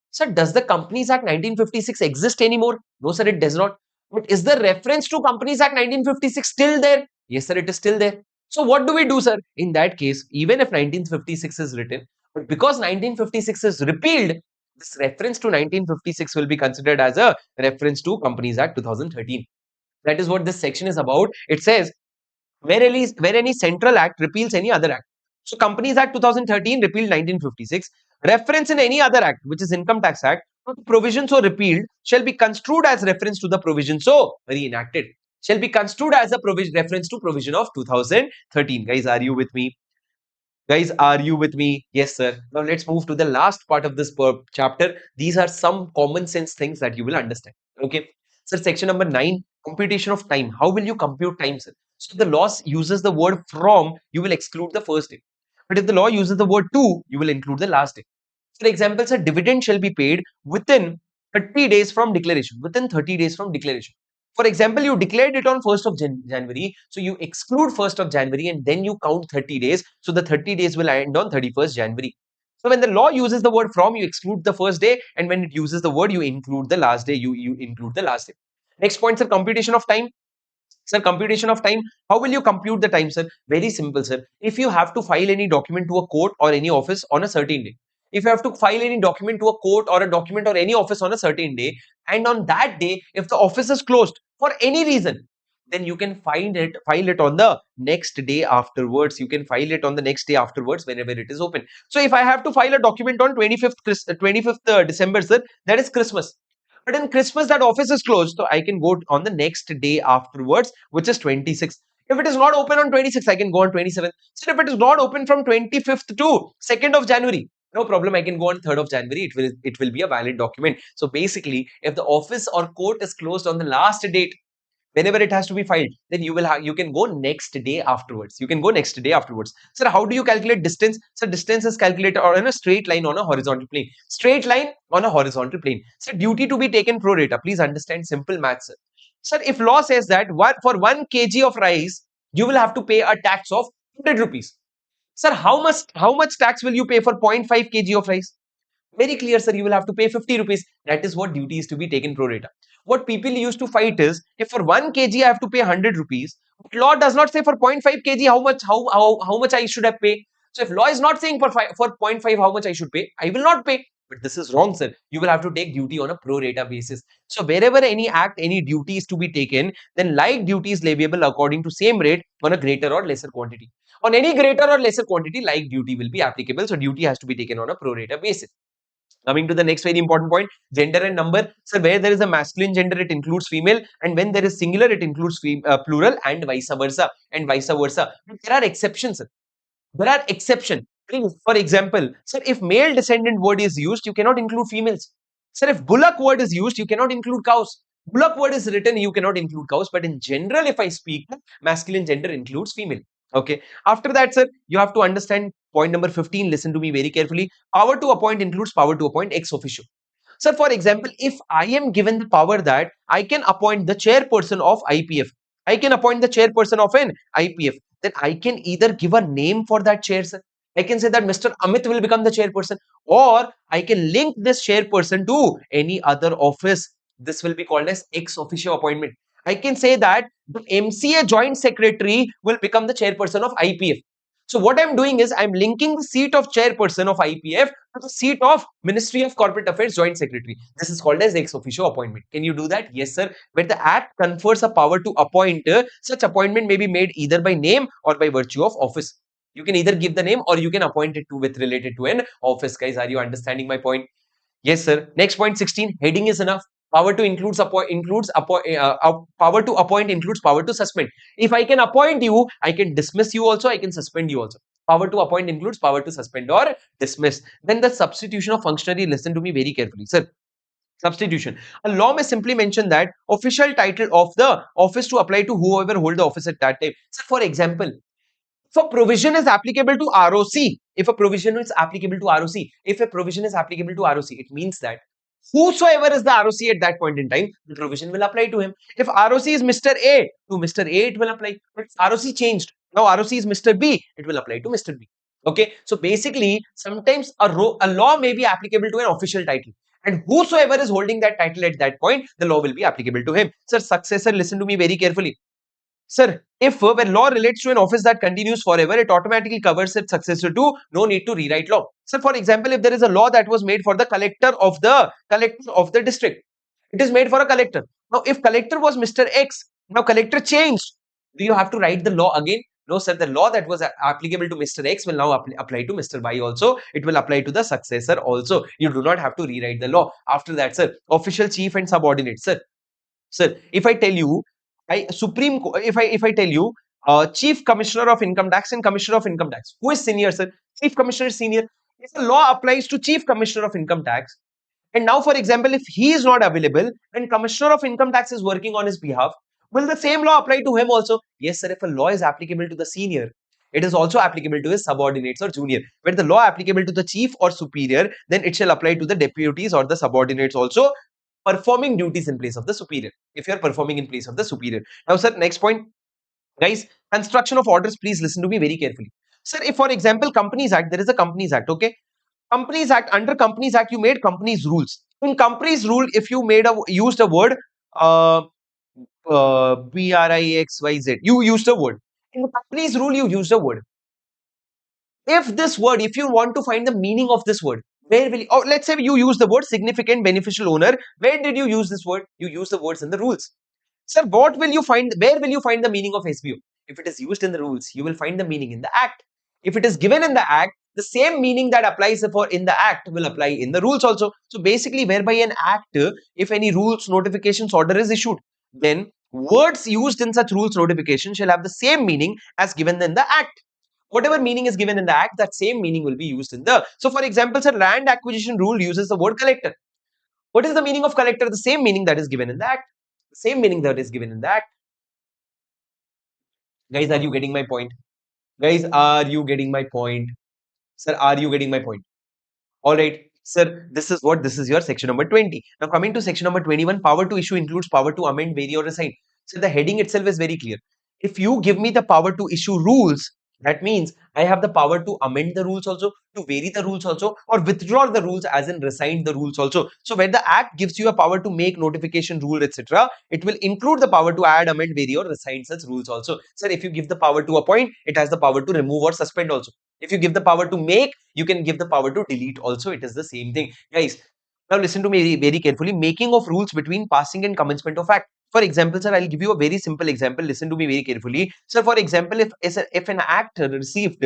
Speaker 1: Sir, does the Companies Act 1956 exist anymore? No, sir, it does not. But is the reference to Companies Act 1956 still there? Yes, sir, it is still there. So what do we do, sir? In that case, even if 1956 is written, but because 1956 is repealed, this reference to 1956 will be considered as a reference to Companies Act 2013. That is what this section is about. It says, where any central act repeals any other act. So Companies Act 2013 repealed 1956. Reference in any other act, which is Income Tax Act, provision so repealed shall be construed as reference to the provision so reenacted. Shall be construed as a provision reference to provision of 2013. Guys, are you with me? Guys, are you with me? Yes, sir. Now let's move to the last part of this chapter. These are some common sense things that you will understand. Okay. Sir, section number 9, computation of time. How will you compute time, sir? So the law uses the word from, you will exclude the first day. But if the law uses the word to, you will include the last day. For example, sir, dividend shall be paid within 30 days from declaration. Within 30 days from declaration. For example, you declared it on 1st of January. So you exclude 1st of January and then you count 30 days. So the 30 days will end on 31st January. So when the law uses the word from, you exclude the first day. And when it uses the word, you include the last day. You include the last day. Next point, sir, computation of time. Sir, computation of time. How will you compute the time, sir? Very simple, sir. If you have to file any document to a court or any office on a certain day, if you have to file any document to a court or a document or any office on a certain day, and on that day, if the office is closed for any reason, then you can file it on the next day afterwards. You can file it on the next day afterwards whenever it is open. So if I have to file a document on 25th December, sir, that is Christmas. But in Christmas, that office is closed. So I can go on the next day afterwards, which is 26th. If it is not open on 26th, I can go on 27th. So if it is not open from 25th to 2nd of January, no problem. I can go on 3rd of January. It will be a valid document. So basically, if the office or court is closed on the last date, whenever it has to be filed, then you can go next day afterwards. You can go next day afterwards. Sir, how do you calculate distance? So distance is calculated on a straight line on a horizontal plane. Straight line on a horizontal plane. So duty to be taken pro rata. Please understand simple maths, sir. Sir, if law says that for 1 kg of rice, you will have to pay a tax of 100 rupees. Sir, how much tax will you pay for 0.5 kg of rice? Very clear, sir. You will have to pay 50 rupees. That is what duty is to be taken pro rata. What people used to fight is, if for 1 kg I have to pay 100 rupees, law does not say for 0.5 kg how much I should have paid. So if law is not saying for for 0.5 how much I should pay, I will not pay. But this is wrong, sir. You will have to take duty on a pro rata basis. So wherever any act, any duty is to be taken, then like duty is leviable according to same rate on a greater or lesser quantity. On any greater or lesser quantity, like duty will be applicable. So duty has to be taken on a pro rata basis. Coming to the next very important point, gender and number. So where there is a masculine gender, it includes female, and when there is singular, it includes plural, and vice versa, and vice versa. But there are exceptions, sir. There are exceptions. For example, sir, if male descendant word is used, you cannot include females. Sir, if bullock word is used, you cannot include cows. Bullock word is written, you cannot include cows. But in general, if I speak, masculine gender includes female. Okay. After that, sir, you have to understand point number 15. Listen to me very carefully. Power to appoint includes power to appoint ex officio. Sir, for example, if I am given the power that I can appoint the chairperson of IPF, I can appoint the chairperson of an IPF, then I can either give a name for that chair, sir. I can say that Mr. Amit will become the chairperson, or I can link this chairperson to any other office. This will be called as ex officio appointment. I can say that the MCA joint secretary will become the chairperson of IPF. So what I'm doing is I'm linking the seat of chairperson of IPF to the seat of Ministry of Corporate Affairs Joint Secretary. This is called as ex officio appointment. Can you do that? Yes, sir. Where the Act confers a power to appoint, such appointment may be made either by name or by virtue of office. You can either give the name or you can appoint it to with related to an office. Guys, are you understanding my point? Yes, sir. Next point 16. Heading is enough. Power to power to appoint includes power to suspend. If I can appoint you, I can dismiss you also. I can suspend you also. Power to appoint includes power to suspend or dismiss. Then the substitution of functionary. Listen to me very carefully, sir. Substitution. A law may simply mention that official title of the office to apply to whoever hold the office at that time. So, for example, if a provision is applicable to ROC, if a provision is applicable to ROC, if a provision is applicable to ROC, it means that whosoever is the ROC at that point in time, the provision will apply to him. If ROC is Mr. A, to Mr. A it will apply. But if ROC changed, now ROC is Mr. B, it will apply to Mr. B. Okay, so basically, sometimes a law may be applicable to an official title. And whosoever is holding that title at that point, the law will be applicable to him. Sir, successor, listen to me very carefully. Sir, if when law relates to an office that continues forever, it automatically covers its successor too. No need to rewrite law. Sir, for example, if there is a law that was made for the collector of the district, it is made for a collector. Now, if collector was Mr. X, now collector changed. Do you have to write the law again? No, sir. The law that was applicable to Mr. X will now apply to Mr. Y also. It will apply to the successor also. You do not have to rewrite the law. After that, sir, official, chief, and subordinate, sir. Sir, if I tell you, if I tell you Chief Commissioner of Income Tax and Commissioner of Income Tax. Who is senior, sir? Chief Commissioner is senior. If the law applies to Chief Commissioner of Income Tax, and now, for example, if he is not available and Commissioner of Income Tax is working on his behalf, will the same law apply to him also? Yes, sir. If a law is applicable to the senior, it is also applicable to his subordinates or junior. When the law applicable to the chief or superior, then it shall apply to the deputies or the subordinates also performing duties in place of the superior. If you are performing in place of the superior. Now, sir, next point, guys, construction of orders. Please listen to me very carefully. Sir, if for example, Companies Act, there is a Companies Act, okay? Companies Act, under Companies Act, you made companies rules. In companies rule, if you used a word, uh, BRIXYZ, you used a word. In the companies rule, you used a word. If this word, if you want to find the meaning of this word, where will you, oh, let's say you use the word significant beneficial owner. Where did you use this word? You use the words in the rules. Sir, what will you find? Where will you find the meaning of SBO? If it is used in the rules, you will find the meaning in the act. If it is given in the act, the same meaning that applies for in the act will apply in the rules also. So basically, whereby an act, if any rules, notifications, order is issued, then words used in such rules notification shall have the same meaning as given in the act. Whatever meaning is given in the act, that same meaning will be used in the. So, for example, sir, land acquisition rule uses the word collector. What is the meaning of collector? The same meaning that is given in the act. The same meaning that is given in the act. Guys, are you getting my point? Guys, are you getting my point? Sir, are you getting my point? All right, sir, this is your section number 20. Now, coming to section number 21, power to issue includes power to amend, vary, or assign. So, the heading itself is very clear. If you give me the power to issue rules, that means I have the power to amend the rules also, to vary the rules also, or withdraw the rules, as in resign the rules also. So, when the act gives you a power to make notification rule, etc., it will include the power to add, amend, vary, or resign such rules also. Sir, if you give the power to appoint, it has the power to remove or suspend also. If you give the power to make, you can give the power to delete also. It is the same thing. Guys, now listen to me very carefully. Making of rules between passing and commencement of act. For example, sir, I'll give you a very simple example. Listen to me very carefully. Sir, for example, if an act received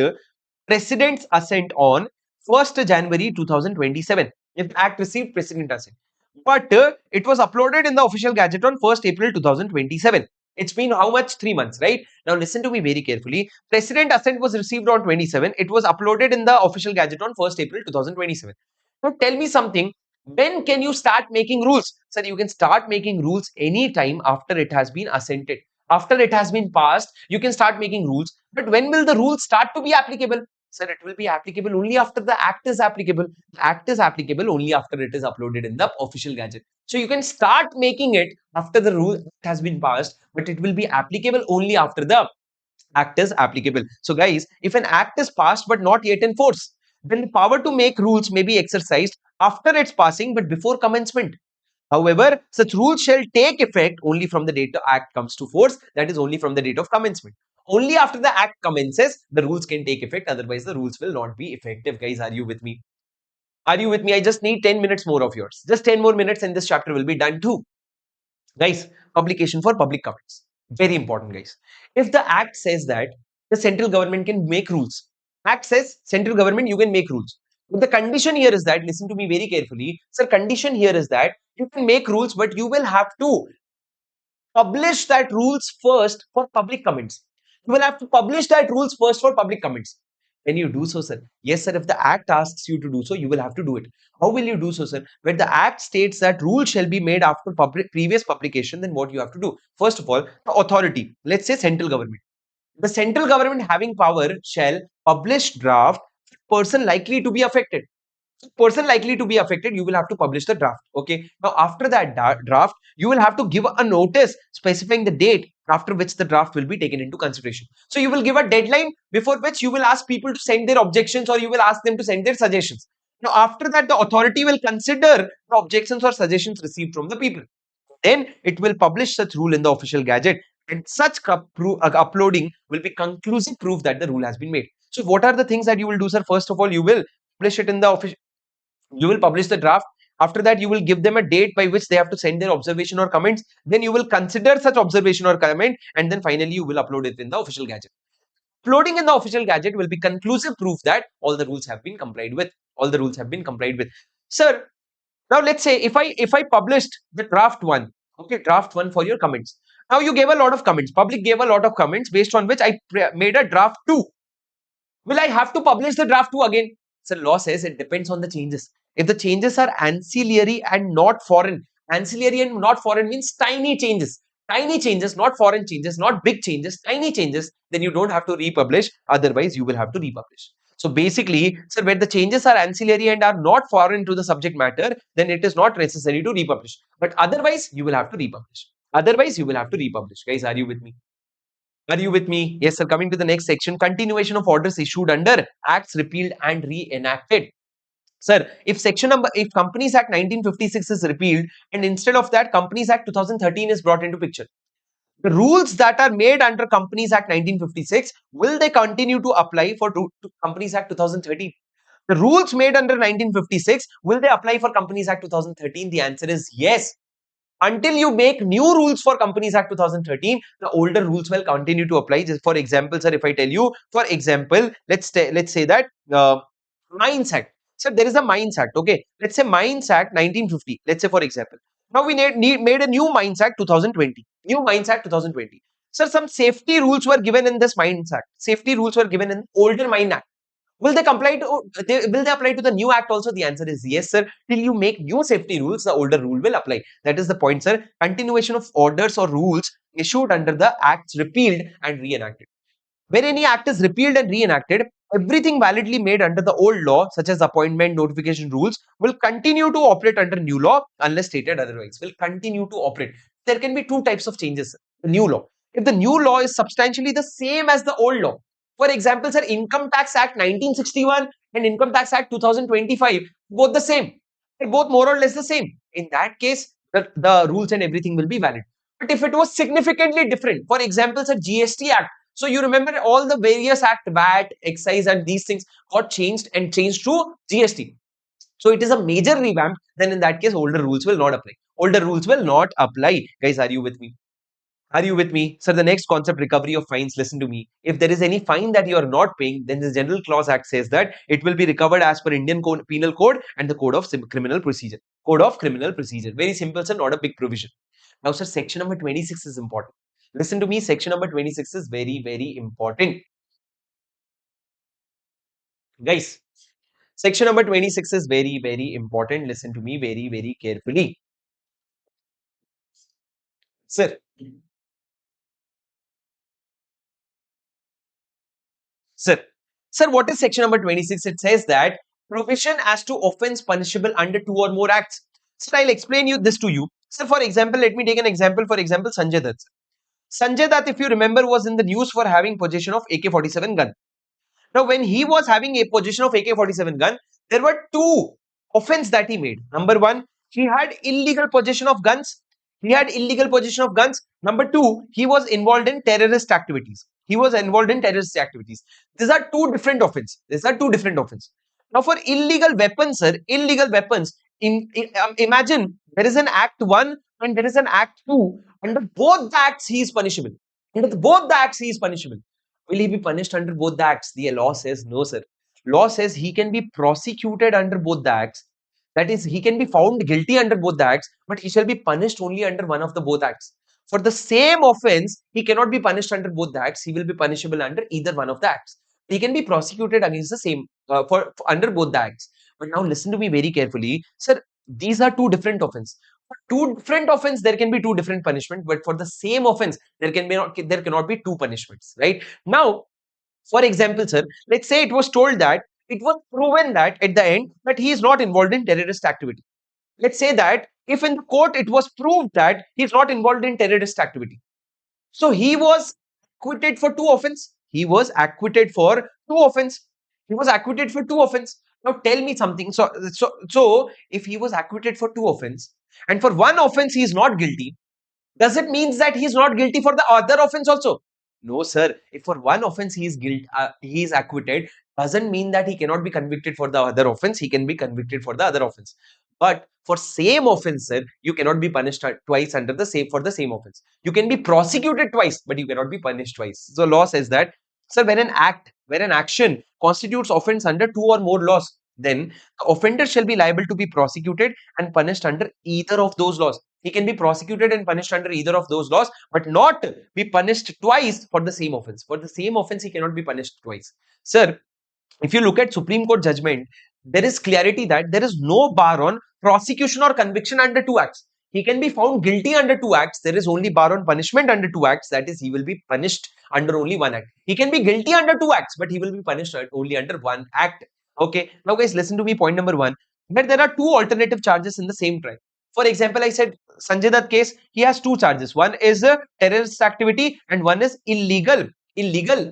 Speaker 1: President's assent on 1st January 2027, if the act received President assent, but it was uploaded in the official gazette on 1st April 2027. It's been how much? 3 months, right? Now listen to me very carefully. President assent was received on 27. It was uploaded in the official gazette on 1st April 2027. Now tell me something. When can you start making rules? Sir, you can start making rules anytime after it has been assented. After it has been passed, you can start making rules. But when will the rules start to be applicable? Sir, it will be applicable only after the act is applicable. The act is applicable only after it is uploaded in the official gazette. So you can start making it after the rule has been passed, but it will be applicable only after the act is applicable. So guys, if an act is passed but not yet in force, then the power to make rules may be exercised after its passing but before commencement. However, such rules shall take effect only from the date the act comes to force, that is only from the date of commencement. Only after the act commences, the rules can take effect, otherwise the rules will not be effective. Guys, are you with me? Are you with me? I just need 10 minutes more of yours. Just 10 more minutes and this chapter will be done too. Guys, publication for public comments. Very important, guys. If the act says that the central government can make rules, act says central government you can make rules. But the condition here is that, listen to me very carefully, sir, condition here is that you can make rules, but you will have to publish that rules first for public comments. You will have to publish that rules first for public comments. Can you do so, sir? Yes, sir. If the act asks you to do so, you will have to do it. How will you do so, sir? When the act states that rules shall be made after previous publication, then what you have to do? First of all, the authority, let's say central government. The central government having power shall publish draft person likely to be affected. Person likely to be affected, you will have to publish the draft. Okay. Now, after that draft, you will have to give a notice specifying the date after which the draft will be taken into consideration. So, you will give a deadline before which you will ask people to send their objections or you will ask them to send their suggestions. Now, after that, the authority will consider the objections or suggestions received from the people. Then it will publish such rule in the official gazette, and such uploading will be conclusive proof that the rule has been made. So, what are the things that you will do, sir? First of all, you will publish it in the official. You will publish the draft. After that, you will give them a date by which they have to send their observation or comments. Then you will consider such observation or comment, and then finally you will upload it in the official gadget. Uploading in the official gadget will be conclusive proof that all the rules have been complied with. All the rules have been complied with. Sir, now let's say if I published the draft one, okay, draft one for your comments. Now you gave a lot of comments. Public gave a lot of comments based on which I made a draft 2. Will I have to publish the draft 2 again? So law says it depends on the changes. If the changes are ancillary and not foreign, ancillary and not foreign means tiny changes, not foreign changes, not big changes, tiny changes, then you don't have to republish. Otherwise, you will have to republish. So basically, sir, where the changes are ancillary and are not foreign to the subject matter, then it is not necessary to republish. But otherwise, you will have to republish. Otherwise, you will have to republish. Guys, are you with me? Are you with me? Yes, sir. Coming to the next section, continuation of orders issued under acts repealed and reenacted. Sir, if Companies Act 1956 is repealed and instead of that Companies Act 2013 is brought into picture, the rules that are made under Companies Act 1956, will they continue to apply for Companies Act 2013? The rules made under 1956, will they apply for Companies Act 2013? The answer is yes. Until you make new rules for Companies Act 2013, the older rules will continue to apply. Just for example, sir, if I tell you, for example, let's say that Mines Act. So there is a Mines Act. Okay, let's say Mines Act 1950. Let's say for example, now we made a new Mines Act 2020. New Mines Act 2020. Sir, some safety rules were given in this Mines Act. Safety rules were given in older Mine Act. Will they apply to the new act also? The answer is yes, sir. Till you make new safety rules, the older rule will apply. That is the point, sir. Continuation of orders or rules issued under the acts repealed and reenacted. When any act is repealed and reenacted, everything validly made under the old law, such as appointment, notification rules, will continue to operate under new law unless stated otherwise. Will continue to operate. There can be two types of changes. The new law. If the new law is substantially the same as the old law, for example, sir, Income Tax Act 1961 and Income Tax Act 2025, both the same. They're both more or less the same. In that case, the rules and everything will be valid. But if it was significantly different, for example, sir, GST Act. So you remember all the various act, VAT, excise, and these things got changed and changed to GST. So it is a major revamp. Then in that case, older rules will not apply. Older rules will not apply. Guys, are you with me? Are you with me? Sir, the next concept, recovery of fines, listen to me. If there is any fine that you are not paying, then the General Clause Act says that it will be recovered as per Indian Penal Code and the Code of Criminal Procedure. Code of Criminal Procedure. Very simple, sir, not a big provision. Now, sir, section number 26 is important. Listen to me, section number 26 is very, very important. Guys, section number 26 is very, very important. Listen to me very, very carefully. Sir, Sir, sir, what is section number 26? It says that provision as to offense punishable under two or more acts. Sir, I'll explain this to you. Sir, for example, let me take an example. For example, Sanjay Dutt. Sanjay Dutt, if you remember, was in the news for having possession of AK-47 gun. Now, when he was having a possession of AK-47 gun, there were two offense that he made. Number one, he had illegal possession of guns. He had illegal possession of guns. Number two, he was involved in terrorist activities. He was involved in terrorist activities. These are two different offenses. These are two different offenses. Now, for illegal weapons, sir, illegal weapons, imagine there is an Act 1 and there is an Act 2. Under both the acts, he is punishable. Under both the acts, he is punishable. Will he be punished under both the acts? The law says no, sir. Law says he can be prosecuted under both the acts. That is, he can be found guilty under both the acts, but he shall be punished only under one of the both acts. For the same offense, he cannot be punished under both the acts. He will be punishable under either one of the acts. He can be prosecuted against the same for under both the acts. But now listen to me very carefully, sir. These are two different offenses. For two different offense, there can be two different punishment. But for the same offense, there cannot be two punishments. Right now, for example, sir, let's say it was told that it was proven that at the end that he is not involved in terrorist activity. Let's say that if in the court it was proved that he is not involved in terrorist activity. So he was acquitted for two offense. He was acquitted for two offense. He was acquitted for two offense. Now tell me something. So if he was acquitted for two offense and for one offense he is not guilty, does it mean that he is not guilty for the other offense also? No, sir. If for one offense he is acquitted, doesn't mean that he cannot be convicted for the other offense. He can be convicted for the other offense. But for same offense, sir, you cannot be punished twice under the same for the same offense. You can be prosecuted twice, but you cannot be punished twice. So law says that, sir, when an action constitutes offense under two or more laws, then the offender shall be liable to be prosecuted and punished under either of those laws. He can be prosecuted and punished under either of those laws, but not be punished twice for the same offense. For the same offense, he cannot be punished twice. Sir, if you look at Supreme Court judgment, there is clarity that there is no bar on prosecution or conviction under two acts. He can be found guilty under two acts. There is only bar on punishment under two acts. That is, he will be punished under only one act. He can be guilty under two acts, but he will be punished only under one act. Okay. Now, guys, listen to me. Point number one. That there are two alternative charges in the same trial. For example, I said Sanjay Dutt case. He has two charges. One is a terrorist activity, and one is illegal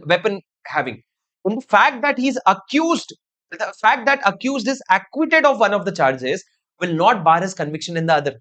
Speaker 1: weapon having. And the fact that he's accused, the fact that accused is acquitted of one of the charges will not bar his conviction in the other.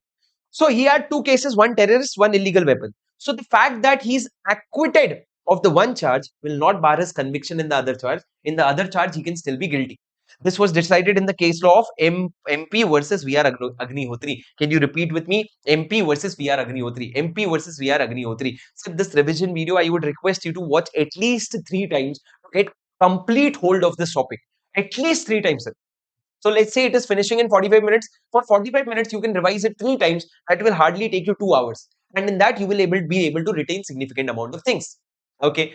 Speaker 1: So he had two cases, one terrorist, one illegal weapon. So the fact that he's acquitted of the one charge will not bar his conviction in the other charge. In the other charge, he can still be guilty. This was decided in the case law of MP versus VR Agnihotri. Can you repeat with me? MP versus VR Agnihotri. MP versus VR Agnihotri. So this revision video, I would request you to watch at least 3 times to get complete hold of this topic. At least 3 times, sir. So let's say it is finishing in 45 minutes. For 45 minutes, you can revise it 3 times. That will hardly take you 2 hours. And in that, you will be able to retain significant amount of things. Okay.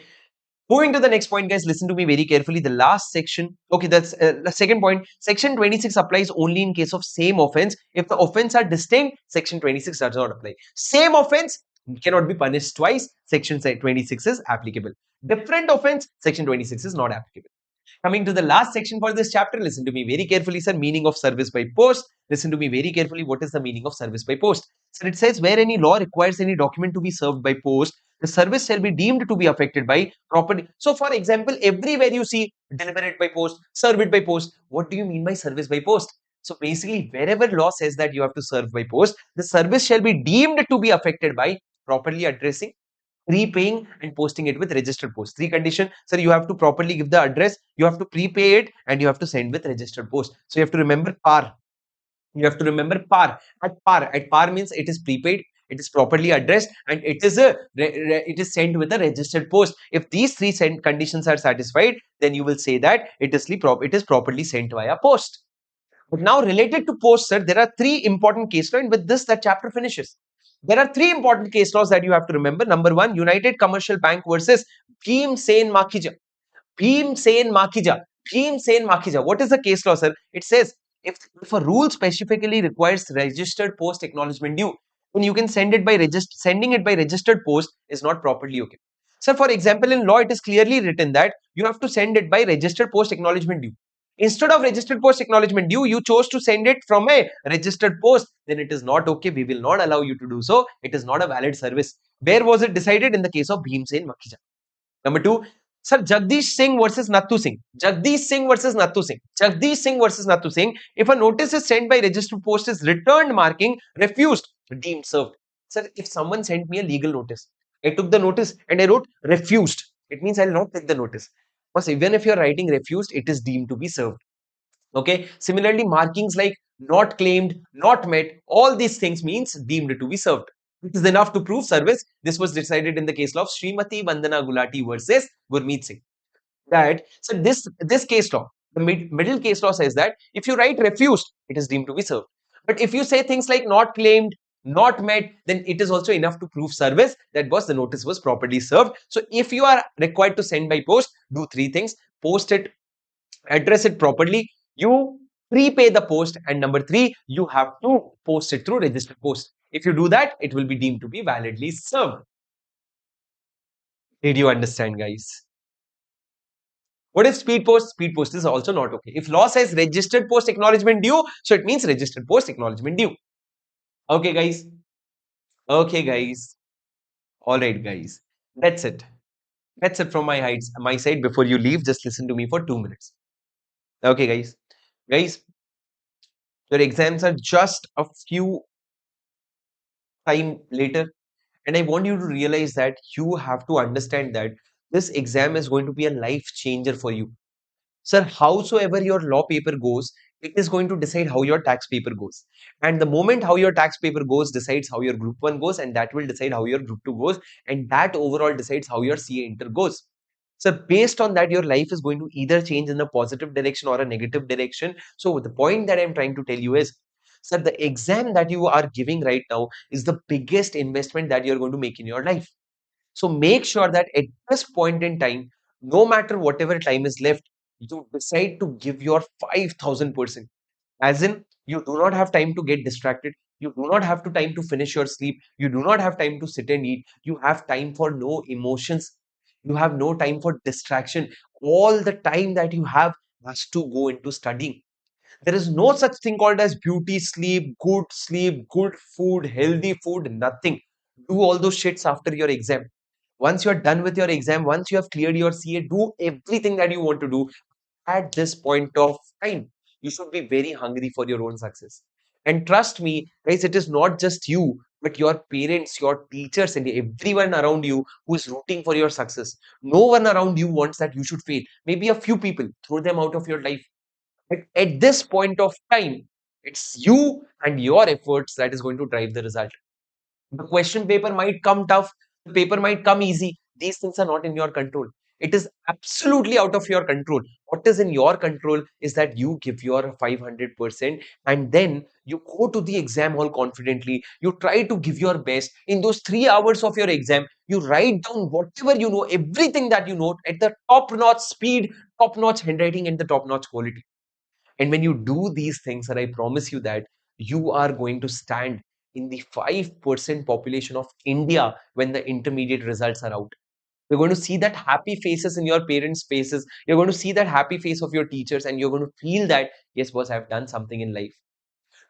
Speaker 1: Moving to the next point, guys, listen to me very carefully. The last section, okay, that's the second point. Section 26 applies only in case of same offense. If the offense are distinct, Section 26 does not apply. Same offense cannot be punished twice. Section 26 is applicable. Different offense, Section 26 is not applicable. Coming to the last section for this chapter, listen to me very carefully, sir. Meaning of service by post. Listen to me very carefully. What is the meaning of service by post? So it says where any law requires any document to be served by post, the service shall be deemed to be affected by property. So, for example, everywhere you see deliver it by post, serve it by post. What do you mean by service by post? So basically, wherever law says that you have to serve by post, the service shall be deemed to be affected by properly addressing, prepaying, and posting it with registered post. Three conditions. Sir, you have to properly give the address, you have to prepay it, and you have to send with registered post. So you have to remember PAR. You have to remember PAR. At PAR means it is prepaid, it is properly addressed, and it is sent with a registered post. If these three conditions are satisfied, then you will say that it is properly sent via post. But now related to post, sir, there are three important case laws, and with this, that chapter finishes. There are three important case laws that you have to remember. Number one, United Commercial Bank versus Bhim Sen Makhija. Bhim Sen Makhija. Bhim Sen Makhija. What is the case law, sir? It says if a rule specifically requires registered post acknowledgement due, then you can sending it by registered post is not properly okay. Sir, for example, in law, it is clearly written that you have to send it by registered post acknowledgement due. Instead of registered post acknowledgement due, you chose to send it from a registered post, then it is not okay. We will not allow you to do so. It is not a valid service. Where was it decided? In the case of Bhim Sen Makhija. Number two, sir, Jagdish Singh versus Nattu Singh. Jagdish Singh versus Nattu Singh. Jagdish Singh versus Nattu Singh. If a notice is sent by registered post is returned marking refused, deemed served. Sir, if someone sent me a legal notice, I took the notice and I wrote refused. It means I will not take the notice. Because even if you are writing refused, it is deemed to be served. Okay. Similarly, markings like not claimed, not met, all these things means deemed to be served. It is enough to prove service. This was decided in the case law of Srimati Vandana Gulati versus Gurmeet Singh. That so this case law, the middle case law says that if you write refused, it is deemed to be served. But if you say things like not claimed, not met, then it is also enough to prove service that was the notice was properly served. So if you are required to send by post, do three things: post it, address it properly, you prepay the post, and number three, you have to post it through registered post. If you do that, it will be deemed to be validly served. Did you understand, guys? What is speed post? Speed post is also not okay. If law says registered post acknowledgement due, so it means registered post acknowledgement due. Okay, guys. Okay, guys. All right, guys. That's it. That's it from my side. Before you leave, just listen to me for 2 minutes. Okay, guys. Guys, your exams are just a few time later, and I want you to realize that you have to understand that this exam is going to be a life changer for you. Sir, howsoever your law paper goes, it is going to decide how your tax paper goes. And the moment how your tax paper goes decides how your group 1 goes, and that will decide how your group 2 goes, and that overall decides how your CA inter goes. So based on that, your life is going to either change in a positive direction or a negative direction. So the point that I'm trying to tell you is, sir, the exam that you are giving right now is the biggest investment that you're going to make in your life. So make sure that at this point in time, no matter whatever time is left, you decide to give your 5,000%. As in, you do not have time to get distracted. You do not have to time to finish your sleep. You do not have time to sit and eat. You have time for no emotions. You have no time for distraction. All the time that you have has to go into studying. There is no such thing called as beauty sleep, good food, healthy food, nothing. Do all those shits after your exam. Once you're done with your exam, once you have cleared your CA, do everything that you want to do at this point of time. You should be very hungry for your own success. And trust me, guys, it is not just you, but your parents, your teachers, and everyone around you who is rooting for your success. No one around you wants that you should fail. Maybe a few people, throw them out of your life. But at this point of time, it's you and your efforts that is going to drive the result. The question paper might come tough, the paper might come easy. These things are not in your control. It is absolutely out of your control. What is in your control is that you give your 500% and then you go to the exam hall confidently. You try to give your best. In those 3 hours of your exam, you write down whatever you know, everything that you know at the top notch speed, top notch handwriting, and the top notch quality. And when you do these things, and I promise you that you are going to stand in the 5% population of India when the intermediate results are out. You're going to see that happy faces in your parents' faces. You're going to see that happy face of your teachers, and you're going to feel that, yes, boss, I've done something in life.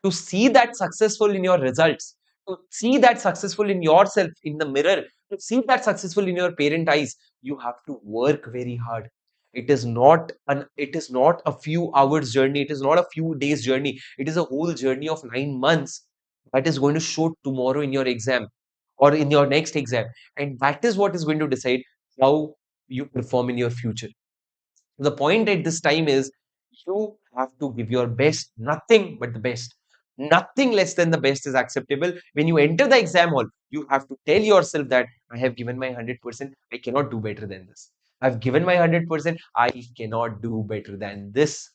Speaker 1: To see that successful in your results, to see that successful in yourself in the mirror, to see that successful in your parent eyes, you have to work very hard. It is not a few hours journey, it is not a few days journey, it is a whole journey of 9 months that is going to show tomorrow in your exam or in your next exam. And that is what is going to decide how you perform in your future. The point at this time is you have to give your best, nothing but the best. Nothing less than the best is acceptable. When you enter the exam hall, you have to tell yourself that I have given my 100%, I cannot do better than this. I've given my 100%, I cannot do better than this.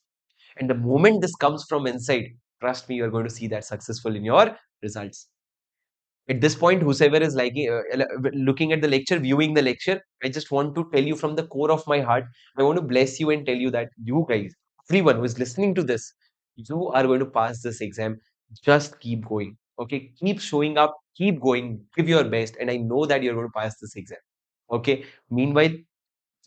Speaker 1: And the moment this comes from inside, trust me, you're going to see that successful in your results. At this point, whosoever is looking at the lecture, viewing the lecture, I just want to tell you from the core of my heart, I want to bless you and tell you that you guys, everyone who is listening to this, you are going to pass this exam. Just keep going. Okay, keep showing up, keep going, give your best, and I know that you're going to pass this exam. Okay. Meanwhile,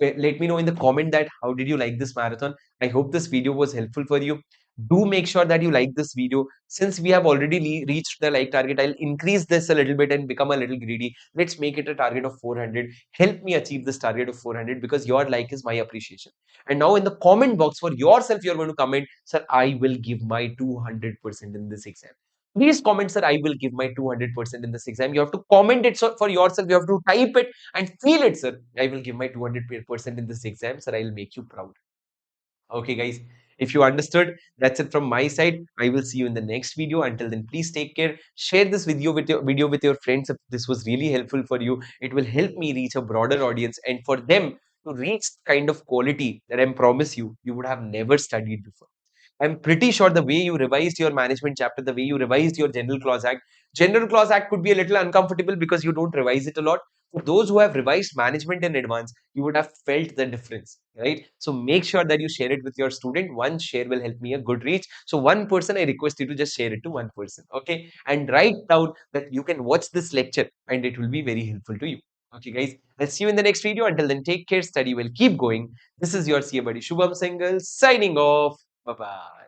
Speaker 1: let me know in the comment that how did you like this marathon. I hope this video was helpful for you. Do make sure that you like this video. Since we have already reached the like target, I'll increase this a little bit and become a little greedy. Let's make it a target of 400. Help me achieve this target of 400 because your like is my appreciation. And now in the comment box for yourself, you're going to comment, sir, I will give my 200% in this exam. Please comment, sir, I will give my 200% in this exam. You have to comment it for yourself. You have to type it and feel it, sir. I will give my 200% in this exam, sir. I will make you proud. Okay, guys. If you understood, that's it from my side. I will see you in the next video. Until then, please take care. Share this video with your friends if this was really helpful for you. It will help me reach a broader audience and for them to reach the kind of quality that I promise you would have never studied before. I'm pretty sure the way you revised your management chapter, the way you revised your General Clause Act could be a little uncomfortable because you don't revise it a lot. For those who have revised management in advance, you would have felt the difference, right? So make sure that you share it with your student. One share will help me a good reach. So one person, I request you to just share it to one person, okay? And write down that you can watch this lecture and it will be very helpful to you. Okay, guys, I'll see you in the next video. Until then, take care, study well, keep going. This is your CA buddy Shubham Singhal signing off. Bye bye.